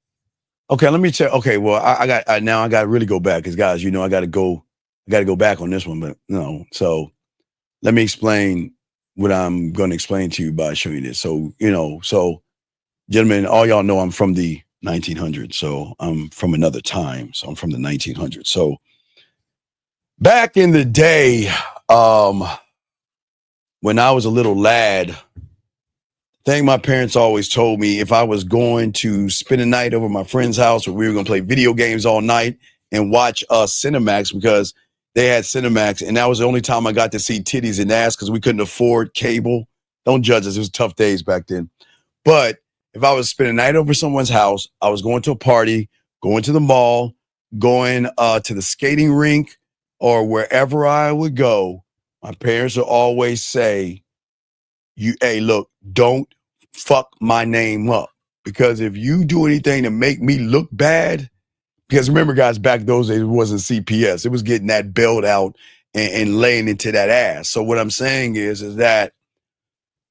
okay, let me tell. Okay, well, I got to really go back because guys, I got to go back on this one, but no. So let me explain what I'm going to explain to you by showing you this. So gentlemen, all y'all know I'm from the 1900s, so I'm from another time. So I'm from the 1900s. So back in the day, when I was a little lad, thing my parents always told me, if I was going to spend a night over my friend's house, or we were going to play video games all night and watch Cinemax, because they had Cinemax, and that was the only time I got to see titties and ass because we couldn't afford cable. Don't judge us. It was tough days back then. But if I was spending a night over someone's house, I was going to a party, going to the mall, going to the skating rink, or wherever I would go, my parents would always say, hey, look, don't fuck my name up. Because if you do anything to make me look bad, because remember, guys, back those days, it wasn't CPS. It was getting that belt out and laying into that ass. So what I'm saying is that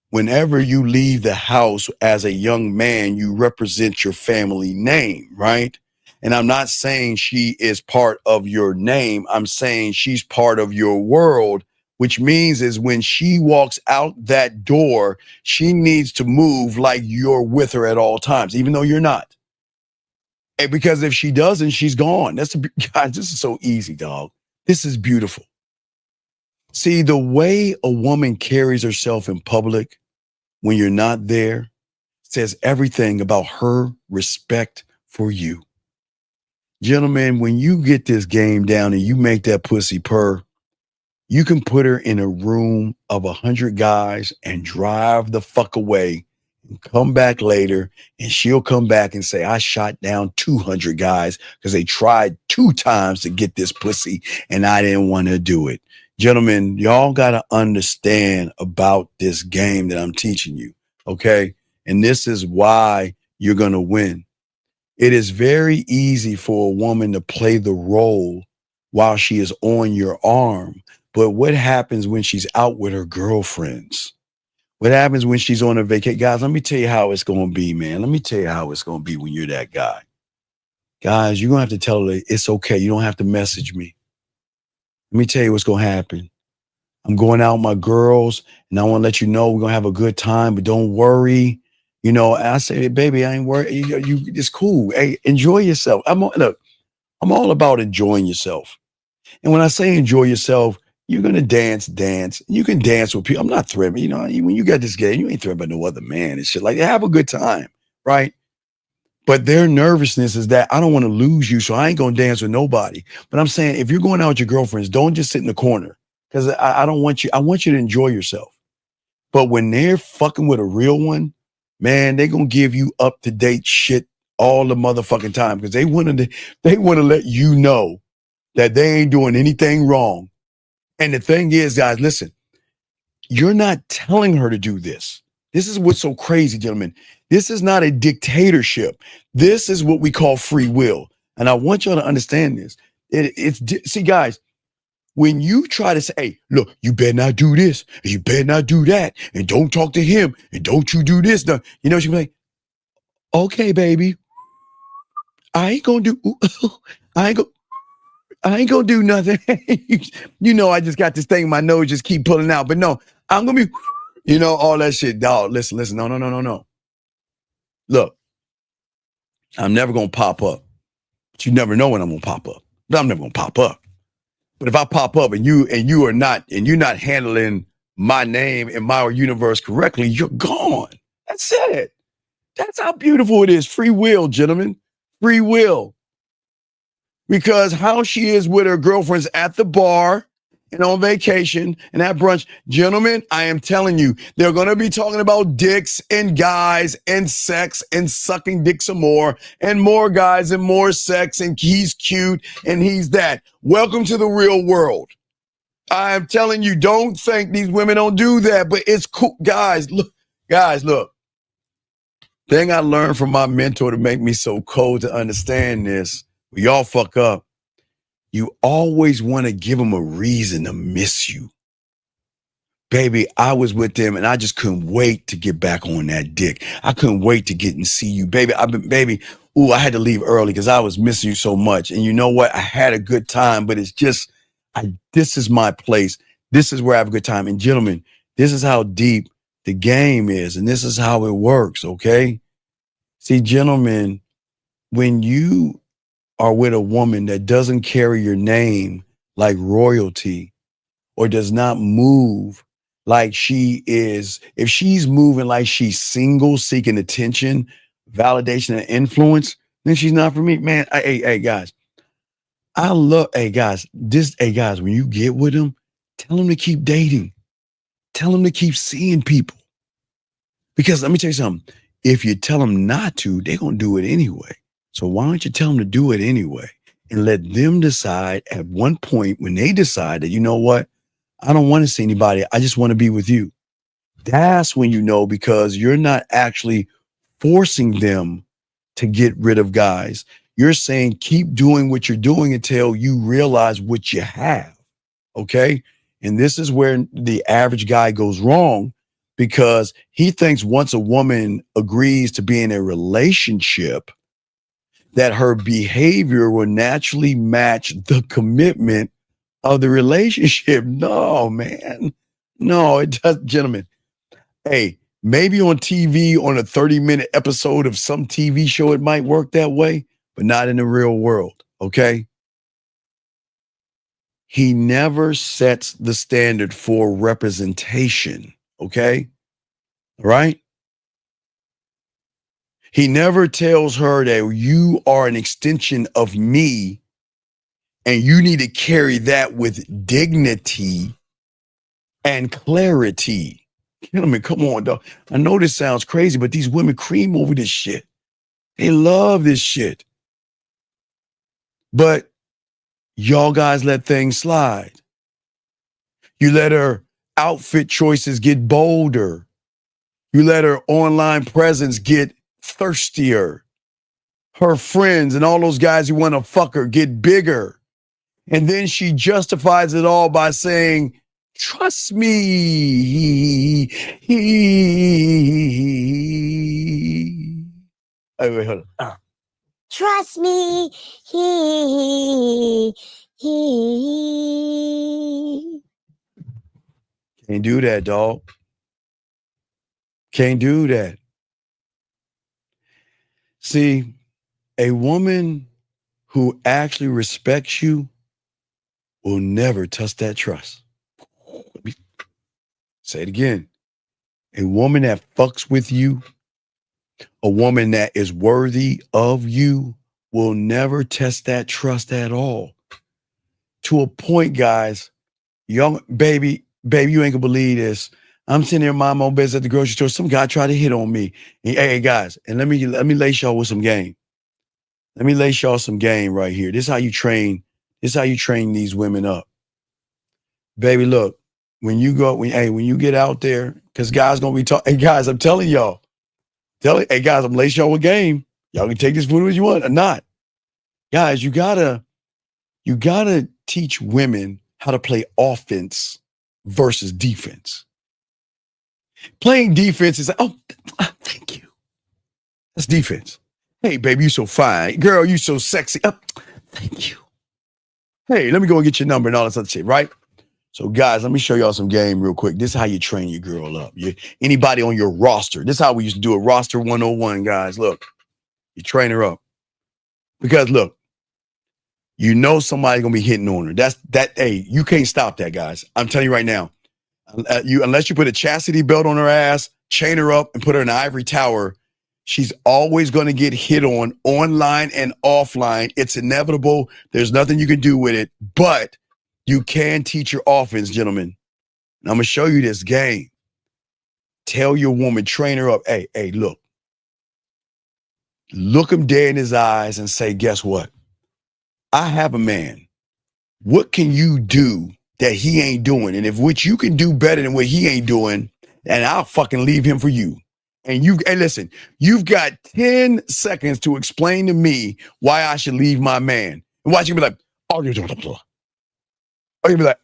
whenever you leave the house as a young man, you represent your family name, right? And I'm not saying she is part of your name. I'm saying she's part of your world, which means is when she walks out that door, she needs to move like you're with her at all times, even though you're not. And because if she doesn't, she's gone. Guys, this is so easy, dog. This is beautiful. See, the way a woman carries herself in public when you're not there says everything about her respect for you. Gentlemen, when you get this game down and you make that pussy purr, you can put her in a room of 100 guys and drive the fuck away and come back later, and she'll come back and say, I shot down 200 guys because they tried 2 times to get this pussy and I didn't want to do it. Gentlemen, y'all got to understand about this game that I'm teaching you, okay? And this is why you're going to win. It is very easy for a woman to play the role while she is on your arm. But what happens when she's out with her girlfriends? What happens when she's on a vacation? Guys, let me tell you how it's going to be, man. Let me tell you how it's going to be when you're that guy. Guys, you're going to have to tell her it's okay. You don't have to message me. Let me tell you what's going to happen. I'm going out with my girls, and I want to let you know we're going to have a good time, but don't worry. I say, hey, baby, I ain't worried. It's cool. Hey, enjoy yourself. I'm all about enjoying yourself. And when I say enjoy yourself, you're going to dance. You can dance with people. I'm not threatening. When you got this game, you ain't threatening by no other man and shit like that. Have a good time, right? But their nervousness is that I don't want to lose you, so I ain't going to dance with nobody. But I'm saying if you're going out with your girlfriends, don't just sit in the corner because I don't want you. I want you to enjoy yourself. But when they're fucking with a real one, man, they're going to give you up-to-date shit all the motherfucking time because they want to let you know that they ain't doing anything wrong. And the thing is, guys, listen, you're not telling her to do this. This is what's so crazy, gentlemen. This is not a dictatorship. This is what we call free will. And I want y'all to understand this. See, guys, when you try to say, hey, look, you better not do this, and you better not do that, and don't talk to him, and don't you do this. No. She'll be like, okay, baby, I ain't gonna do do nothing. I just got this thing in my nose, just keep pulling out. But no, I'm going to be, all that shit. Dog, listen. No. Look, I'm never going to pop up. But you never know when I'm going to pop up. But I'm never going to pop up. But if I pop up and you're not handling my name and my universe correctly, you're gone. That's it. That's how beautiful it is. Free will, gentlemen. Free will. Because how she is with her girlfriends at the bar and on vacation and at brunch, gentlemen, I am telling you, they're going to be talking about dicks and guys and sex and sucking dick some more and more guys and more sex and he's cute and he's that. Welcome to the real world. I am telling you, don't think these women don't do that, but it's cool. Guys, look. Thing I learned from my mentor to make me so cold to understand this, we all fuck up. You always want to give them a reason to miss you. baby, I was with them and I just couldn't wait to get back on that dick. I couldn't wait to get and see you, baby. I had to leave early because I was missing you so much. And you know what? I had a good time, but it's just, this is my place. This is where I have a good time. And gentlemen, this is how deep the game is. And this is how it works, okay? See, gentlemen, when you are with a woman that doesn't carry your name like royalty or does not move like she is, if she's moving like she's single, seeking attention, validation, and influence, then she's not for me. Man, hey, guys, guys, when you get with them, tell them to keep dating. Tell them to keep seeing people. Because let me tell you something. If you tell them not to, they're going to do it anyway. So why don't you tell them to do it anyway and let them decide at one point when they decide that, you know what? I don't want to see anybody. I just want to be with you. That's when you know, because you're not actually forcing them to get rid of guys. You're saying keep doing what you're doing until you realize what you have. Okay? And this is where the average guy goes wrong, because he thinks once a woman agrees to be in a relationship, that her behavior will naturally match the commitment of the relationship. No, man. No, it does, gentlemen. Hey, maybe on TV, on a 30-minute episode of some TV show, it might work that way, but not in the real world, okay? He never sets the standard for representation, okay? All right? He never tells her that you are an extension of me and you need to carry that with dignity and clarity. Gentlemen, come on, dog. I know this sounds crazy, but these women cream over this shit. They love this shit. But y'all guys let things slide. You let her outfit choices get bolder. You let her online presence get thirstier. Her friends and all those guys who want to fuck her get bigger. And then she justifies it all by saying, trust me. Wait, hold on. Trust me. Can't do that, dog. Can't do that. See, a woman who actually respects you will never touch that trust. Let me say it again. A woman that fucks with you, a woman that is worthy of you, will never test that trust at all. To a point, guys, young baby, you ain't gonna believe this. I'm sitting there minding my own business at the grocery store. Some guy tried to hit on me. And, hey, guys, and let me lace y'all with some game. Let me lace y'all some game right here. This is how you train. This is how you train these women up. Baby, look, when you get out there, because guys gonna be talking. Hey, guys, I'm telling y'all. Hey, guys, I'm lace y'all with game. Y'all can take this food as you want or not. Guys, you gotta teach women how to play offense versus defense. Playing defense is like, oh, thank you. That's defense. Hey, baby, you so fine. Girl, you so sexy. Oh, thank you. Hey, let me go and get your number and all this other shit, right? So, guys, let me show y'all some game real quick. This is how you train your girl up. Anybody on your roster. This is how we used to do it. Roster 101, guys. Look, you train her up. Because, look, you know somebody's going to be hitting on her. Hey, you can't stop that, guys. I'm telling you right now. Unless you put a chastity belt on her ass, chain her up, and put her in an ivory tower, she's always going to get hit on online and offline. It's inevitable. There's nothing you can do with it, but you can teach your offense, gentlemen. And I'm going to show you this game. Tell your woman, train her up. Hey, look him dead in his eyes and say, guess what? I have a man. What can you do that he ain't doing? And if what you can do better than what he ain't doing, and I'll fucking leave him for you. And listen, you've got 10 seconds to explain to me why I should leave my man. And watch him be like, oh, you're doing. Or you'll be like,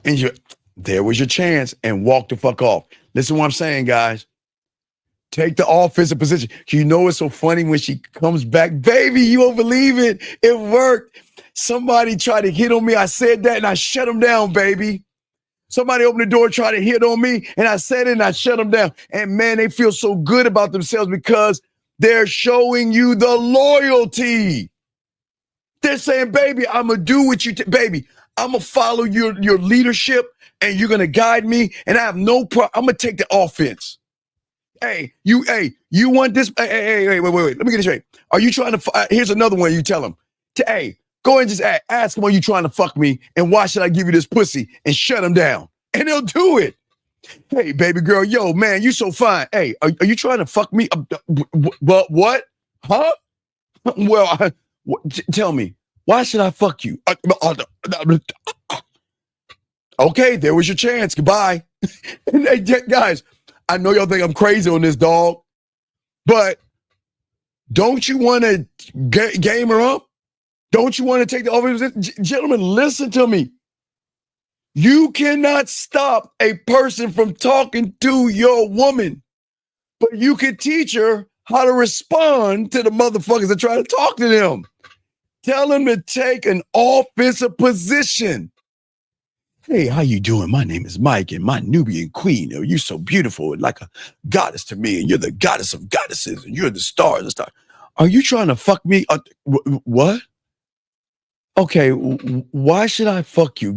And there was your chance, and walk the fuck off. Listen to what I'm saying, guys. Take the offensive position. You know it's so funny when she comes back. Baby, you won't believe it. It worked. Somebody tried to hit on me. I said that, and I shut them down, baby. Somebody opened the door, tried to hit on me, and I said it, and I shut them down. And, man, they feel so good about themselves because they're showing you the loyalty. They're saying, baby, I'm going to do what you baby, I'm going to follow your leadership, and you're going to guide me, and I have no problem. I'm going to take the offense. Hey, you want this? Hey, wait. Let me get this straight. Are you trying to, here's another one you tell them. Hey, go and just ask him, are you trying to fuck me? And why should I give you this pussy? And shut him down. And they'll do it. Hey, baby girl, yo, man, you so fine. Hey, are you trying to fuck me? What? Huh? Well, tell me, why should I fuck you? Okay, there was your chance. Goodbye. And guys, I know y'all think I'm crazy on this, dog, but don't you want to game her up? Don't you want to take the offense? Gentlemen, listen to me. You cannot stop a person from talking to your woman, but you can teach her how to respond to the motherfuckers that try to talk to them. Tell them to take an offensive position. Hey, how you doing? My name is Mike, and my Nubian queen. Oh, you're so beautiful and like a goddess to me, and you're the goddess of goddesses, and you're the star of the star. Are you trying to fuck me? What? Okay, why should I fuck you?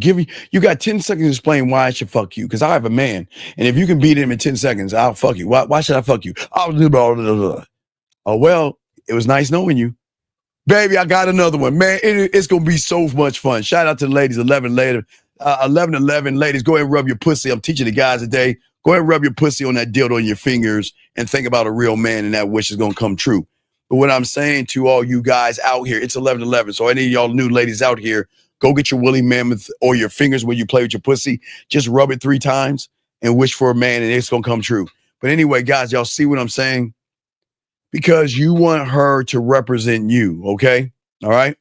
You got 10 seconds to explain why I should fuck you, because I have a man, and if you can beat him in 10 seconds, I'll fuck you. Why should I fuck you? Oh, well, it was nice knowing you. Baby, I got another one. Man, it's going to be so much fun. Shout out to the ladies, 11 ladies, go ahead and rub your pussy. I'm teaching the guys today. Go ahead and rub your pussy on that dildo on your fingers and think about a real man, and that wish is going to come true. But what I'm saying to all you guys out here, it's 11:11. So any of y'all new ladies out here, go get your woolly mammoth or your fingers when you play with your pussy. Just rub it 3 times and wish for a man, and it's going to come true. But anyway, guys, y'all see what I'm saying? Because you want her to represent you, okay? All right?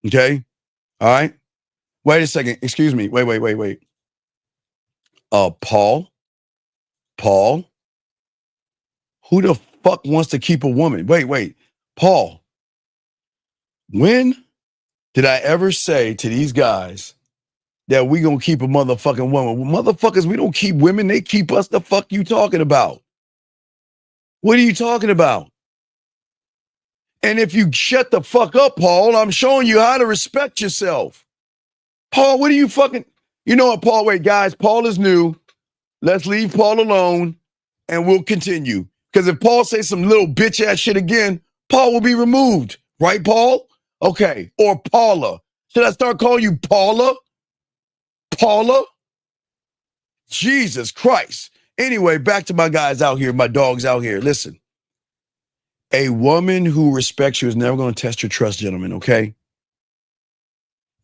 Okay? All right? Wait a second. Excuse me. Wait. Paul? Who the fuck wants to keep a woman? Wait. Paul, when did I ever say to these guys that we gonna keep a motherfucking woman? Well, motherfuckers, we don't keep women. They keep us. The fuck you talking about? What are you talking about? And if you shut the fuck up, Paul, I'm showing you how to respect yourself. Paul, what are you fucking... You know what, Paul? Wait, guys, Paul is new. Let's leave Paul alone, and we'll continue. Because if Paul says some little bitch-ass shit again, Paul will be removed. Right, Paul? Okay. Or Paula. Should I start calling you Paula? Paula? Jesus Christ. Anyway, back to my guys out here, my dogs out here. Listen. A woman who respects you is never going to test your trust, gentlemen, okay?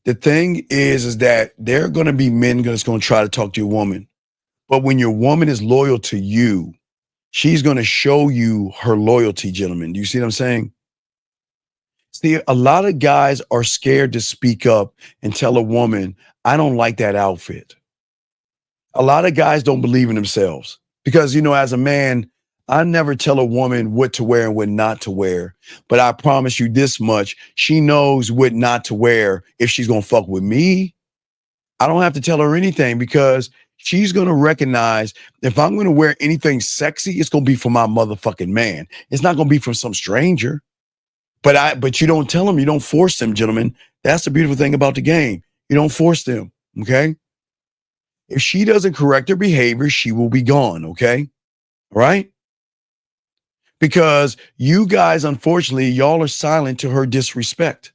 The thing is that there are going to be men that's going to try to talk to your woman. But when your woman is loyal to you, she's going to show you her loyalty, gentlemen. Do you see what I'm saying? See, a lot of guys are scared to speak up and tell a woman, I don't like that outfit. A lot of guys don't believe in themselves because, as a man, I never tell a woman what to wear and what not to wear. But I promise you this much, she knows what not to wear if she's going to fuck with me. I don't have to tell her anything because she's going to recognize if I'm going to wear anything sexy, it's going to be for my motherfucking man. It's not going to be from some stranger. But you don't tell them, you don't force them, gentlemen. That's the beautiful thing about the game. You don't force them, okay? If she doesn't correct her behavior, she will be gone, okay? All right? Because you guys, unfortunately, y'all are silent to her disrespect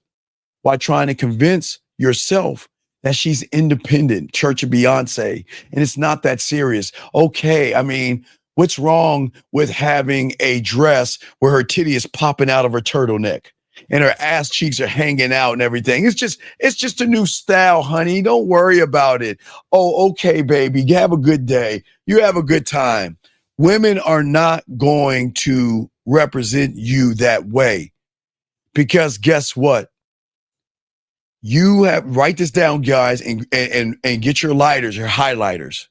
while trying to convince yourself that she's independent, Church of Beyonce, and it's not that serious. Okay, I mean, what's wrong with having a dress where her titty is popping out of her turtleneck and her ass cheeks are hanging out and everything? It's just a new style, honey. Don't worry about it. Oh, okay, baby. Have a good day. You have a good time. Women are not going to represent you that way because guess what? You write this down, guys, and get your lighters, your highlighters.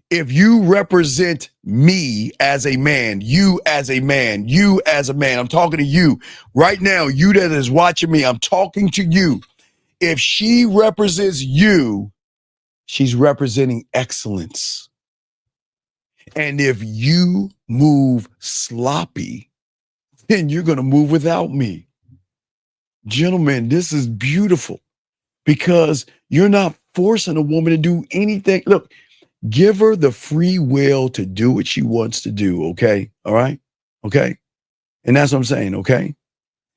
If you represent me as a man, you as a man, you as a man, I'm talking to you right now, you that is watching me, I'm talking to you. If she represents you, she's representing excellence. And if you move sloppy, then you're going to move without me. Gentlemen, this is beautiful because you're not forcing a woman to do anything. Look, give her the free will to do what she wants to do, okay? All right? Okay? And that's what I'm saying, okay?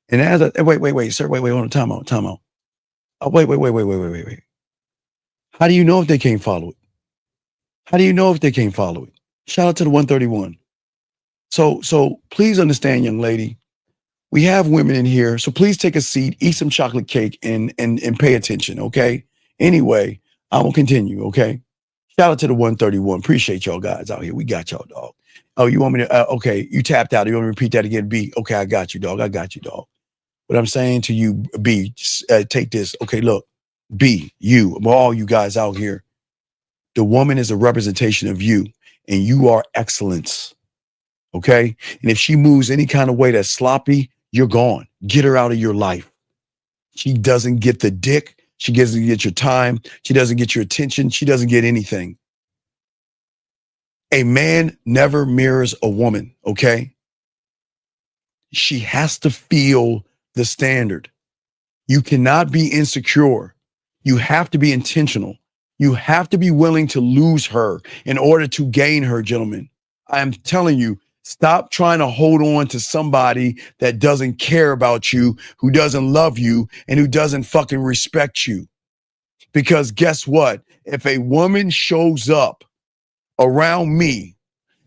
And as wait, sir, hold on, time out. Oh, wait. How do you know if they can't follow it? How do you know if they can't follow it? Shout out to the 131. So please understand, young lady, we have women in here, so please take a seat, eat some chocolate cake, and pay attention, okay? Anyway, I will continue, okay? Shout out to the 131. Appreciate y'all guys out here. We got y'all, dog. Oh, you want me to, okay, you tapped out. You want me to repeat that again, B? Okay, I got you, dog. What I'm saying to you, B, take this. Okay, look, B, you, all you guys out here, the woman is a representation of you, and you are excellence, okay? And if she moves any kind of way that's sloppy, you're gone. Get her out of your life. She doesn't get the dick. She doesn't get your time. She doesn't get your attention. She doesn't get anything. A man never mirrors a woman, okay? She has to feel the standard. You cannot be insecure. You have to be intentional. You have to be willing to lose her in order to gain her, gentlemen. I am telling you, stop trying to hold on to somebody that doesn't care about you, who doesn't love you, and who doesn't fucking respect you. Because guess what? If a woman shows up around me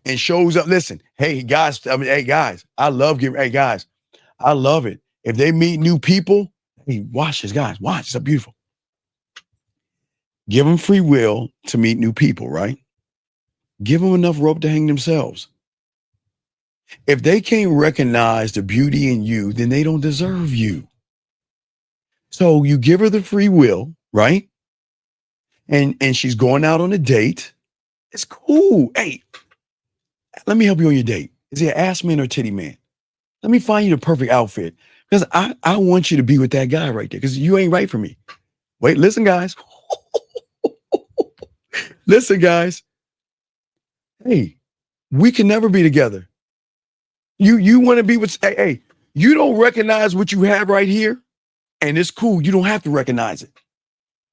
and shows up, listen, hey guys, I love it. If they meet new people, hey, watch this, guys, watch, it's so beautiful. Give them free will to meet new people, right? Give them enough rope to hang themselves. If they can't recognize the beauty in you, then they don't deserve you. So you give her the free will, right? And she's going out on a date. It's cool. Hey, let me help you on your date. Is he an ass man or titty man? Let me find you the perfect outfit. Because I want you to be with that guy right there. Because you ain't right for me. Wait, listen, guys. Listen, guys. Hey, we can never be together. You want to be with, hey, you don't recognize what you have right here, and it's cool. You don't have to recognize it.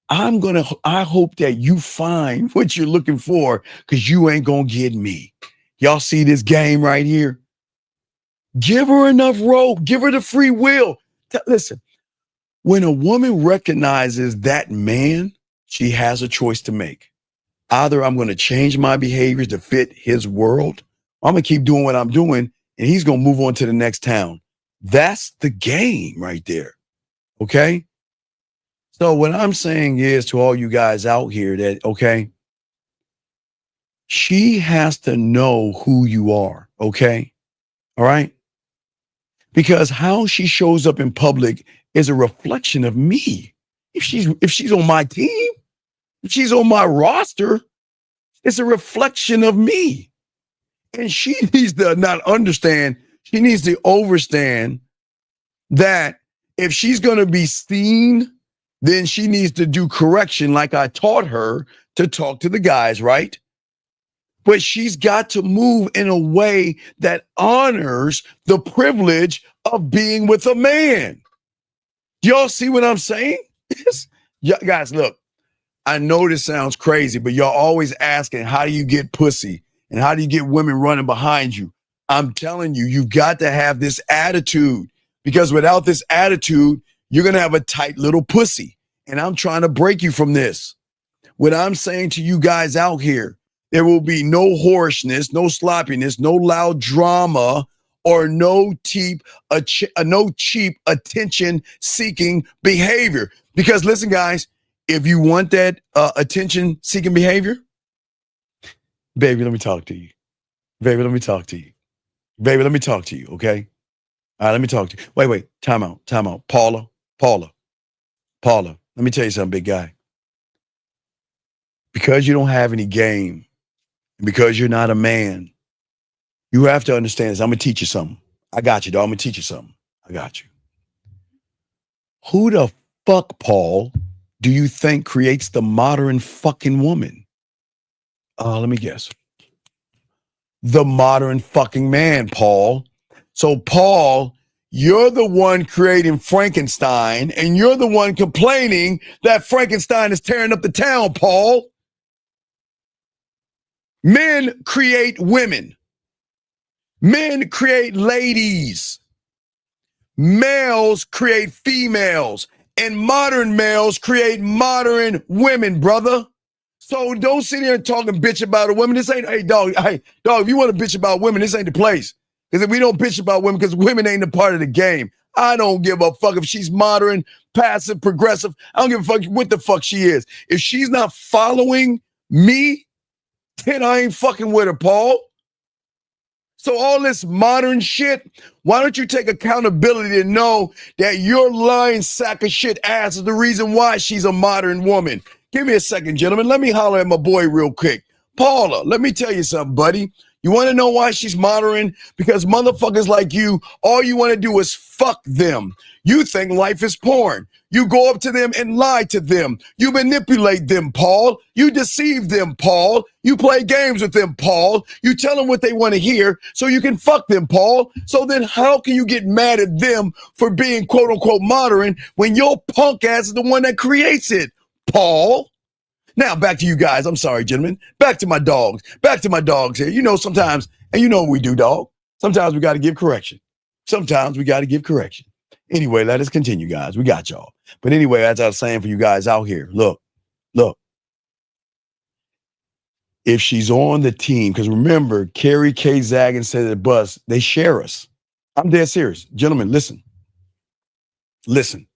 I hope that you find what you're looking for, because you ain't gonna get me. Y'all see this game right here? Give her enough rope. Give her the free will. Listen, when a woman recognizes that man, she has a choice to make. Either I'm going to change my behaviors to fit his world, or I'm going to keep doing what I'm doing, and he's going to move on to the next town. That's the game right there. Okay? So what I'm saying is to all you guys out here that, okay, she has to know who you are. Okay? All right? Because how she shows up in public is a reflection of me. If she's on my team, if she's on my roster, it's a reflection of me. And she needs to not understand, she needs to understand that if she's going to be seen, then she needs to do correction like I taught her to talk to the guys, right? But she's got to move in a way that honors the privilege of being with a man. Y'all see what I'm saying? Yeah, guys, look, I know this sounds crazy, but y'all always asking, how do you get pussy? And how do you get women running behind you? I'm telling you, you've got to have this attitude, because without this attitude, you're going to have a tight little pussy. And I'm trying to break you from this. What I'm saying to you guys out here, there will be no hoarseness, no sloppiness, no loud drama, or no cheap attention-seeking behavior. Because listen, guys, if you want that attention-seeking behavior, baby, let me talk to you. Baby, let me talk to you. Baby, let me talk to you, okay? All right, let me talk to you. Wait, time out. Paula. Paula, let me tell you something, big guy. Because you don't have any game, because you're not a man, you have to understand this. I'm going to teach you something. I got you, dog. I'm going to teach you something. I got you. Who the fuck, Paul, do you think creates the modern fucking woman? Let me guess. The modern fucking man, Paul. So, Paul, you're the one creating Frankenstein, and you're the one complaining that Frankenstein is tearing up the town, Paul. Men create women. Men create ladies. Males create females. And modern males create modern women, brother. So don't sit here and talk and bitch about a woman. This ain't, hey, dog, if you want to bitch about women, this ain't the place. Because if we don't bitch about women, because women ain't a part of the game. I don't give a fuck if she's modern, passive, progressive. I don't give a fuck what the fuck she is. If she's not following me, then I ain't fucking with her, Paul. So all this modern shit, why don't you take accountability to know that your lying sack of shit ass is the reason why she's a modern woman? Give me a second, gentlemen. Let me holler at my boy real quick. Paula, let me tell you something, buddy. You want to know why she's modern? Because motherfuckers like you, all you want to do is fuck them. You think life is porn. You go up to them and lie to them. You manipulate them, Paul. You deceive them, Paul. You play games with them, Paul. You tell them what they want to hear so you can fuck them, Paul. So then how can you get mad at them for being quote unquote modern when your punk ass is the one that creates it, Paul? Now, back to you guys. I'm sorry, gentlemen. Back to my dogs. Back to my dogs here. You know, sometimes, and you know what we do, dog. Sometimes we got to give correction. Sometimes we got to give correction. Anyway, let us continue, guys. We got y'all. But anyway, as I was saying for you guys out here, look. If she's on the team, because remember, Carrie K. Zagan said at the bus, they share us. I'm dead serious. Gentlemen, listen. Listen.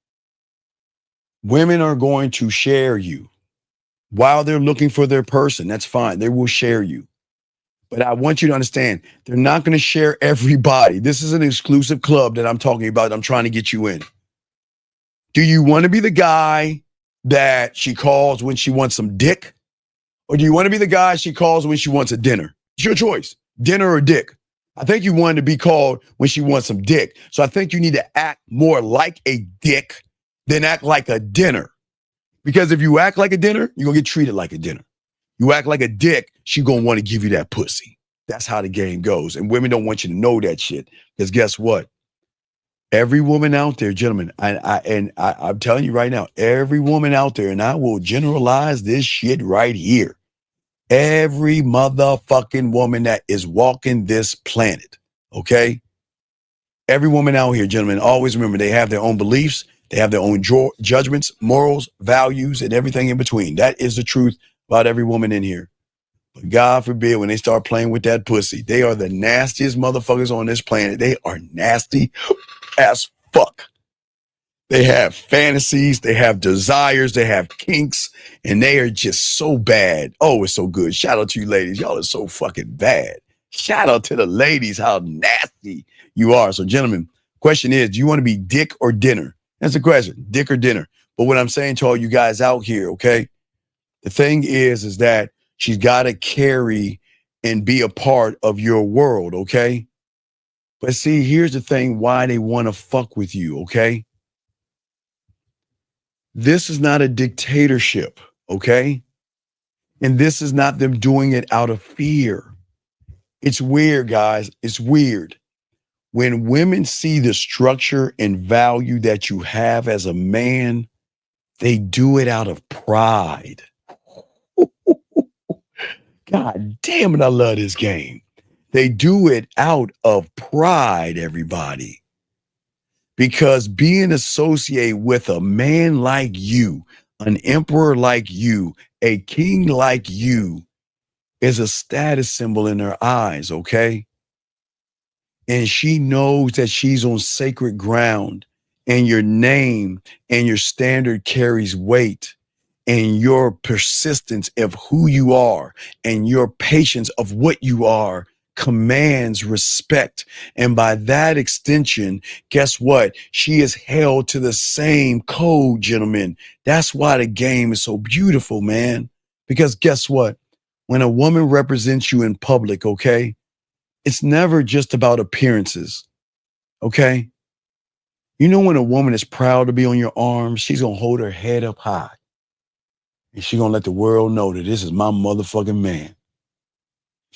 Women are going to share you. While they're looking for their person, that's fine. They will share you. But I want you to understand, they're not going to share everybody. This is an exclusive club that I'm talking about. I'm trying to get you in. Do you want to be the guy that she calls when she wants some dick? Or do you want to be the guy she calls when she wants a dinner? It's your choice, dinner or dick. I think you want to be called when she wants some dick. So I think you need to act more like a dick than act like a dinner. Because if you act like a dinner, you're going to get treated like a dinner. You act like a dick, she going to want to give you that pussy. That's how the game goes. And women don't want you to know that shit. Because guess what? Every woman out there, gentlemen, I'm telling you right now, every woman out there, and I will generalize this shit right here. Every motherfucking woman that is walking this planet, okay? Every woman out here, gentlemen, always remember they have their own beliefs. They have their own judgments, morals, values, and everything in between. That is the truth about every woman in here. But God forbid when they start playing with that pussy, they are the nastiest motherfuckers on this planet. They are nasty as fuck. They have fantasies, they have desires, they have kinks, and they are just so bad. Oh, it's so good. Shout out to you ladies. Y'all are so fucking bad. Shout out to the ladies, how nasty you are. So gentlemen, question is, do you want to be dick or dinner? That's the question, dick or dinner. But what I'm saying to all you guys out here, okay? The thing is that she's got to carry and be a part of your world, okay? But see, here's the thing, why they want to fuck with you, okay? This is not a dictatorship, okay? And this is not them doing it out of fear. It's weird, guys. It's weird. When women see the structure and value that you have as a man, they do it out of pride. God damn it, I love this game. They do it out of pride, everybody. Because being associated with a man like you, an emperor like you, a king like you, is a status symbol in her eyes, okay? And she knows that she's on sacred ground, and your name and your standard carries weight, and your persistence of who you are and your patience of what you are commands respect. And by that extension, guess what? She is held to the same code, gentlemen. That's why the game is so beautiful, man. Because guess what? When a woman represents you in public, okay, it's never just about appearances, okay? You know, when a woman is proud to be on your arms, she's going to hold her head up high. And she's going to let the world know that this is my motherfucking man.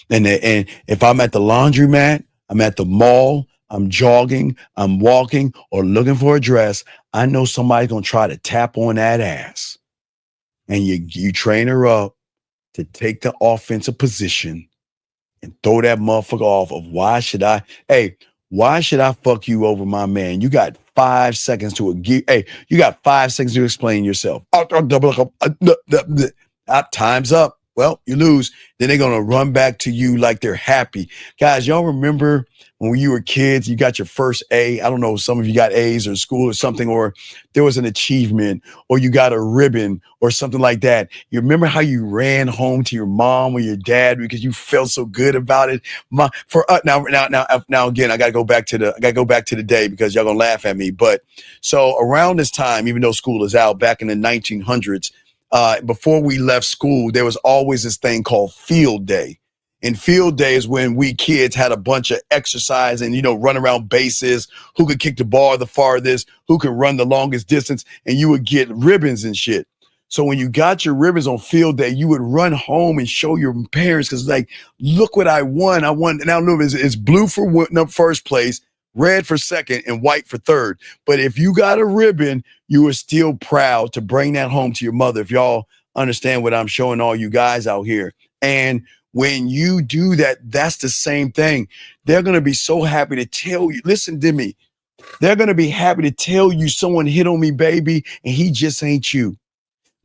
And if I'm at the laundromat, I'm at the mall, I'm jogging, I'm walking, or looking for a dress, I know somebody's going to try to tap on that ass. And you train her up to take the offensive position and throw that motherfucker off of why should I fuck you over my man? You got 5 seconds to you got 5 seconds to explain yourself. Time's up. Well, you lose. Then they're going to run back to you like they're happy. Guys, y'all remember when you were kids, you got your first A? I don't know, some of you got A's in school or something, or there was an achievement, or you got a ribbon or something like that. You remember how you ran home to your mom or your dad because you felt so good about it? Now again, I got to go back to the day because y'all going to laugh at me. But so around this time, even though school is out, back in the 1900s, before we left school, there was always this thing called field day. And field day is when we kids had a bunch of exercise and, run around bases, who could kick the ball the farthest, who could run the longest distance, and you would get ribbons and shit. So when you got your ribbons on field day, you would run home and show your parents because, like, look what I won. I won. Now, look, it's blue for first place, red for second, and white for third. But if you got a ribbon, you were still proud to bring that home to your mother, if y'all understand what I'm showing all you guys out here. And when you do that, that's the same thing. They're going to be so happy to tell you, listen to me. They're going to be happy to tell you someone hit on me, baby, and he just ain't you.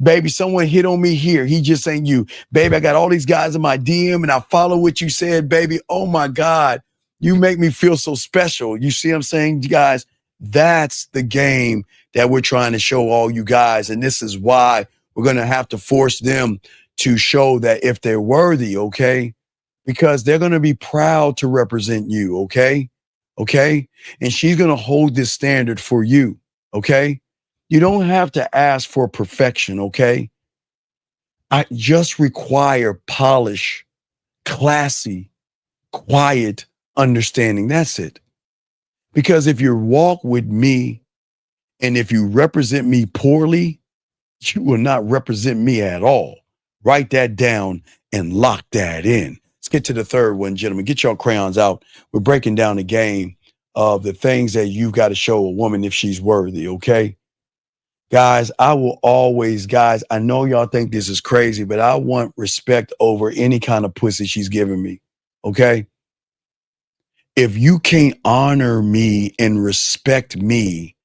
Baby, someone hit on me here. He just ain't you. Baby, I got all these guys in my DM and I follow what you said, baby. Oh my God. You make me feel so special. You see what I'm saying, you guys? That's the game that we're trying to show all you guys. And this is why we're going to have to force them to show that if they're worthy, okay? Because they're going to be proud to represent you, okay? Okay? And she's going to hold this standard for you, okay? You don't have to ask for perfection, okay? I just require polish, classy, quiet understanding. That's it. Because if you walk with me and if you represent me poorly, you will not represent me at all. Write that down and lock that in. Let's get to the third one, gentlemen. Get your crayons out. We're breaking down the game of the things that you've got to show a woman if she's worthy, okay? Guys, I know y'all think this is crazy, but I want respect over any kind of pussy she's giving me, okay? If you can't honor me and respect me,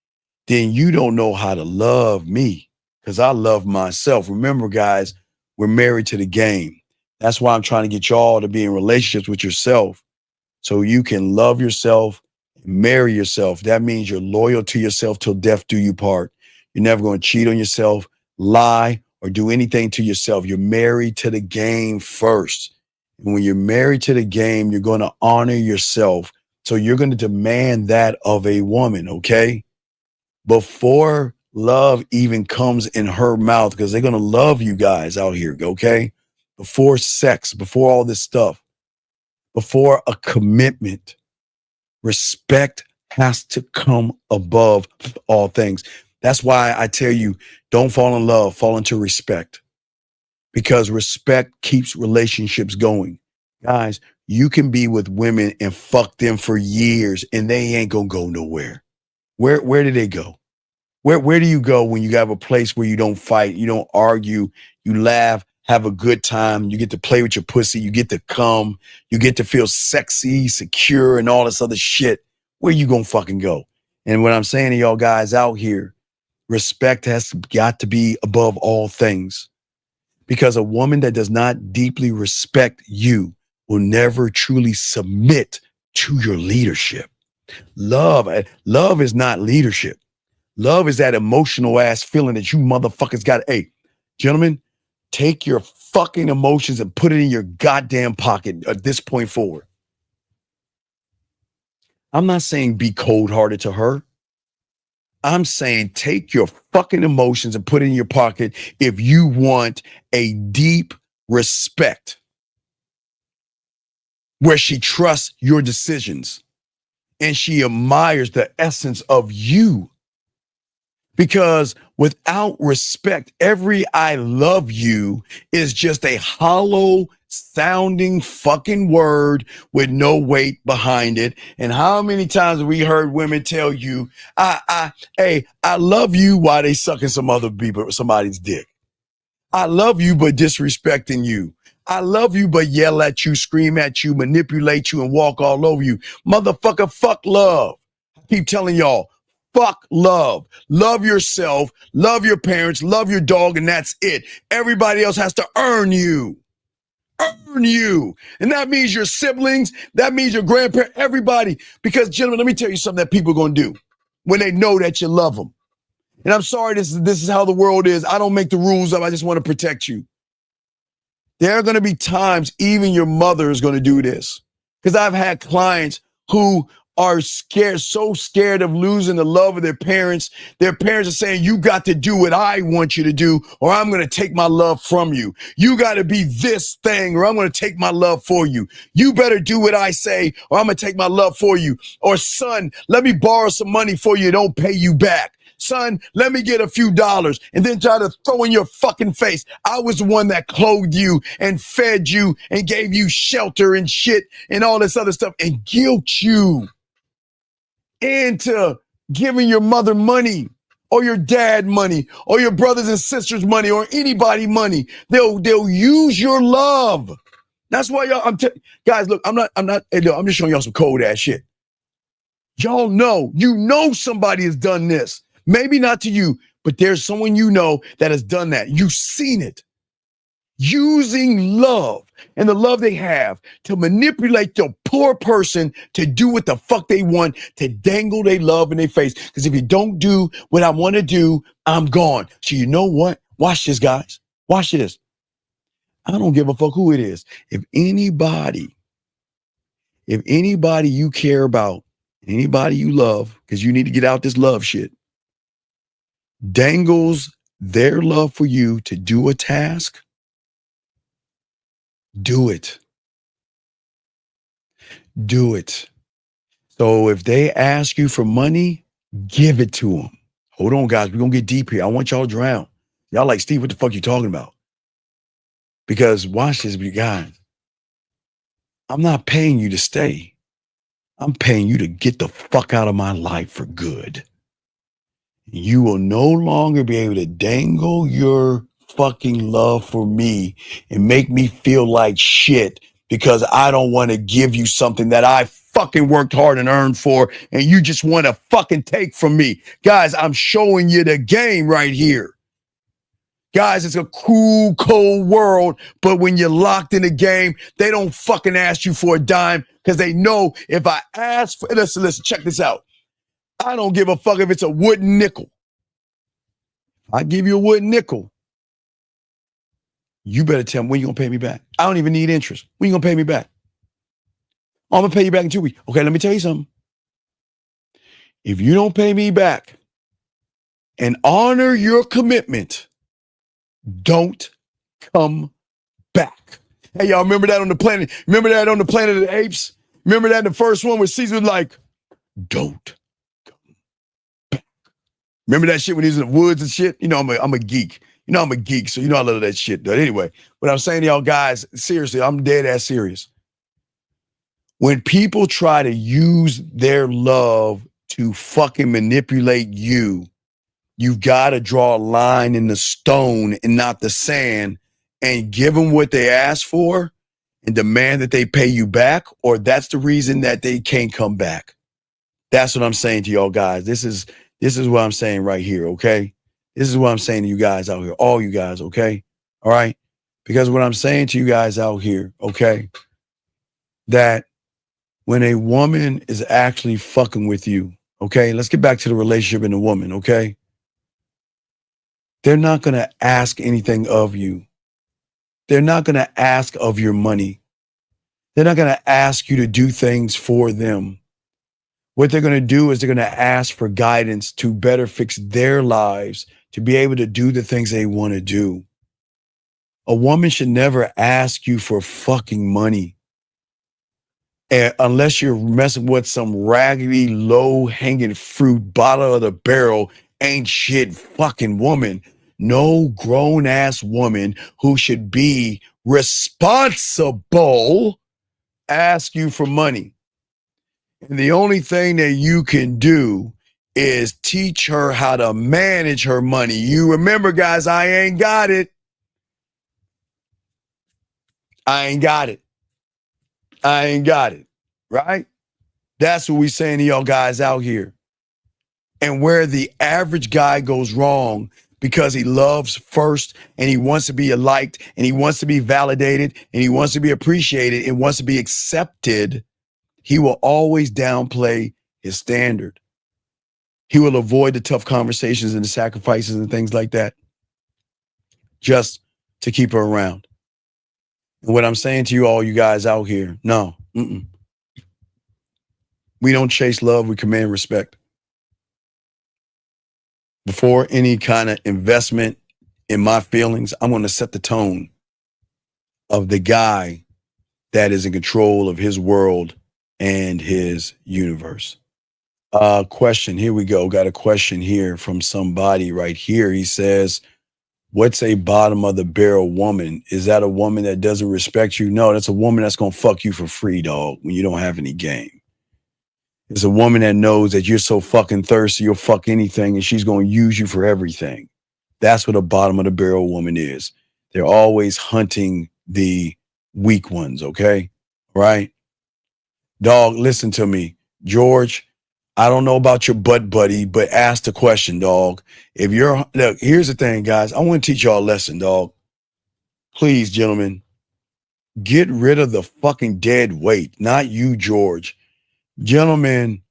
then you don't know how to love me, because I love myself. Remember, guys, we're married to the game. That's why I'm trying to get y'all to be in relationships with yourself so you can love yourself, marry yourself. That means you're loyal to yourself till death do you part. You're never going to cheat on yourself, lie, or do anything to yourself. You're married to the game first. And when you're married to the game, you're going to honor yourself. So you're going to demand that of a woman, okay? Before love even comes in her mouth, because they're going to love you guys out here, okay? Before sex, before all this stuff, before a commitment, respect has to come above all things. That's why I tell you, don't fall in love, fall into respect, because respect keeps relationships going. Guys, you can be with women and fuck them for years and they ain't gonna go nowhere. Where do they go? Where do you go when you have a place where you don't fight, you don't argue, you laugh, have a good time, you get to play with your pussy, you get to come, you get to feel sexy, secure, and all this other shit? Where you gonna fucking go? And what I'm saying to y'all guys out here, respect has got to be above all things, because a woman that does not deeply respect you will never truly submit to your leadership. Love is not leadership. Love is that emotional ass feeling that you motherfuckers got. Hey, gentlemen, take your fucking emotions and put it in your goddamn pocket at this point forward. I'm not saying be cold-hearted to her. I'm saying take your fucking emotions and put it in your pocket if you want a deep respect where she trusts your decisions and she admires the essence of you. Because without respect, every I love you is just a hollow sounding fucking word with no weight behind it. And how many times have we heard women tell you, I love you while they sucking somebody's dick. I love you, but disrespecting you. I love you, but yell at you, scream at you, manipulate you, and walk all over you. Motherfucker, fuck love. I keep telling y'all, fuck love. Love yourself, love your parents, love your dog, and that's it. Everybody else has to earn you. Earn you. And that means your siblings, that means your grandparents, everybody. Because, gentlemen, let me tell you something that people are going to do when they know that you love them. And I'm sorry, this is how the world is. I don't make the rules up. I just want to protect you. There are going to be times even your mother is going to do this. Because I've had clients who are scared, so scared of losing the love of their parents. Their parents are saying, you got to do what I want you to do, or I'm going to take my love from you. You got to be this thing, or I'm going to take my love for you. You better do what I say, or I'm going to take my love for you. Or son, let me borrow some money for you. Don't pay you back. Son, let me get a few dollars and then try to throw in your fucking face. I was the one that clothed you and fed you and gave you shelter and shit and all this other stuff and guilt you into giving your mother money or your dad money or your brothers and sisters money or anybody money. They'll use your love. That's why y'all, guys, look, I'm just showing y'all some cold ass shit. Y'all know, somebody has done this. Maybe not to you, but there's someone you know that has done that. You've seen it. Using love and the love they have to manipulate the poor person to do what the fuck they want, to dangle their love in their face. Because if you don't do what I want to do, I'm gone. So you know what? Watch this, guys. Watch this. I don't give a fuck who it is. If anybody you care about, anybody you love, because you need to get out this love shit, dangles their love for you to do a task, do it. Do it. So if they ask you for money, give it to them. Hold on, guys. We're going to get deep here. I want y'all to drown. Y'all like, Steve, what the fuck you talking about? Because watch this, you guys. I'm not paying you to stay. I'm paying you to get the fuck out of my life for good. You will no longer be able to dangle your fucking love for me and make me feel like shit because I don't want to give you something that I fucking worked hard and earned for, and you just want to fucking take from me. Guys, I'm showing you the game right here. Guys, it's a cool, cold world, but when you're locked in the game, they don't fucking ask you for a dime because they know if I ask for, listen, check this out. I don't give a fuck if it's a wooden nickel. I give you a wooden nickel. You better tell me when you're going to pay me back. I don't even need interest. When you going to pay me back? Oh, I'm going to pay you back in 2 weeks. Okay, let me tell you something. If you don't pay me back and honor your commitment, don't come back. Hey, y'all remember that on the planet? Remember that on the Planet of the Apes? Remember that in the first one where Caesar was like, don't come back. Remember that shit when he was in the woods and shit? You know, I'm a geek. You know, I'm a geek, so you know I love that shit. But anyway, what I'm saying to y'all guys, seriously, I'm dead ass serious. When people try to use their love to fucking manipulate you, you've got to draw a line in the stone and not the sand and give them what they ask for and demand that they pay you back, or that's the reason that they can't come back. That's what I'm saying to y'all guys. This is what I'm saying right here, okay? This is what I'm saying to you guys out here, all you guys, okay? All right? Because what I'm saying to you guys out here, okay, that when a woman is actually fucking with you, okay, let's get back to the relationship and the woman, okay? They're not going to ask anything of you. They're not going to ask of your money. They're not going to ask you to do things for them. What they're going to do is they're going to ask for guidance to better fix their lives, to be able to do the things they want to do. A woman should never ask you for fucking money. Unless you're messing with some raggedy, low-hanging fruit, bottom of the barrel, ain't shit fucking woman. No grown-ass woman who should be responsible ask you for money. And the only thing that you can do is teach her how to manage her money. You remember, guys, I ain't got it. I ain't got it. I ain't got it. Right? That's what we saying to y'all guys out here. And where the average guy goes wrong because he loves first and he wants to be liked and he wants to be validated and he wants to be appreciated and wants to be accepted, he will always downplay his standard. He will avoid the tough conversations and the sacrifices and things like that just to keep her around. And what I'm saying to you all, you guys out here, no. We don't chase love, we command respect. Before any kind of investment in my feelings, I'm going to set the tone of the guy that is in control of his world and his universe. Question, here we go. Got a question here from somebody right here. He says, what's a bottom of the barrel woman? Is that a woman that doesn't respect you? No, that's a woman that's going to fuck you for free, dog, when you don't have any game. It's a woman that knows that you're so fucking thirsty, you'll fuck anything, and she's going to use you for everything. That's what a bottom of the barrel woman is. They're always hunting the weak ones, okay? Right? Dog, listen to me. George, I don't know about your butt buddy, but ask the question, dog. Look, here's the thing, guys. I want to teach y'all a lesson, dog. Please, gentlemen, get rid of the fucking dead weight. Not you, George. Gentlemen,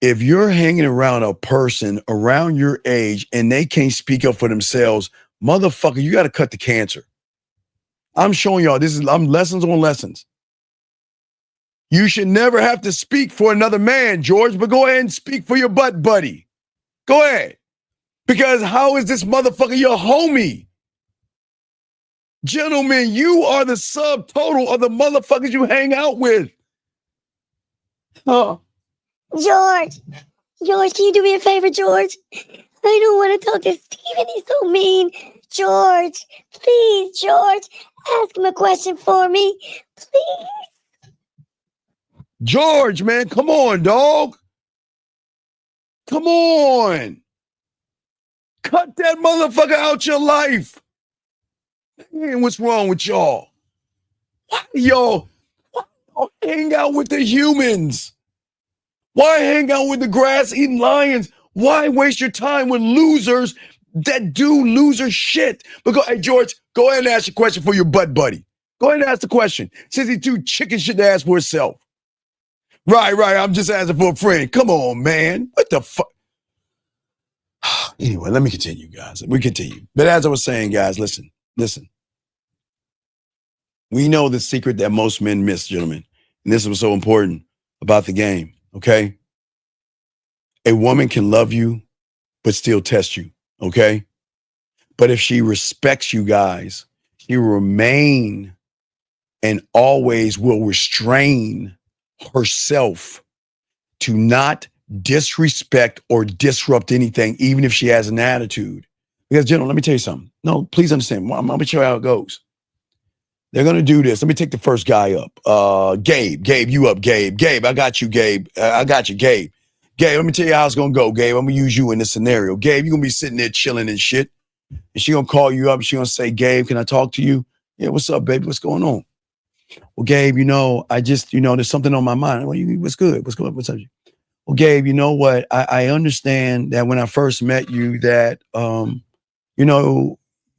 if you're hanging around a person around your age and they can't speak up for themselves, motherfucker, you got to cut the cancer. I'm showing y'all, I'm lessons on lessons. You should never have to speak for another man, George, but go ahead and speak for your butt buddy. Go ahead. Because how is this motherfucker your homie? Gentlemen, you are the subtotal of the motherfuckers you hang out with. Oh. George, can you do me a favor, George? I don't want to talk to Steven. He's so mean. George, please, George, ask him a question for me. Please. George, man, come on, dog. Come on. Cut that motherfucker out your life. Man, what's wrong with y'all? Yo, hang out with the humans. Why hang out with the grass-eating lions? Why waste your time with losers that do loser shit? But hey, George, go ahead and ask your question for your butt buddy. Go ahead and ask the question. Since he's too chicken shit to ask for himself. Right. I'm just asking for a friend. Come on, man. What the fuck? Anyway, let me continue, guys. We continue. But as I was saying, guys, listen. We know the secret that most men miss, gentlemen. And this was so important about the game, okay? A woman can love you, but still test you, okay? But if she respects you guys, she will remain and always will restrain herself to not disrespect or disrupt anything, even if she has an attitude. Because, gentlemen, let me tell you something. No, please understand. I'm going to show you how it goes. They're going to do this. Let me take the first guy up. Gabe, you up, Gabe. Gabe, I got you, Gabe. I got you, Gabe. Gabe, let me tell you how it's going to go, Gabe. I'm going to use you in this scenario. Gabe, you're going to be sitting there chilling and shit. And she going to call you up. She going to say, Gabe, can I talk to you? Yeah, what's up, baby? What's going on? Well, Gabe, I just, there's something on my mind. Well, what's good? What's good? What's up? Well, Gabe, you know what? I understand that when I first met you that,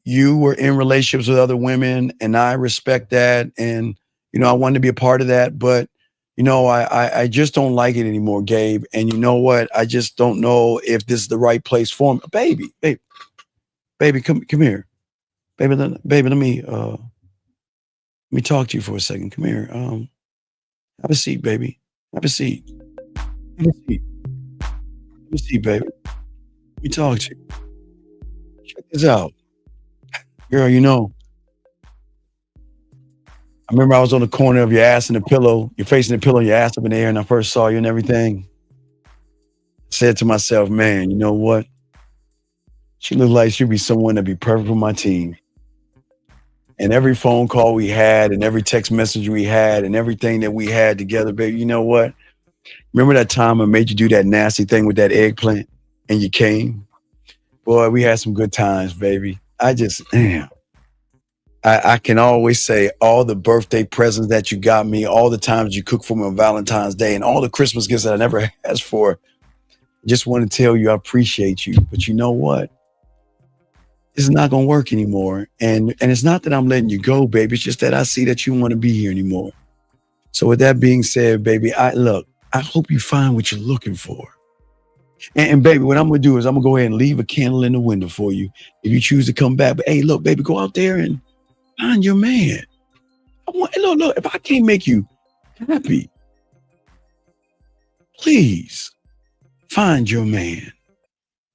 you were in relationships with other women, and I respect that. And, I wanted to be a part of that. But, I just don't like it anymore, Gabe. And you know what? I just don't know if this is the right place for me. Baby, come here. Baby, let me talk to you for a second. Come here. Have a seat, baby. Have a seat. Have a seat. Have a seat, baby. Let me talk to you. Check this out. Girl, you know, I remember I was on the corner of your ass and the pillow, your face in the pillow, your ass up in the air, and I first saw you and everything. I said to myself, man, you know what? She looked like she'd be someone that'd be perfect for my team. And every phone call we had and every text message we had and everything that we had together, baby, you know what? Remember that time I made you do that nasty thing with that eggplant and you came? Boy, we had some good times, baby. Damn. I can always say all the birthday presents that you got me, all the times you cooked for me on Valentine's Day, and all the Christmas gifts that I never asked for. Just want to tell you I appreciate you. But you know what? This is not gonna work anymore. And it's not that I'm letting you go, baby. It's just that I see that you want to be here anymore. So with that being said, baby, I hope you find what you're looking for. And baby, what I'm gonna do is I'm gonna go ahead and leave a candle in the window for you if you choose to come back. But hey, look, baby, go out there and find your man. Look, if I can't make you happy, please find your man.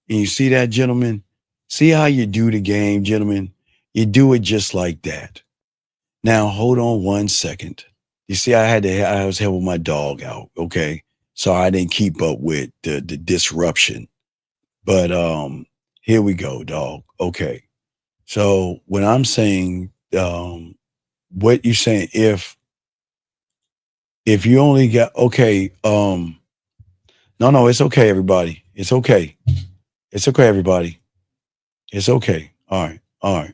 And you see that, gentlemen? See how you do the game, gentlemen? You do it just like that. Now, hold on 1 second. You see, I was helping my dog out, okay? So I didn't keep up with the disruption. But here we go, dog. Okay. So when I'm saying what you saying, if you only got no, it's okay, everybody. It's okay. It's okay, everybody. It's okay. All right.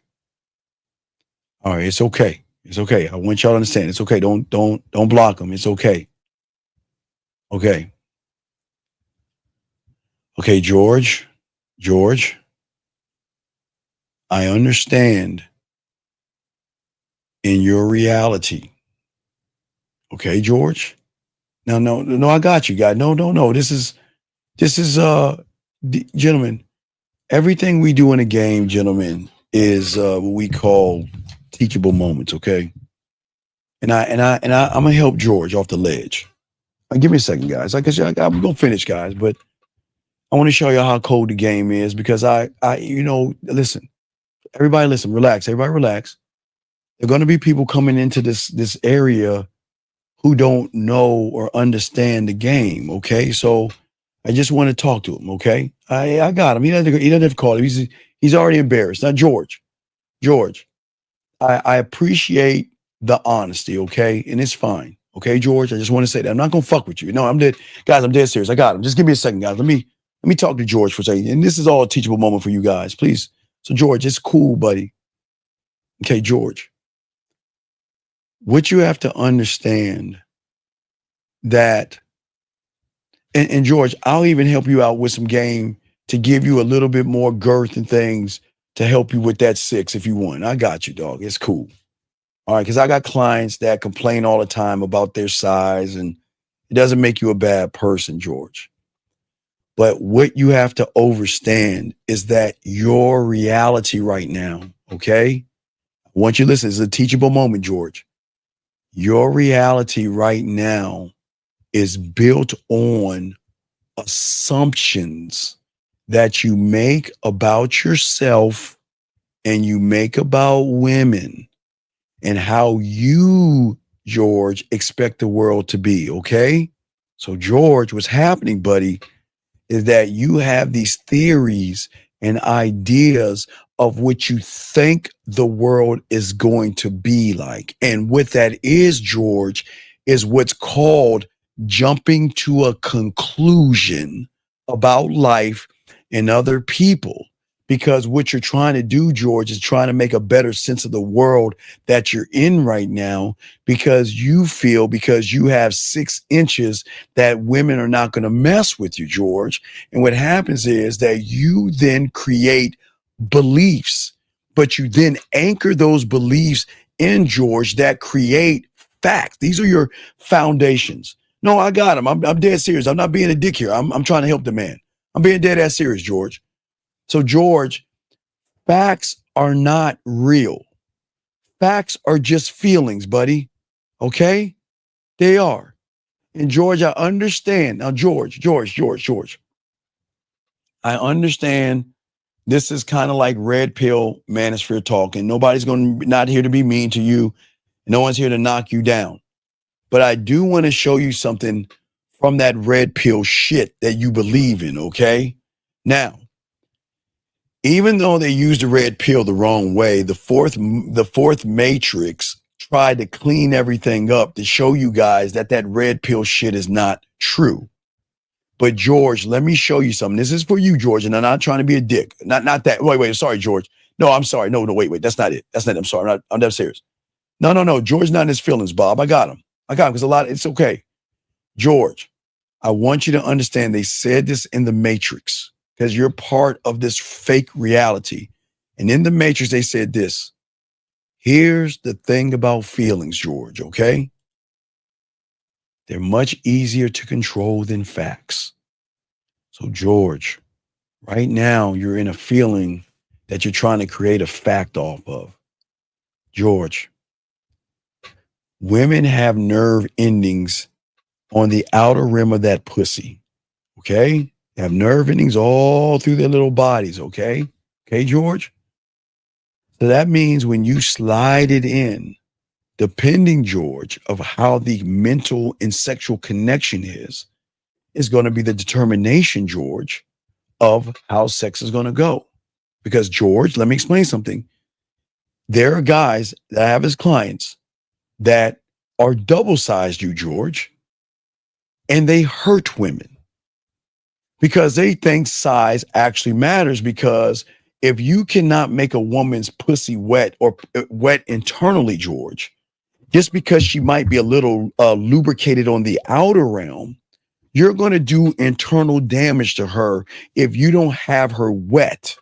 It's okay. It's okay. I want y'all to understand. It's okay. Don't block them. It's okay. Okay. Okay, George, I understand in your reality. Okay, George? No, I got you, guys. No. This is gentlemen, everything we do in a game, gentlemen, is what we call teachable moments, okay? And I'm gonna help George off the ledge. Give me a second, guys. I guess I'm gonna finish, guys, but I want to show you how cold the game is because listen, everybody listen, relax, everybody relax. There are gonna be people coming into this area who don't know or understand the game, okay? So I just want to talk to him, okay? I got him. He doesn't have to call him. He's already embarrassed. Now, George, I appreciate the honesty, okay? And it's fine. Okay, George, I just want to say that. I'm not gonna fuck with you. No, I'm dead. Guys, I'm dead serious. I got him. Just give me a second, guys. Let me talk to George for a second. And this is all a teachable moment for you guys, please. So, George, it's cool, buddy. Okay, George. What you have to understand that, and George, I'll even help you out with some game to give you a little bit more girth and things to help you with that 6 if you want. I got you, dog. It's cool. All right, because I got clients that complain all the time about their size, and it doesn't make you a bad person, George. But what you have to understand is that your reality right now, okay? I want you to listen. It's a teachable moment, George. Your reality right now is built on assumptions that you make about yourself and you make about women and how you, George, expect the world to be, okay? So, George, what's happening, buddy, is that you have these theories and ideas of what you think the world is going to be like. And what that is, George, is what's called jumping to a conclusion about life and other people. Because what you're trying to do, George, is trying to make a better sense of the world that you're in right now because you feel because you have 6 inches that women are not going to mess with you, George. And what happens is that you then create beliefs, but you then anchor those beliefs in, George, that create facts. These are your foundations. No, I got him. I'm dead serious. I'm not being a dick here. I'm trying to help the man. I'm being dead ass serious, George. So, George, facts are not real. Facts are just feelings, buddy. Okay? They are. And George, I understand. Now, George, I understand this is kind of like red pill manosphere talk, and nobody's going to not here to be mean to you. No one's here to knock you down. But I do want to show you something from that red pill shit that you believe in, okay? Now, even though they used the red pill the wrong way, the fourth matrix tried to clean everything up to show you guys that that red pill shit is not true. But George, let me show you something. This is for you, George, and I'm not trying to be a dick. Not that. Wait. Sorry, George. No, I'm sorry. No. Wait. That's not it. That's not it. I'm sorry. I'm dead serious. No. George not in his feelings, Bob. I got him because it's okay. George, I want you to understand they said this in the Matrix because you're part of this fake reality. And in the Matrix, they said this. Here's the thing about feelings, George, okay? They're much easier to control than facts. So, George, right now you're in a feeling that you're trying to create a fact off of. George, women have nerve endings on the outer rim of that pussy, okay? They have nerve endings all through their little bodies, okay? Okay, George? So that means when you slide it in, depending, George, of how the mental and sexual connection is going to be the determination, George, of how sex is going to go. Because, George, let me explain something. There are guys that I have as clients that are double-sized you, George, and they hurt women because they think size actually matters. Because if you cannot make a woman's pussy wet or wet internally, George, just because she might be a little lubricated on the outer realm, you're going to do internal damage to her if you don't have her wet.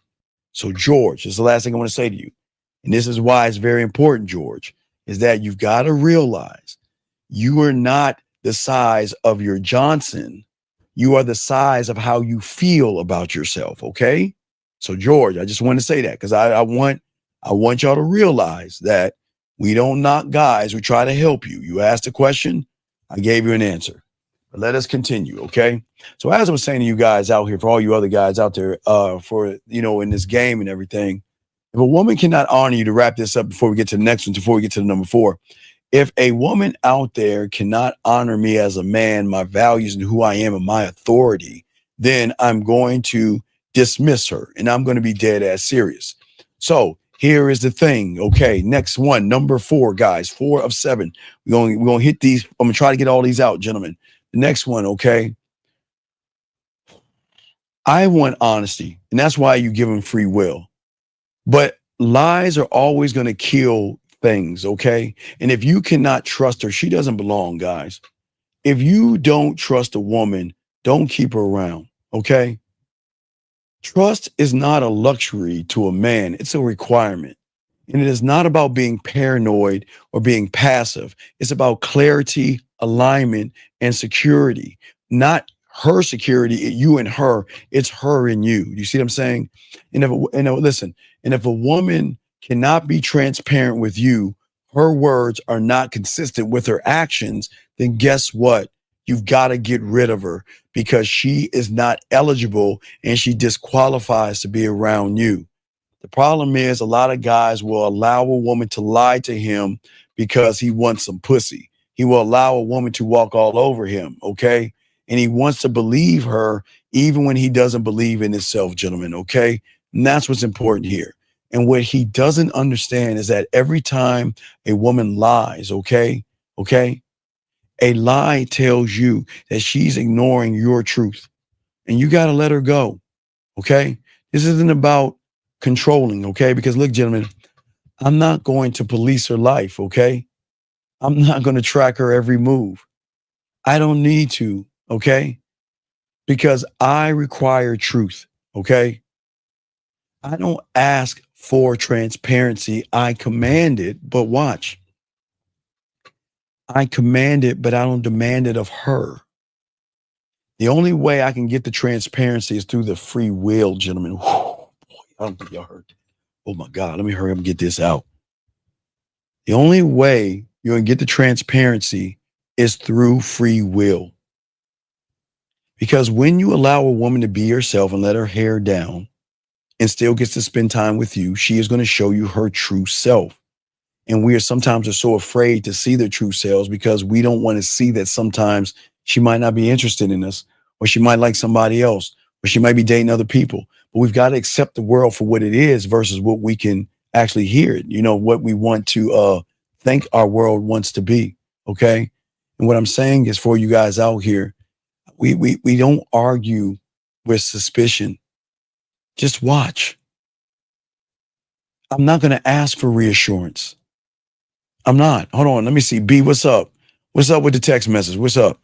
So, George, this is the last thing I want to say to you. And this is why it's very important, George, is that you've got to realize you are not the size of your Johnson. You are the size of how you feel about yourself. Okay. So, George, I just want to say that because I want y'all to realize that we don't knock guys. We try to help you. You asked a question. I gave you an answer. But let us continue. Okay. So as I was saying to you guys out here, for all you other guys out there, in this game and everything, if a woman cannot honor you, to wrap this up before we get to the next one, before we get to the number 4, if a woman out there cannot honor me as a man, my values and who I am and my authority, then I'm going to dismiss her and I'm going to be dead ass serious. So here is the thing. Okay. Next one, number 4, guys, 4 of 7. We're going to hit these. I'm going to try to get all these out, gentlemen. The next one. Okay. I want honesty, and that's why you give them free will. But lies are always going to kill things, okay? And if you cannot trust her, she doesn't belong, guys. If you don't trust a woman, don't keep her around, okay? Trust is not a luxury to a man. It's a requirement. And it is not about being paranoid or being passive. It's about clarity, alignment, and security. Not her security, you and her. It's her and you. You see what I'm saying? And if a woman cannot be transparent with you, her words are not consistent with her actions, then guess what? You've got to get rid of her because she is not eligible and she disqualifies to be around you. The problem is a lot of guys will allow a woman to lie to him because he wants some pussy. He will allow a woman to walk all over him, okay? And he wants to believe her even when he doesn't believe in himself, gentlemen, okay? And that's what's important here. And what he doesn't understand is that every time a woman lies, okay, a lie tells you that she's ignoring your truth. And you got to let her go, okay? This isn't about controlling, okay? Because look, gentlemen, I'm not going to police her life, okay? I'm not going to track her every move. I don't need to, okay? Because I require truth, okay? I don't ask for transparency. I command it, but watch. I command it, but I don't demand it of her. The only way I can get the transparency is through the free will, gentlemen. Whew, boy, I don't think y'all heard that. Oh my God, let me hurry up and get this out. The only way you're going to get the transparency is through free will. Because when you allow a woman to be herself and let her hair down and still gets to spend time with you, she is going to show you her true self. And we are sometimes so afraid to see their true selves because we don't want to see that sometimes she might not be interested in us, or she might like somebody else, or she might be dating other people. But we've got to accept the world for what it is versus what we can actually hear it, what we want to think our world wants to be. Okay. And what I'm saying is, for you guys out here, we don't argue with suspicion. Just watch. I'm not going to ask for reassurance. I'm not. Hold on. Let me see. B, what's up? What's up with the text message? What's up?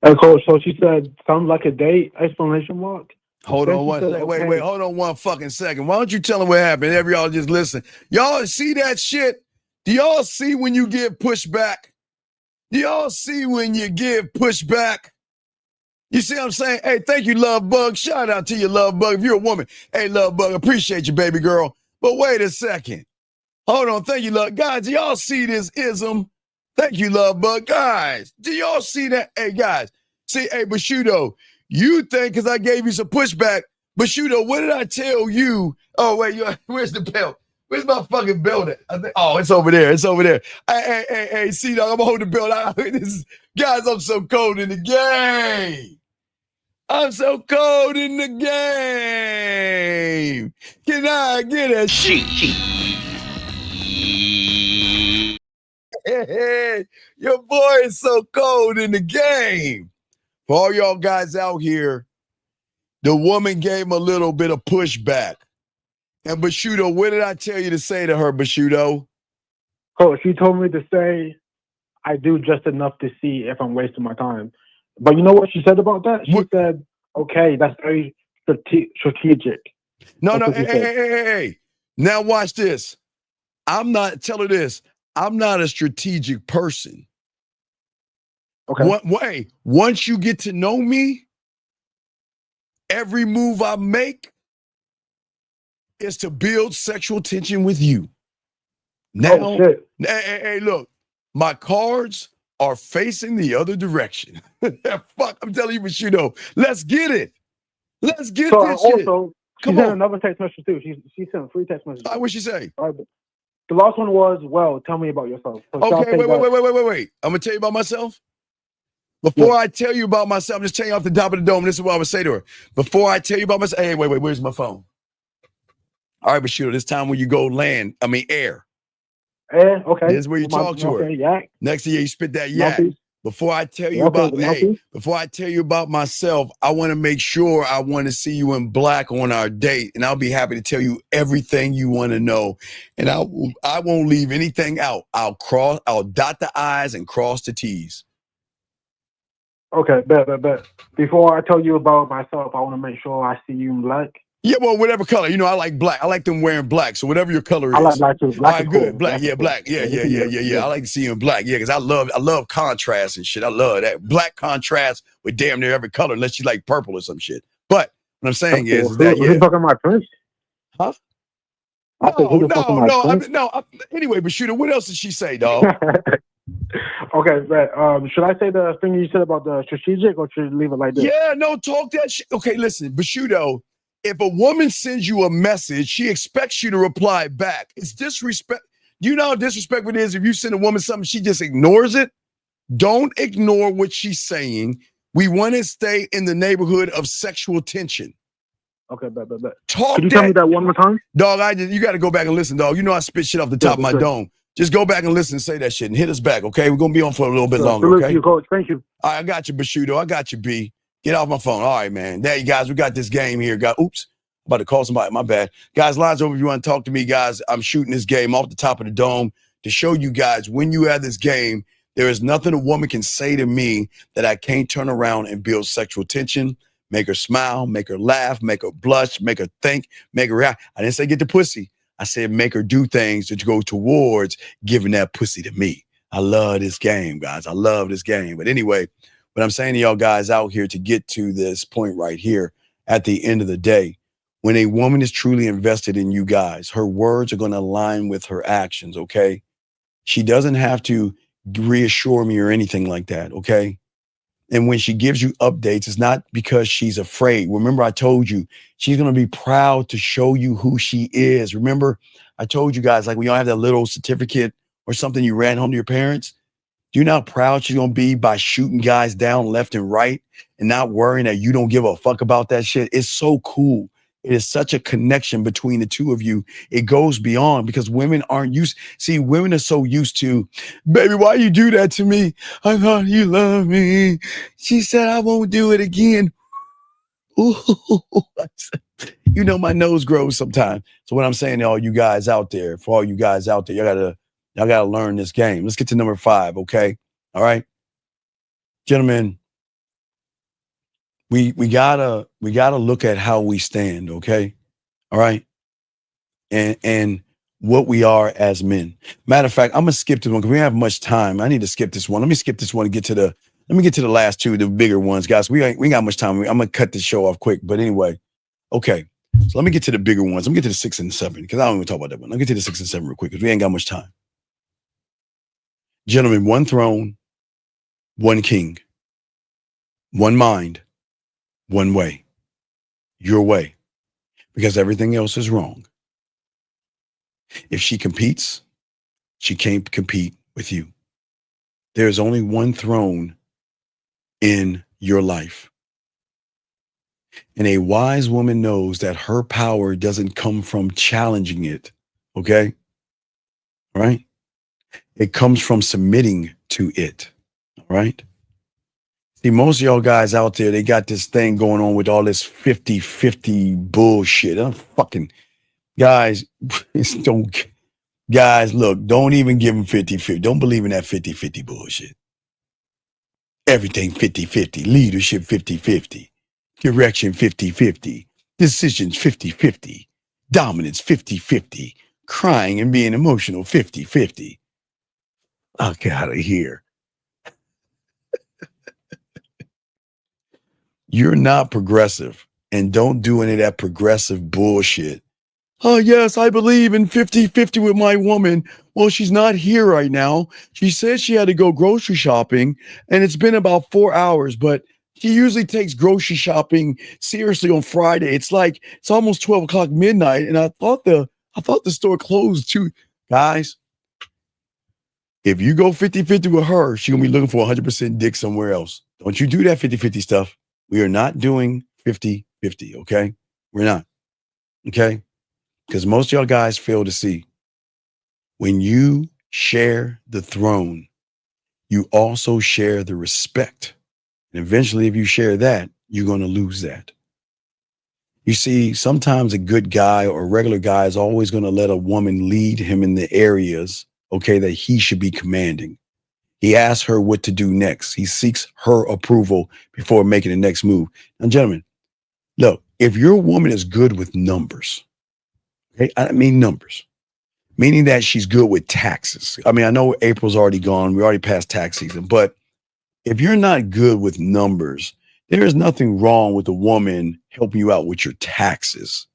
Hey, Coach. So she said, sounds like a date, exclamation mark. Hold Then on she one said, second. Wait, okay. hold on one fucking second. Why don't you tell them what happened? Every y'all just listen. Y'all see that shit? Do y'all see when you give pushback? Do y'all see when you give pushback? You see what I'm saying? Hey, thank you, Love Bug. Shout out to you, Love Bug. If you're a woman, hey, Love Bug, appreciate you, baby girl. But wait a second. Hold on. Thank you, Love. Guys, do y'all see this ism? Thank you, Love Bug. Guys, do y'all see that? Hey, guys. See, hey, Bashudo, you think because I gave you some pushback, Bashudo, what did I tell you? Oh, wait, where's the belt? Where's my fucking belt at? Oh, it's over there. It's over there. Hey, see, dog, I'm going to hold the belt. Guys, I'm so cold in the game. I'm so cold in the game. Can I get a sheet? Hey, your boy is so cold in the game. For all y'all guys out here, the woman gave him a little bit of pushback. And Bashudo, what did I tell you to say to her, Bashudo? Coach, she told me to say, I do just enough to see if I'm wasting my time. But you know what she said about that? She said, okay, that's very strategic. No, hey. Now watch this. Tell her this. I'm not a strategic person. Okay. Once you get to know me, every move I make is to build sexual tension with you. Now, hey, look, my cards are facing the other direction. Fuck, I'm telling you, Bashudo, let's get it. Let's get this shit. Also, she sent another text message too. She sent 3 text messages. What'd she say? The last one was, well, tell me about yourself. So okay, wait. I'm going to tell you about myself. Before I tell you about myself, I'm just telling you off the top of the dome. This is what I would say to her. Before I tell you about myself, hey, wait, where's my phone? All right, Bashudo, this time when you go air. Air, okay. This is where you talk to her. Yak. Next year, you spit that yak. Before I tell you before I tell you about myself, I want to make sure I want to see you in black on our date, and I'll be happy to tell you everything you want to know, and I won't leave anything out. I'll dot the I's and cross the T's. Okay, bet. Before I tell you about myself, I want to make sure I see you in black. Yeah, well, whatever color. I like black. I like them wearing black. So whatever your color is. I like black too. Black is good. Cool. Black. Black. Yeah. I like to see you in black. Yeah, because I love contrast and shit. I love that. Black contrast with damn near every color, unless you like purple or some shit. But what I'm saying is that, Who's fucking my prince? Huh? No. Anyway, Bashudo, what else did she say, dog? Okay, but should I say the thing you said about the strategic, or should I leave it like this? Yeah, no, talk that shit. Okay, listen, Bashudo, if a woman sends you a message, she expects you to reply back. It's disrespect. You know how disrespectful it is if you send a woman something, she just ignores it? Don't ignore what she's saying. We want to stay in the neighborhood of sexual tension. Okay, bet. Could you tell me that one more time? Dog, you got to go back and listen, dog. You know I spit shit off the top of my dome. Just go back and listen and say that shit and hit us back, okay? We're going to be on for a little bit longer, okay? You, Coach. Thank you. All right, I got you, Bashudo. I got you, B. Get off my phone. All right, man. There you guys, we got this game here. Oops. I'm about to call somebody. My bad. Guys, lines over if you want to talk to me, guys. I'm shooting this game off the top of the dome to show you guys when you have this game, there is nothing a woman can say to me that I can't turn around and build sexual tension, make her smile, make her laugh, make her blush, make her think, make her react. I didn't say get the pussy. I said make her do things that go towards giving that pussy to me. I love this game, guys. I love this game. But anyway, what I'm saying to y'all guys out here to get to this point right here, at the end of the day, when a woman is truly invested in you guys, her words are going to align with her actions, okay? She doesn't have to reassure me or anything like that, okay? And when she gives you updates, it's not because she's afraid. Remember, I told you she's going to be proud to show you who she is. Remember, I told you guys, like when y'all have that little certificate or something you ran home to your parents, do you know how proud she's going to be by shooting guys down left and right and not worrying that you don't give a fuck about that shit? It's so cool. It is such a connection between the two of you. It goes beyond because women aren't used. See, women are so used to, baby, why you do that to me? I thought you loved me. She said, I won't do it again. Ooh, you know, my nose grows sometimes. So what I'm saying to all you guys out there, for all you guys out there, y'all gotta learn this game. Let's get to number 5, okay? All right. Gentlemen, we gotta look at how we stand, okay? All right. And what we are as men. Matter of fact, I'm gonna skip this one because we don't have much time. I need to skip this one. Let me skip this one and get to the last two, the bigger ones, guys. We ain't got much time. I'm gonna cut this show off quick. But anyway, okay. So let me get to the bigger ones. Let me get to the 6 and 7 because I don't even talk about that one. I'll get to the 6 and 7 real quick because we ain't got much time. Gentlemen, one throne, one king, one mind, one way. Your way. Because everything else is wrong. If she competes, she can't compete with you. There's only one throne in your life. And a wise woman knows that her power doesn't come from challenging it. Okay? Right? It comes from submitting to it. All right? See, most of y'all guys out there, they got this thing going on with all this 50-50 bullshit. I'm fucking guys, guys, look, don't even give them 50-50. Don't believe in that 50-50 bullshit. Everything 50-50. Leadership 50-50. Direction 50-50. Decisions 50-50. Dominance 50-50. Crying and being emotional 50-50. I'll get out of here. You're not progressive, and don't do any of that progressive bullshit. Oh, yes, I believe in 50-50 with my woman. Well, she's not here right now. She said she had to go grocery shopping, and it's been about 4 hours, but she usually takes grocery shopping seriously on Friday. It's almost 12 o'clock midnight, and I thought the store closed too. Guys, if you go 50-50 with her, she's going to be looking for 100% dick somewhere else. Don't you do that 50-50 stuff. We are not doing 50-50, okay? We're not, okay? Because most of y'all guys fail to see. When you share the throne, you also share the respect. And eventually, if you share that, you're going to lose that. You see, sometimes a good guy or a regular guy is always going to let a woman lead him in the areas, okay, that he should be commanding. He asks her what to do next. He seeks her approval before making the next move. Now, gentlemen, look, if your woman is good with numbers, okay, I mean numbers, meaning that she's good with taxes. I mean, I know April's already gone. We already passed tax season. But if you're not good with numbers, there is nothing wrong with a woman helping you out with your taxes.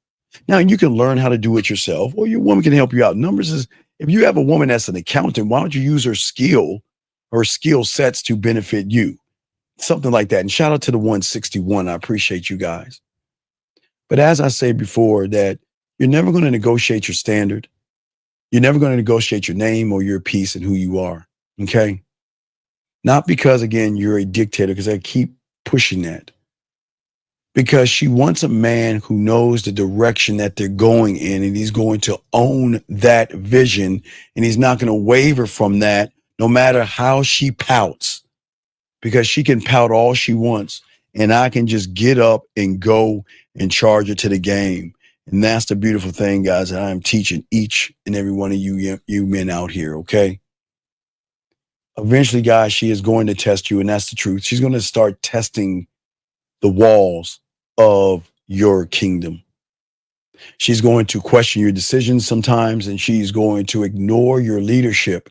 Now, you can learn how to do it yourself, or your woman can help you out. Numbers is, if you have a woman that's an accountant, why don't you use her skill sets to benefit you? Something like that. And shout out to the 161. I appreciate you guys. But as I said before, that you're never going to negotiate your standard. You're never going to negotiate your name or your piece and who you are. Okay. Not because, again, you're a dictator, because I keep pushing that. Because she wants a man who knows the direction that they're going in, and he's going to own that vision, and he's not going to waver from that no matter how she pouts, because she can pout all she wants, and I can just get up and go and charge her to the game. And that's the beautiful thing, guys, that I'm teaching each and every one of you men out here, okay? Eventually, guys, she is going to test you, and that's the truth. She's going to start testing the walls of your kingdom. She's going to question your decisions sometimes, and she's going to ignore your leadership.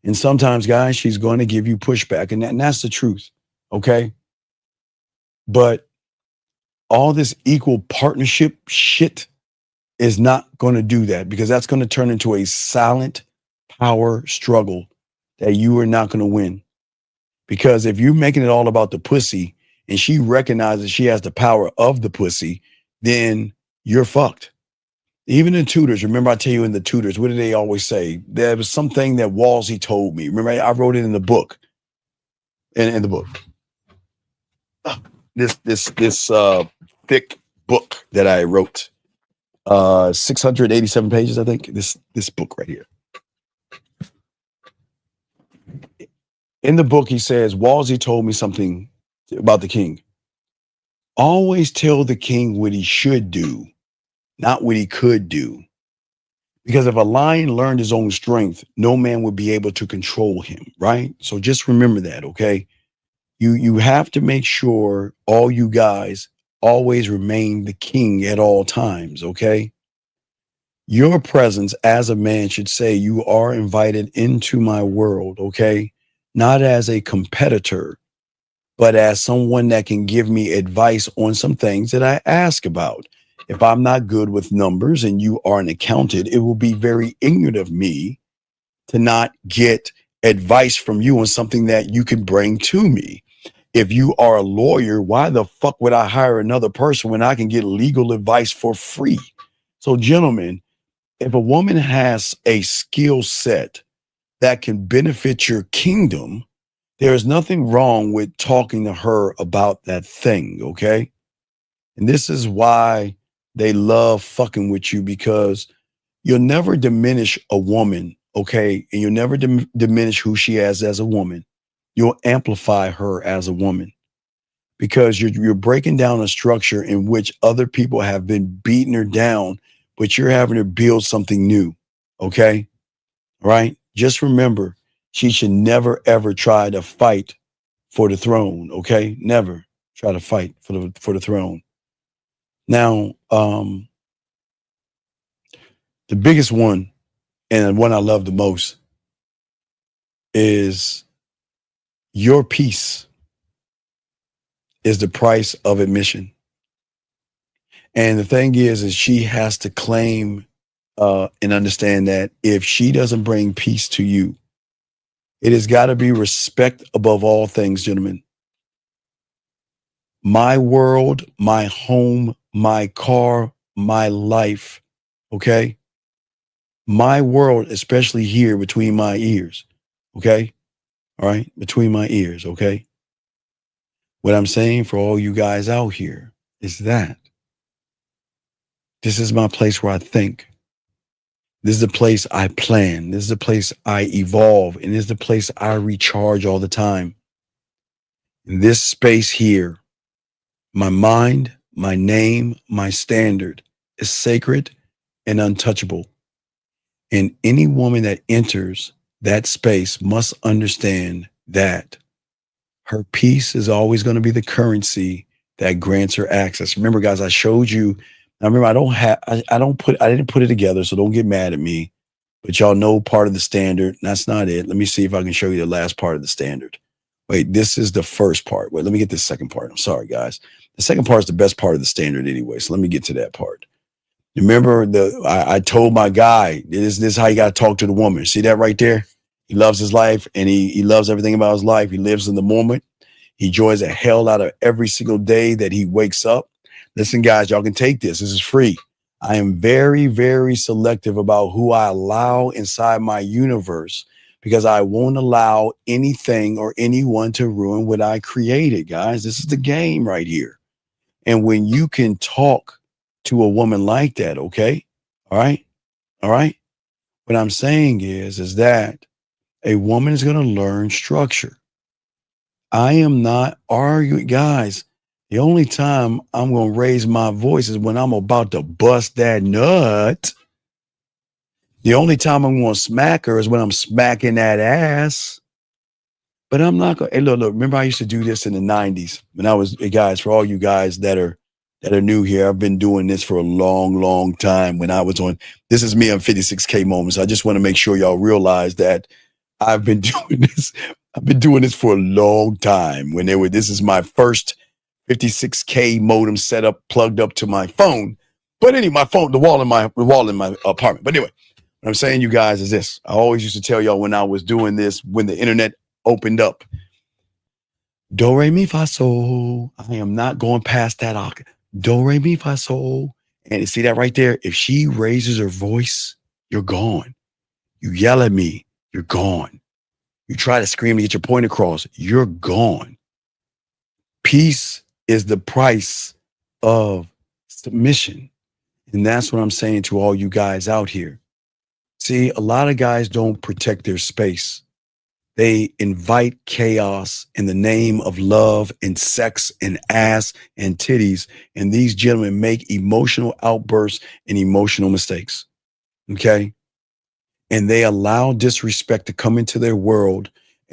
And sometimes, guys, she's going to give you pushback, and that's the truth, okay? But all this equal partnership shit is not going to do that, because that's going to turn into a silent power struggle that you are not going to win. Because if you're making it all about the pussy and she recognizes she has the power of the pussy, then you're fucked. Even in tutors, remember I tell you in the tutors, what do they always say? There was something that Walsey told me. Remember, I wrote it in the book. In the book. This thick book that I wrote. 687 pages, I think. This book right here. In the book, he says, Walsey told me something about the king. Always tell the king what he should do, not what he could do. Because if a lion learned his own strength, no man would be able to control him, right? So just remember that, okay? You have to make sure all you guys always remain the king at all times, okay? Your presence as a man should say you are invited into my world, okay? Not as a competitor, but as someone that can give me advice on some things that I ask about. If I'm not good with numbers and you are an accountant, it will be very ignorant of me to not get advice from you on something that you can bring to me. If you are a lawyer, why the fuck would I hire another person when I can get legal advice for free? So, gentlemen, if a woman has a skill set that can benefit your kingdom, there is nothing wrong with talking to her about that thing, okay? And this is why they love fucking with you, because you'll never diminish a woman, okay? And you'll never diminish who she is as a woman. You'll amplify her as a woman, because you're breaking down a structure in which other people have been beating her down, but you're having to build something new, okay? Right? Just remember, she should never, ever try to fight for the throne, okay? Never try to fight for the throne. Now, the biggest one, and one I love the most, is your peace is the price of admission. And the thing is she has to claim and understand that if she doesn't bring peace to you, it has got to be respect above all things, gentlemen. My world, my home, my car, my life, okay? My world, especially here between my ears, okay? All right, between my ears, okay? What I'm saying for all you guys out here is that this is my place where I think. This is the place I plan. This is the place I evolve. And this is the place I recharge all the time. In this space here, my mind, my name, my standard is sacred and untouchable. And any woman that enters that space must understand that her peace is always going to be the currency that grants her access. Remember, guys, I showed you. Now, remember, I didn't put it together, so don't get mad at me. But y'all know part of the standard. That's not it. Let me see if I can show you the last part of the standard. Wait, this is the first part. Wait, let me get the second part. I'm sorry, guys. The second part is the best part of the standard anyway. So let me get to that part. Remember, I told my guy, this is how you got to talk to the woman. See that right there? He loves his life, and he loves everything about his life. He lives in the moment. He enjoys the hell out of every single day that he wakes up. Listen, guys, y'all can take this. This is free. I am very, very selective about who I allow inside my universe, because I won't allow anything or anyone to ruin what I created, guys. This is the game right here. And when you can talk to a woman like that, okay? All right? All right? What I'm saying is that a woman is going to learn structure. I am not arguing, guys. The only time I'm going to raise my voice is when I'm about to bust that nut. The only time I'm going to smack her is when I'm smacking that ass. But I'm not going to, hey, look, remember I used to do this in the 90s when I was, hey, guys, for all you guys that are new here, I've been doing this for a long, long time. When I was on, this is me on 56K Moments. I just want to make sure y'all realize that I've been doing this. I've been doing this for a long time. This is my first 56K modem set up, plugged up to my phone. But anyway, my phone, the wall in my apartment. But anyway, what What I'm saying, you guys, is this. I always used to tell y'all when I was doing this, when the internet opened up, do, re, mi, fa, sol. I am not going past that octave. Do, re, mi, fa, sol. And you see that right there? If she raises her voice, you're gone. You yell at me, you're gone. You try to scream to get your point across, you're gone. Peace is the price of submission. And that's what I'm saying to all you guys out here. See, a lot of guys don't protect their space. They invite chaos in the name of love and sex and ass and titties. And these gentlemen make emotional outbursts and emotional mistakes. Okay? And they allow disrespect to come into their world.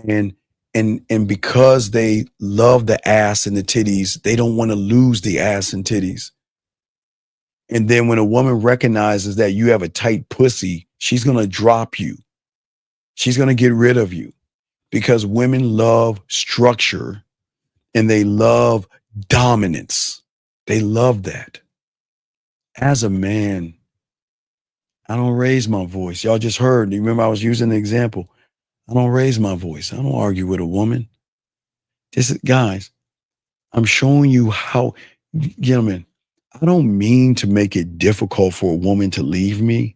And because they love the ass and the titties, they don't want to lose the ass and titties. And then when a woman recognizes that you have a tight pussy, she's going to drop you. She's going to get rid of you. Because women love structure and they love dominance. They love that. As a man, I don't raise my voice. Y'all just heard. You remember I was using the example. I don't raise my voice. I don't argue with a woman. Guys, I'm showing you how, gentlemen, I don't mean to make it difficult for a woman to leave me.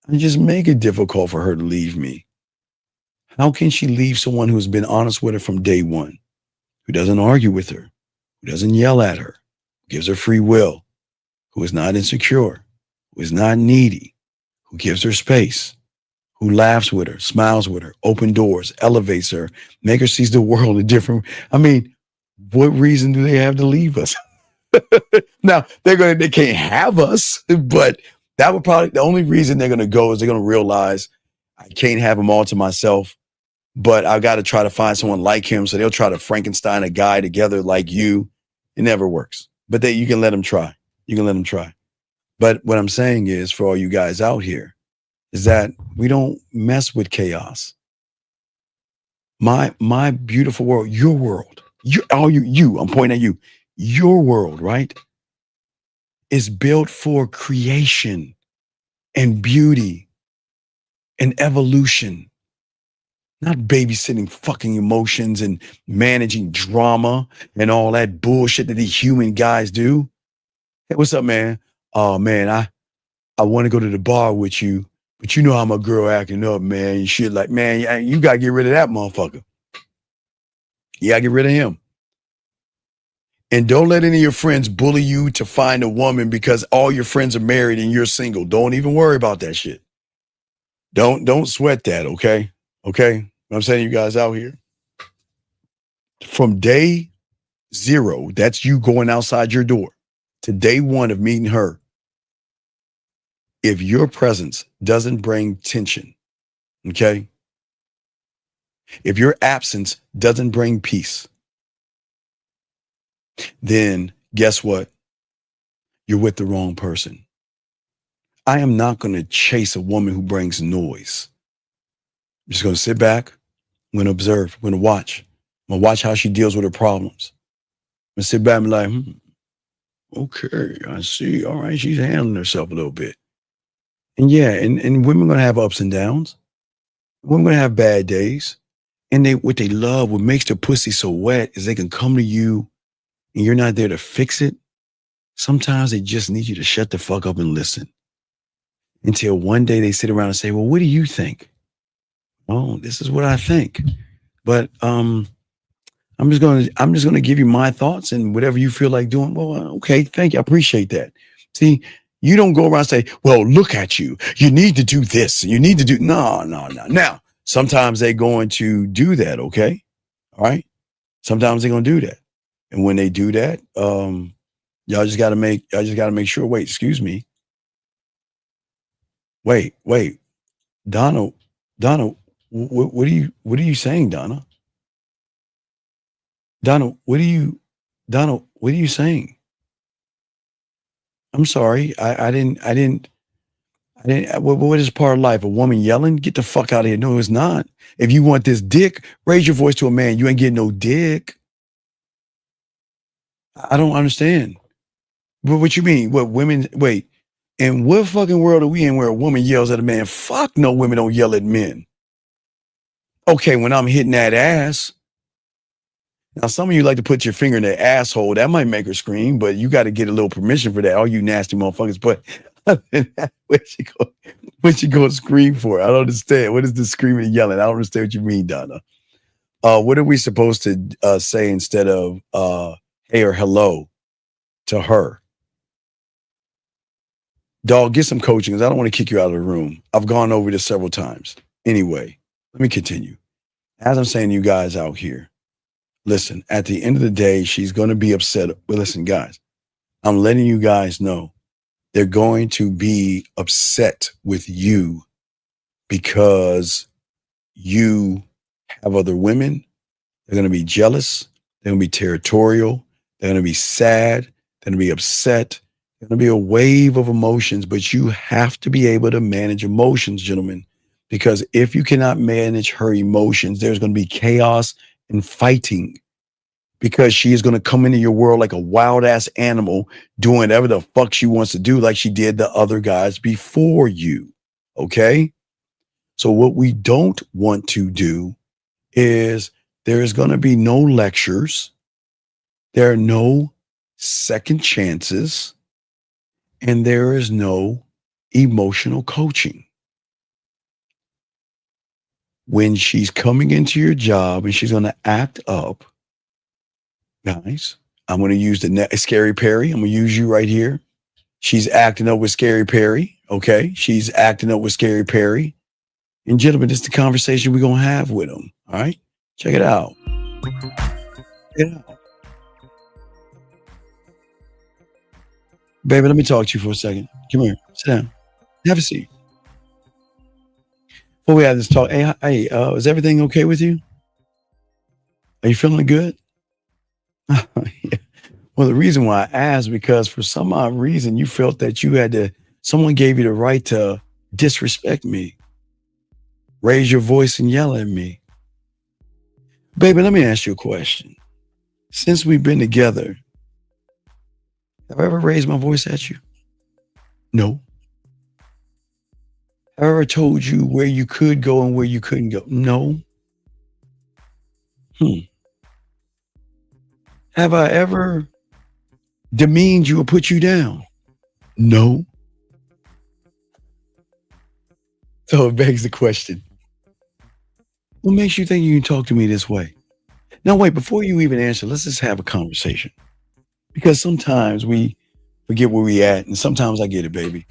I just make it difficult for her to leave me. How can she leave someone who's been honest with her from day one, who doesn't argue with her, who doesn't yell at her, who gives her free will, who is not insecure, who is not needy, who gives her space, who laughs with her, smiles with her, open doors, elevates her, make her sees the world a different. I mean, what reason do they have to leave us? Now they can't have us, but that would probably, the only reason they're going to go is they're going to realize I can't have them all to myself. But I got to try to find someone like him. So they'll try to Frankenstein a guy together like you. It never works. But you can let them try. You can let them try. But what I'm saying is, for all you guys out here, is that we don't mess with chaos. My beautiful world, your world, I'm pointing at you. Your world, right, is built for creation and beauty and evolution. Not babysitting fucking emotions and managing drama and all that bullshit that these human guys do. Hey, what's up, man? Oh, man, I want to go to the bar with you, but you know how my girl acting up, man. You shit like, man, you got to get rid of that motherfucker. You got to get rid of him. And don't let any of your friends bully you to find a woman because all your friends are married and you're single. Don't even worry about that shit. Don't sweat that, okay? Okay? I'm saying, you guys out here, from day zero, that's you going outside your door, to day one of meeting her, if your presence doesn't bring tension, okay? If your absence doesn't bring peace, then guess what? You're with the wrong person. I am not going to chase a woman who brings noise. I'm just going to sit back. I'm going to observe. I'm going to watch. I'm going to watch how she deals with her problems. I'm going to sit back and be like, okay, I see. All right, she's handling herself a little bit. And yeah, and women are going to have ups and downs. Women are going to have bad days. And what they love, what makes their pussy so wet is they can come to you and you're not there to fix it. Sometimes they just need you to shut the fuck up and listen. Until one day they sit around and say, well, what do you think? Oh, this is what I think. But I'm just gonna give you my thoughts and whatever you feel like doing. Well, okay, thank you. I appreciate that. See, you don't go around and say, well, look at you. You need to do this. You need to do no. Now, sometimes they're going to do that, okay? All right. Sometimes they're gonna do that. And when they do that, y'all just gotta make sure. Wait, excuse me. Wait, Donna, what are you saying, Donna? Donna, what are you saying? I'm sorry. I didn't, what is part of life? A woman yelling? Get the fuck out of here. No, it's not. If you want this dick, raise your voice to a man. You ain't getting no dick. I don't understand. What you mean? What women, wait, And what fucking world are we in where a woman yells at a man? Fuck no, women don't yell at men. Okay, when I'm hitting that ass. Now, some of you like to put your finger in their asshole. That might make her scream, but you got to get a little permission for that. All you nasty motherfuckers. But what you go scream for? I don't understand. What is the screaming and yelling? I don't understand what you mean, Donna. What are we supposed to say instead of hey or hello to her? Dog, get some coaching because I don't want to kick you out of the room. I've gone over this several times. Anyway, let me continue. As I'm saying to you guys out here, listen, at the end of the day, she's going to be upset. But listen, guys, I'm letting you guys know they're going to be upset with you because you have other women. They're going to be jealous. They're going to be territorial. They're going to be sad. They're going to be upset. There's going to be a wave of emotions, but you have to be able to manage emotions, gentlemen, because if you cannot manage her emotions, there's going to be chaos and fighting because she is going to come into your world like a wild ass animal doing whatever the fuck she wants to do, like she did the other guys before you. Okay. So what we don't want to do is there is going to be no lectures. There are no second chances. And there is no emotional coaching. When she's coming into your job and she's going to act up, guys, I'm going to use the Scary Perry. I'm going to use you right here. She's acting up with Scary Perry. Okay. She's acting up with Scary Perry. And gentlemen, this is the conversation we're going to have with them. All right. Check it out. Check it out. Baby, let me talk to you for a second. Come here. Sit down. Have a seat. Before we have this talk, hey, is everything okay with you? Are you feeling good? Yeah. Well, the reason why I asked, because for some odd reason, you felt that you had to, someone gave you the right to disrespect me, raise your voice and yell at me. Baby, let me ask you a question. Since we've been together, have I ever raised my voice at you? No. Have I ever told you where you could go and where you couldn't go? No. Have I ever demeaned you or put you down? No. So it begs the question, what makes you think you can talk to me this way? Now, wait, before you even answer, let's just have a conversation. Because sometimes we forget where we at, and sometimes I get it, baby.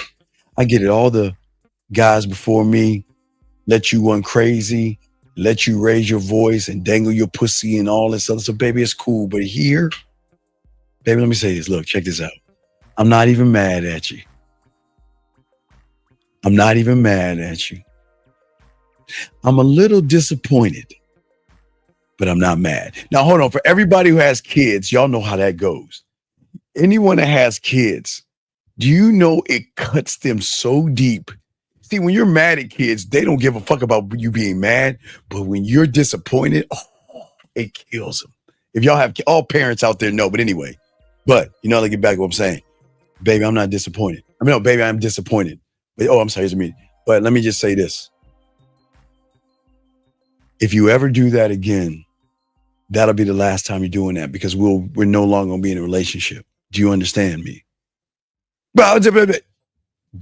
I get it. All the guys before me let you run crazy, let you raise your voice and dangle your pussy and all this other stuff. Baby, it's cool. But here, baby, let me say this. Look, check this out. I'm not even mad at you. I'm not even mad at you. I'm a little disappointed, but I'm not mad. Now, hold on. For everybody who has kids, y'all know how that goes. Anyone that has kids, do you know it cuts them so deep? See, when you're mad at kids, they don't give a fuck about you being mad. But when you're disappointed, it kills them. If y'all have all parents out there know, but anyway, let me get back to what I'm saying. Baby, I'm not disappointed. No, baby, I'm disappointed. But, I'm sorry, but let me just say this. If you ever do that again, that'll be the last time you're doing that because we're no longer going to be in a relationship. Do you understand me?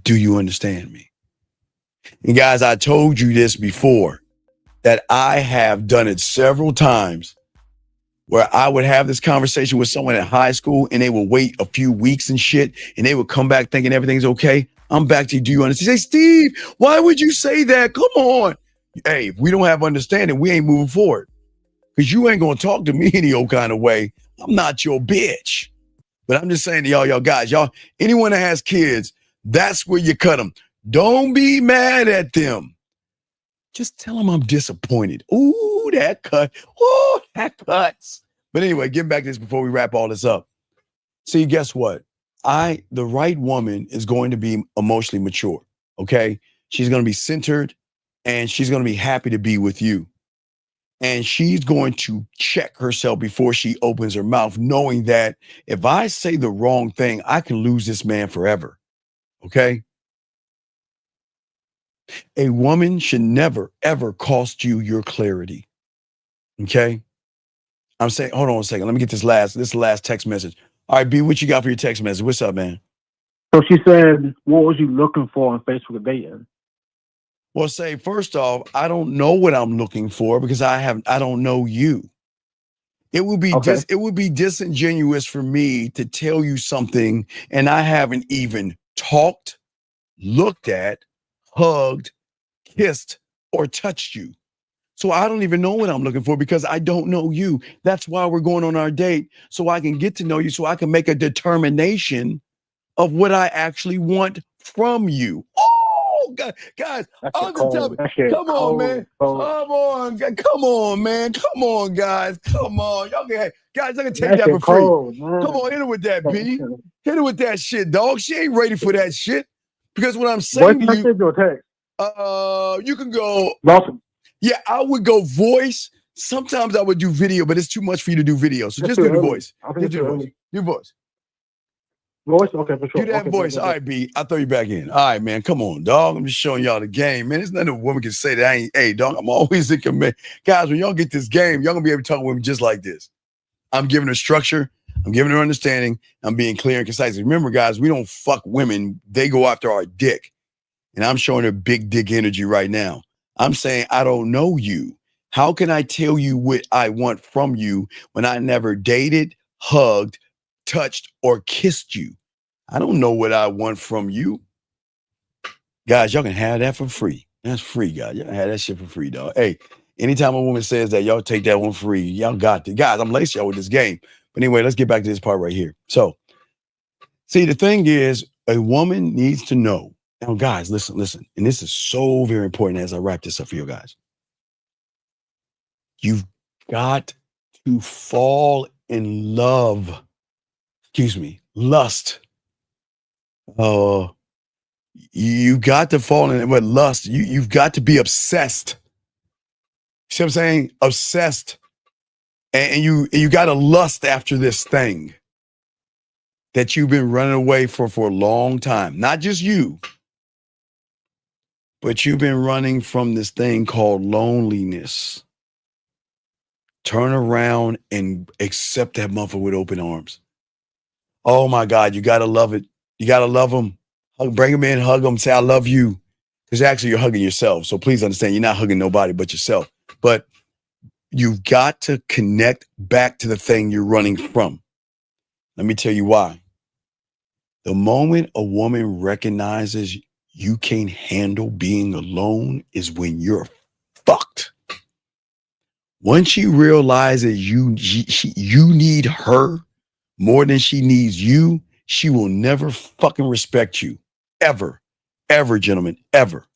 Do you understand me? And guys, I told you this before, that I have done it several times where I would have this conversation with someone at high school and they would wait a few weeks and shit and they would come back thinking everything's okay. I'm back to you. Do you understand? Say, Steve, why would you say that? Come on. Hey, if we don't have understanding, we ain't moving forward because you ain't going to talk to me any old kind of way. I'm not your bitch. But I'm just saying to y'all guys, anyone that has kids, that's where you cut them. Don't be mad at them. Just tell them I'm disappointed. Ooh, that cut. Ooh, that cuts. But anyway, getting back to this before we wrap all this up. See, guess what? The right woman is going to be emotionally mature. Okay. She's going to be centered and she's going to be happy to be with you. And she's going to check herself before she opens her mouth, knowing that if I say the wrong thing, I can lose this man forever. Okay? A woman should never, ever cost you your clarity. Okay? I'm saying, hold on a second. Let me get this is the last text message. All right, B, what you got for your text message? What's up, man? So she said, what was you looking for on Facebook dating? Well, say, first off, I don't know what I'm looking for because I don't know you. It would be it would be disingenuous for me to tell you something and I haven't even talked, looked at, hugged, kissed, or touched you. So I don't even know what I'm looking for because I don't know you. That's why we're going on our date, so I can get to know you, so I can make a determination of what I actually want from you. Oh, guys, on the topic. Come on, man. Come on, come on, man. Come on, guys. Come on. Y'all can, guys, I can take that for free. Come on, hit it with that, B. Hit it with that shit, dog. She ain't ready for that shit. Because what I'm saying to you, you can go. Yeah, I would go voice. Sometimes I would do video, but it's too much for you to do video. So just do the voice. Just do the voice. Do voice. Voice? Okay, for sure. Do that voice. All right, B. I'll throw you back in. All right, man. Come on, dog. I'm just showing y'all the game, man. There's nothing a woman can say that I ain't. Hey, dog, I'm always in command. Guys, when y'all get this game, y'all gonna be able to talk with women just like this. I'm giving her structure. I'm giving her understanding. I'm being clear and concise. Remember, guys, we don't fuck women. They go after our dick. And I'm showing her big dick energy right now. I'm saying, I don't know you. How can I tell you what I want from you when I never dated, hugged, touched, or kissed you? I don't know what I want from you. Guys, y'all can have that for free. That's free, guys. Y'all can have that shit for free, dog. Hey, anytime a woman says that, y'all take that one free. Y'all got it. Guys, I'm lacing y'all with this game. But anyway, let's get back to this part right here. So, see, the thing is, a woman needs to know. Now, guys, listen. And this is so very important as I wrap this up for you guys. You've got to fall in love. Lust. You got to fall in with lust. You've got to be obsessed. See what I'm saying? Obsessed. And you got to lust after this thing that you've been running away for a long time. Not just you, but you've been running from this thing called loneliness. Turn around and accept that motherfucker with open arms. Oh my God, you got to love it. You got to love them. Bring them in, hug them, say, I love you. Because actually you're hugging yourself. So please understand, you're not hugging nobody but yourself. But you've got to connect back to the thing you're running from. Let me tell you why. The moment a woman recognizes you can't handle being alone is when you're fucked. Once she realizes you need her more than she needs you, she will never fucking respect you. Ever, gentlemen, ever.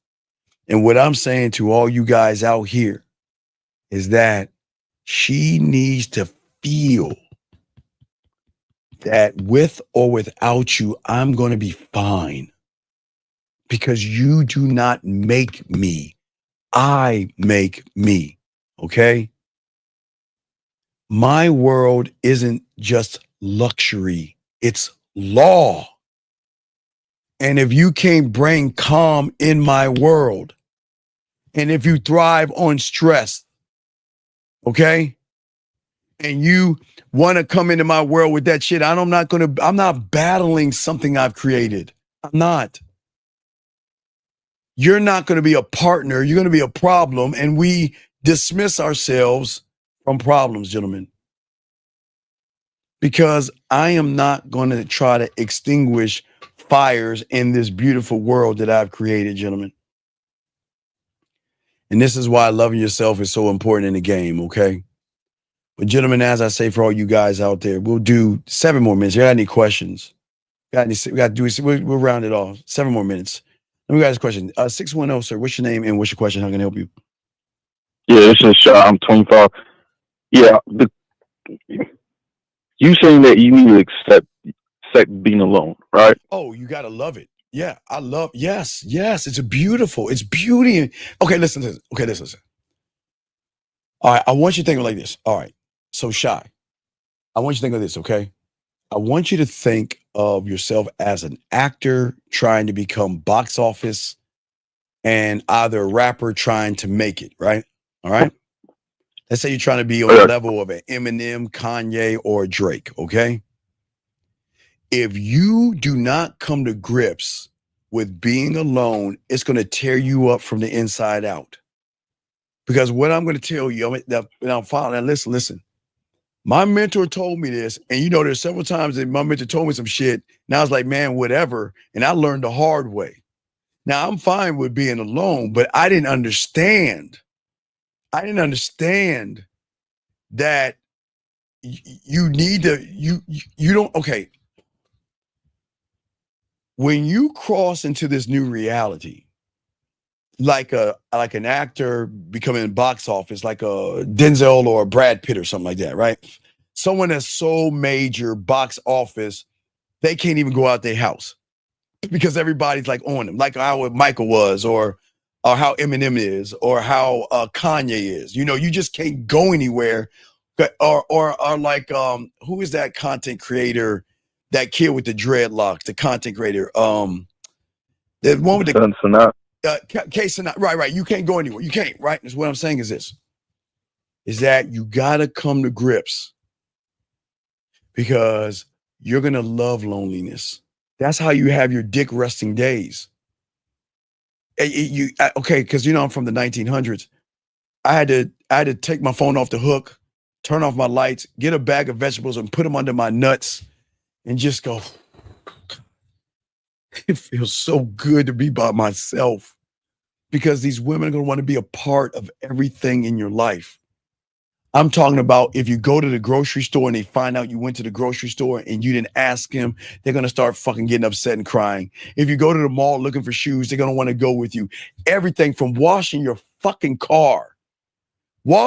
And what I'm saying to all you guys out here is that she needs to feel that with or without you, I'm going to be fine. Because you do not make me. I make me. Okay? My world isn't just luxury. It's law. And if you can't bring calm in my world, and if you thrive on stress, okay, and you want to come into my world with that shit, I'm not battling something I've created. I'm not. You're not going to be a partner. You're going to be a problem. And we dismiss ourselves from problems, gentlemen. Because I am not going to try to extinguish fires in this beautiful world that I've created, gentlemen. And this is why loving yourself is so important in the game, okay? But gentlemen, as I say for all you guys out there, we'll do 7 more minutes. You got any questions? We'll round it off. 7 more minutes. Let me ask a question. 610, sir, what's your name and what's your question? How can I help you? Yeah, this is Shaw. I'm 25. Yeah, you saying that you need to accept being alone, right? Oh, you got to love it. Yeah, yes. It's beauty. Okay, listen. All right, I want you to think like this. All right, so Shy, I want you to think of this, okay? I want you to think of yourself as an actor trying to become box office and either a rapper trying to make it, right? All right. Let's say you're trying to be on the level of an Eminem, Kanye, or Drake, okay? If you do not come to grips with being alone, it's going to tear you up from the inside out. Because what I'm going to tell you, I'm following, listen. My mentor told me this, and you know, there's several times that my mentor told me some shit, and I was like, man, whatever. And I learned the hard way. Now, I'm fine with being alone, but I didn't understand. That you need to, you don't, okay. When you cross into this new reality, like an actor becoming box office, like a Denzel or a Brad Pitt or something like that, right? Someone that's so major box office, they can't even go out their house because everybody's like on them, like how Michael was, or how Eminem is, or how Kanye is. You know, you just can't go anywhere. Or like who is that content creator? That kid with the dreadlocks, the content creator. The one with the case right. You can't go anywhere. You can't, right? That's what I'm saying is this. Is that you gotta come to grips because you're gonna love loneliness. That's how you have your dick resting days. Okay, because you know I'm from the 1900s. I had to take my phone off the hook, turn off my lights, get a bag of vegetables and put them under my nuts and just go, it feels so good to be by myself because these women are going to want to be a part of everything in your life. I'm talking about if you go to the grocery store and they find out you went to the grocery store and you didn't ask them, they're going to start fucking getting upset and crying. If you go to the mall looking for shoes, they're going to want to go with you. Everything from washing your fucking car, they're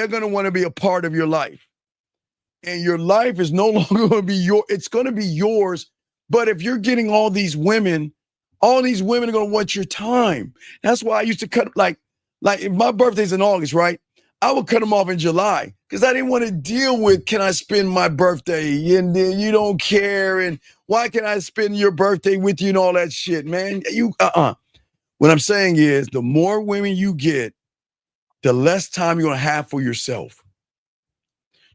going to want to be a part of your life. And your life is no longer going to be it's going to be yours. But if you're getting all these women are going to want your time. That's why I used to cut, like if my birthday's in August, right? I would cut them off in July because I didn't want to deal with, can I spend my birthday? And then you don't care. And why can I spend your birthday with you and all that shit, man? What I'm saying is the more women you get, the less time you're going to have for yourself.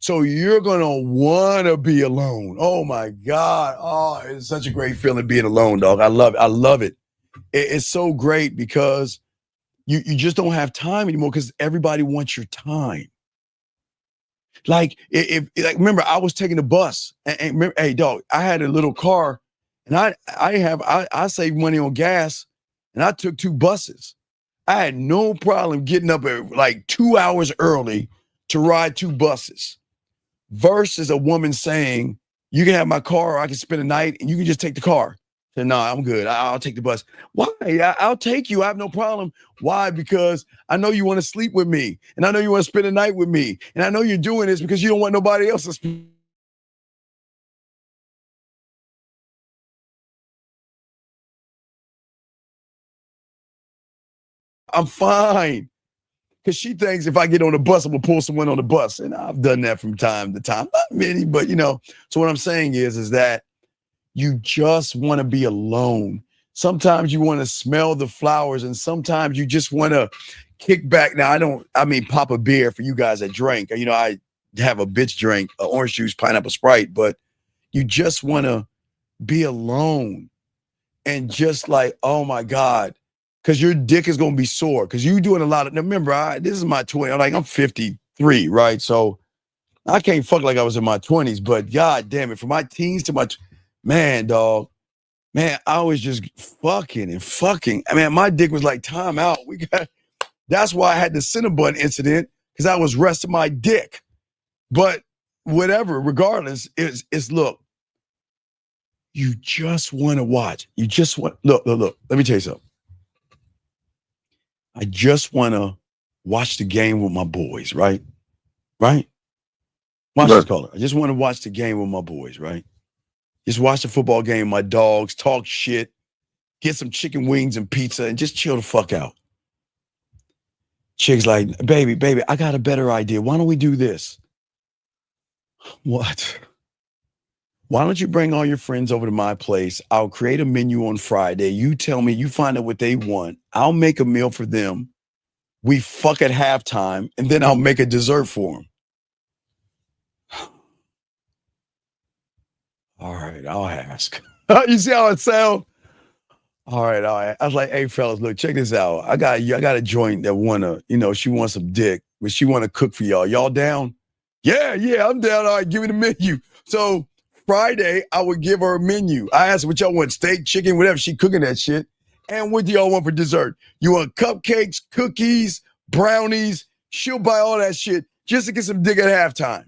So you're going to want to be alone. Oh my God. Oh, it's such a great feeling being alone, dog. I love it. It's so great because you just don't have time anymore because everybody wants your time. Like remember, I was taking the bus and remember, hey dog, I had a little car and I saved money on gas and I took 2 buses. I had no problem getting up at like 2 hours early to ride 2 buses versus a woman saying, you can have my car or I can spend a night and you can just take the car. So, no, I'm good. I'll take the bus. Why? I'll take you. I have no problem. Why? Because I know you want to sleep with me and I know you want to spend a night with me. And I know you're doing this because you don't want nobody else to spend. I'm fine. Because she thinks if I get on the bus, I'm going to pull someone on the bus. And I've done that from time to time. Not many, but you know. So what I'm saying is that you just want to be alone. Sometimes you want to smell the flowers and sometimes you just want to kick back. Now, pop a beer for you guys that drink. You know, I have a bitch drink, orange juice, pineapple Sprite, but you just want to be alone and just like, oh my God, because your dick is going to be sore because you're doing a lot of, now remember, this is my 20, I'm 53, right? So I can't fuck like I was in my 20s, but God damn it, from my teens to man, dog, man, I was just fucking. I mean, my dick was like, time out. That's why I had the Cinnabon incident because I was resting my dick. But whatever, regardless, it's look, you just want to watch. You just want, look, let me tell you something. I just want to watch the game with my boys, right? Watch this caller. I just want to watch the game with my boys, right? Just watch the football game, my dogs, talk shit, get some chicken wings and pizza, and just chill the fuck out. Chick's like, baby, I got a better idea. Why don't we do this? What? Why don't you bring all your friends over to my place? I'll create a menu on Friday. You tell me, you find out what they want. I'll make a meal for them. We fuck at halftime, and then I'll make a dessert for them. All right, I'll ask. You see how it sounds? All right. I was like, hey, fellas, look, check this out. I got a joint that she wants some dick, but she want to cook for y'all. Y'all down? Yeah, I'm down. All right, give me the menu. So Friday, I would give her a menu. I asked her what y'all want, steak, chicken, whatever. She cooking that shit. And what do y'all want for dessert? You want cupcakes, cookies, brownies? She'll buy all that shit just to get some dick at halftime.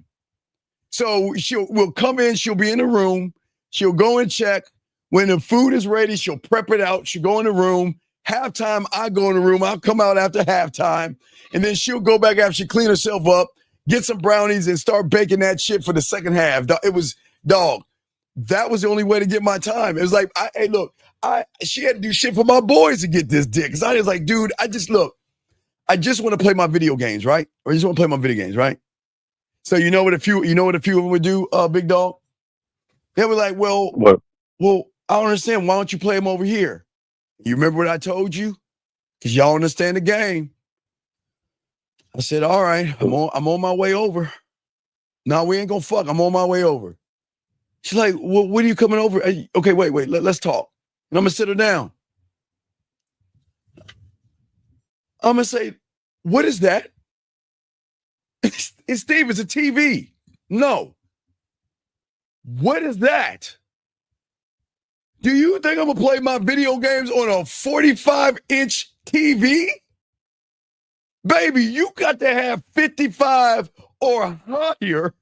So we'll come in. She'll be in the room. She'll go and check. When the food is ready, she'll prep it out. She'll go in the room. Halftime, I go in the room. I'll come out after halftime. And then she'll go back after she clean herself up, get some brownies, and start baking that shit for the second half. It was, dog, that was the only way to get my time. It was like, she had to do shit for my boys to get this dick. Because I was like, dude, I just want to play my video games, right? Or I just want to play my video games, right? So you know what a few of them would do, big dog? They were like, well, I don't understand. Why don't you play them over here? You remember what I told you? Because y'all understand the game. I said, all right, I'm on my way over. No, we ain't gonna fuck. I'm on my way over. She's like, well, when are you coming over? Okay, wait, let's talk. And I'm gonna sit her down. I'm gonna say, what is that? It's Steve, it's a TV. No. What is that? Do you think I'm gonna play my video games on a 45-inch TV? Baby, you got to have 55 or higher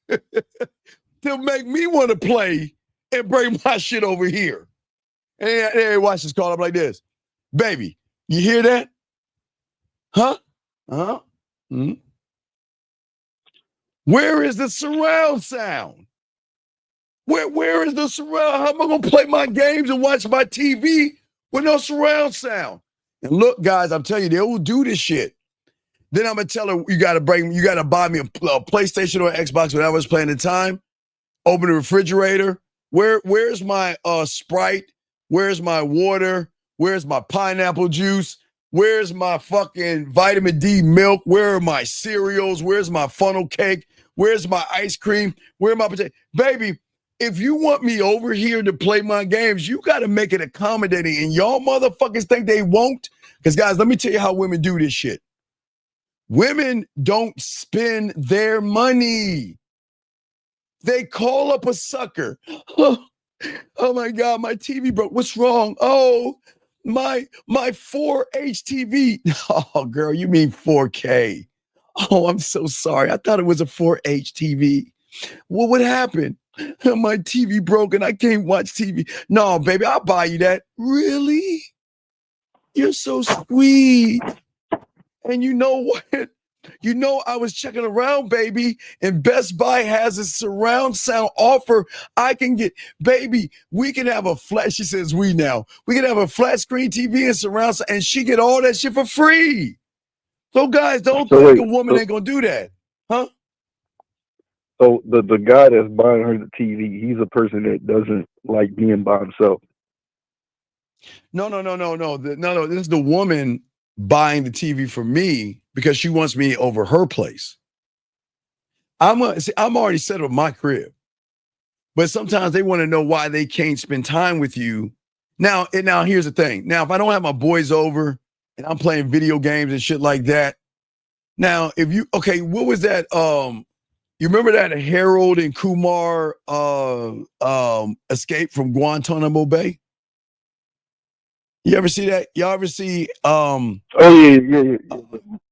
to make me want to play and bring my shit over here. Hey, watch this call up like this. Baby, you hear that? Huh? Uh-huh. Mm-hmm. Where is the surround sound? Where is the surround? How am I gonna play my games and watch my TV with no surround sound? And look, guys, I'm telling you, they will do this shit. Then I'm gonna tell her you gotta buy me a PlayStation or an Xbox, whatever I was playing at the time. Open the refrigerator. Where's my Sprite? Where's my water? Where's my pineapple juice? Where's my fucking vitamin D milk? Where are my cereals? Where's my funnel cake? Where's my ice cream? Where are my potato? Baby, if you want me over here to play my games, you got to make it accommodating. And y'all motherfuckers think they won't? Because, guys, let me tell you how women do this shit. Women don't spend their money. They call up a sucker. Oh my God, my TV broke. What's wrong? Oh, my 4H TV. Oh, girl, you mean 4K. Oh, I'm so sorry. I thought it was a 4H TV. Well, what happened? My TV broke and I can't watch TV. No, baby, I'll buy you that. Really? You're so sweet. And you know what? You know, I was checking around, baby, and Best Buy has a surround sound offer. I can get, baby, we can have a flat, she says we can have a flat screen TV and surround sound, and she get all that shit for free. So guys, don't think a woman ain't gonna do that. Huh? So the guy that's buying her the TV, he's a person that doesn't like being by himself. No. This is the woman buying the TV for me because she wants me over her place. I'm already settled with my crib, but sometimes they want to know why they can't spend time with you. Now here's the thing. Now, if I don't have my boys over and I'm playing video games and shit like that. Now, what was that? You remember that Harold and Kumar escape from Guantanamo Bay? You ever see that? Y'all ever see? Yeah.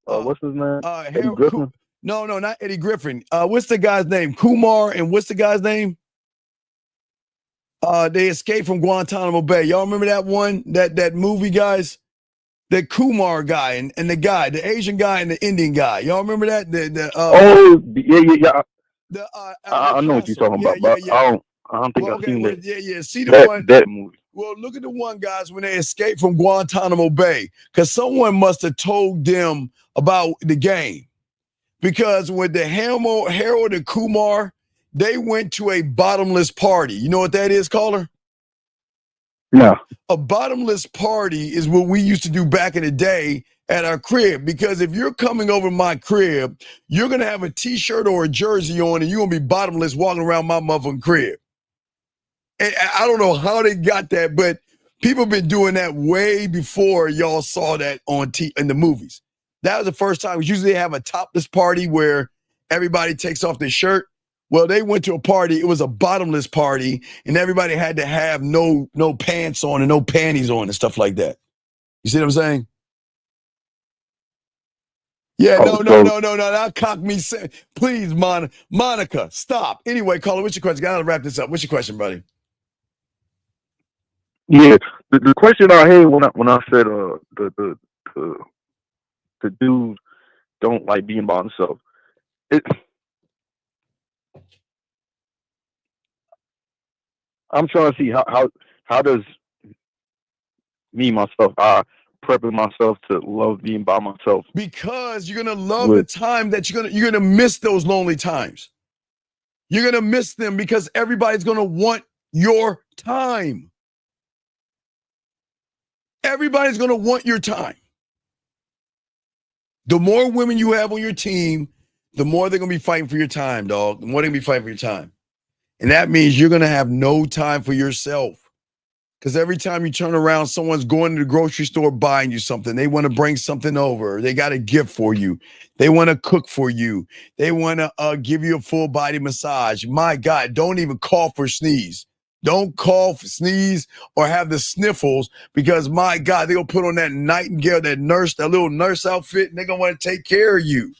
What's his name? Eddie Griffin? No, not Eddie Griffin. What's the guy's name? Kumar, and what's the guy's name? They escaped from Guantanamo Bay. Y'all remember that one? That movie, guys? That Kumar guy and the guy, the Asian guy and the Indian guy. Y'all remember that? Yeah. I know what you're talking about, but I don't think I've seen that. Yeah. See the one that movie. Well, look at the one, guys, when they escaped from Guantanamo Bay, because someone must have told them about the game. Because with the Harold and Kumar, They went to a bottomless party. You know what that is, caller? No. A bottomless party is what we used to do back in the day at our crib. Because if you're coming over my crib, you're going to have a t-shirt or a jersey on and you're going to be bottomless walking around my motherfucking crib. And I don't know how they got that, but people have been doing that way before y'all saw that on in the movies. That was the first time. Usually they have a topless party where everybody takes off their shirt. Well, they went to a party. It was a bottomless party, and everybody had to have no pants on and no panties on and stuff like that. You see what I'm saying? Yeah, no. That cock me. Please, Monica, stop. Anyway, caller, what's your question? Gotta wrap this up. What's your question, buddy? Yeah, the question I had when I said the dudes don't like being by themselves. I'm trying to see how does me myself prepping myself to love being by myself. Because you're gonna love the time that you're gonna miss those lonely times. You're gonna miss them because everybody's gonna want your time. Everybody's gonna want your time. The more women you have on your team, the more they're gonna be fighting for your time, dog. The more they're gonna be fighting for your time. And that means you're gonna have no time for yourself. Because every time you turn around, someone's going to the grocery store buying you something. They want to bring something over. They got a gift for you. They want to cook for you. They want to give you a full body massage. My God, don't even cough or sneeze. Don't cough, sneeze, or have the sniffles because, my God, they'll put on that nightingale, that little nurse outfit, and they're going to want to take care of you.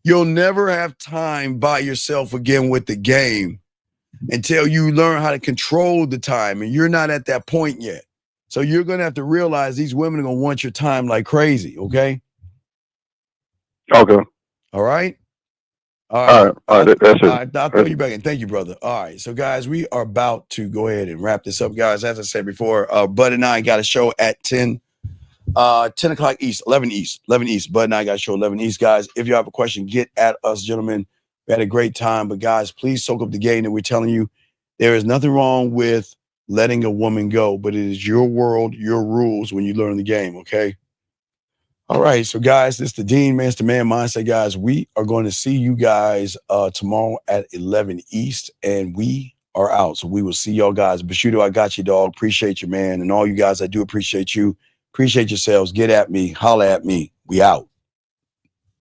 You'll never have time by yourself again with the game until you learn how to control the time, and you're not at that point yet. So you're going to have to realize these women are going to want your time like crazy, okay? Okay. All right? All right. That's it. I'll throw you back in. Thank you, brother. All right. So, guys, we are about to go ahead and wrap this up. Guys, as I said before, Bud and I got a show at 10 o'clock East, 11 East. Bud and I got a show 11 East. Guys, if you have a question, get at us, gentlemen. We had a great time. But, guys, please soak up the game that we're telling you. There is nothing wrong with letting a woman go, but it is your world, your rules when you learn the game, okay? All right, so guys, this is the Dean Master Man Mindset, guys. We are going to see you guys tomorrow at 11 East, and we are out. So we will see y'all guys. Bashudo, I got you, dog. Appreciate you, man. And all you guys, I do appreciate you. Appreciate yourselves. Get at me. Holla at me. We out.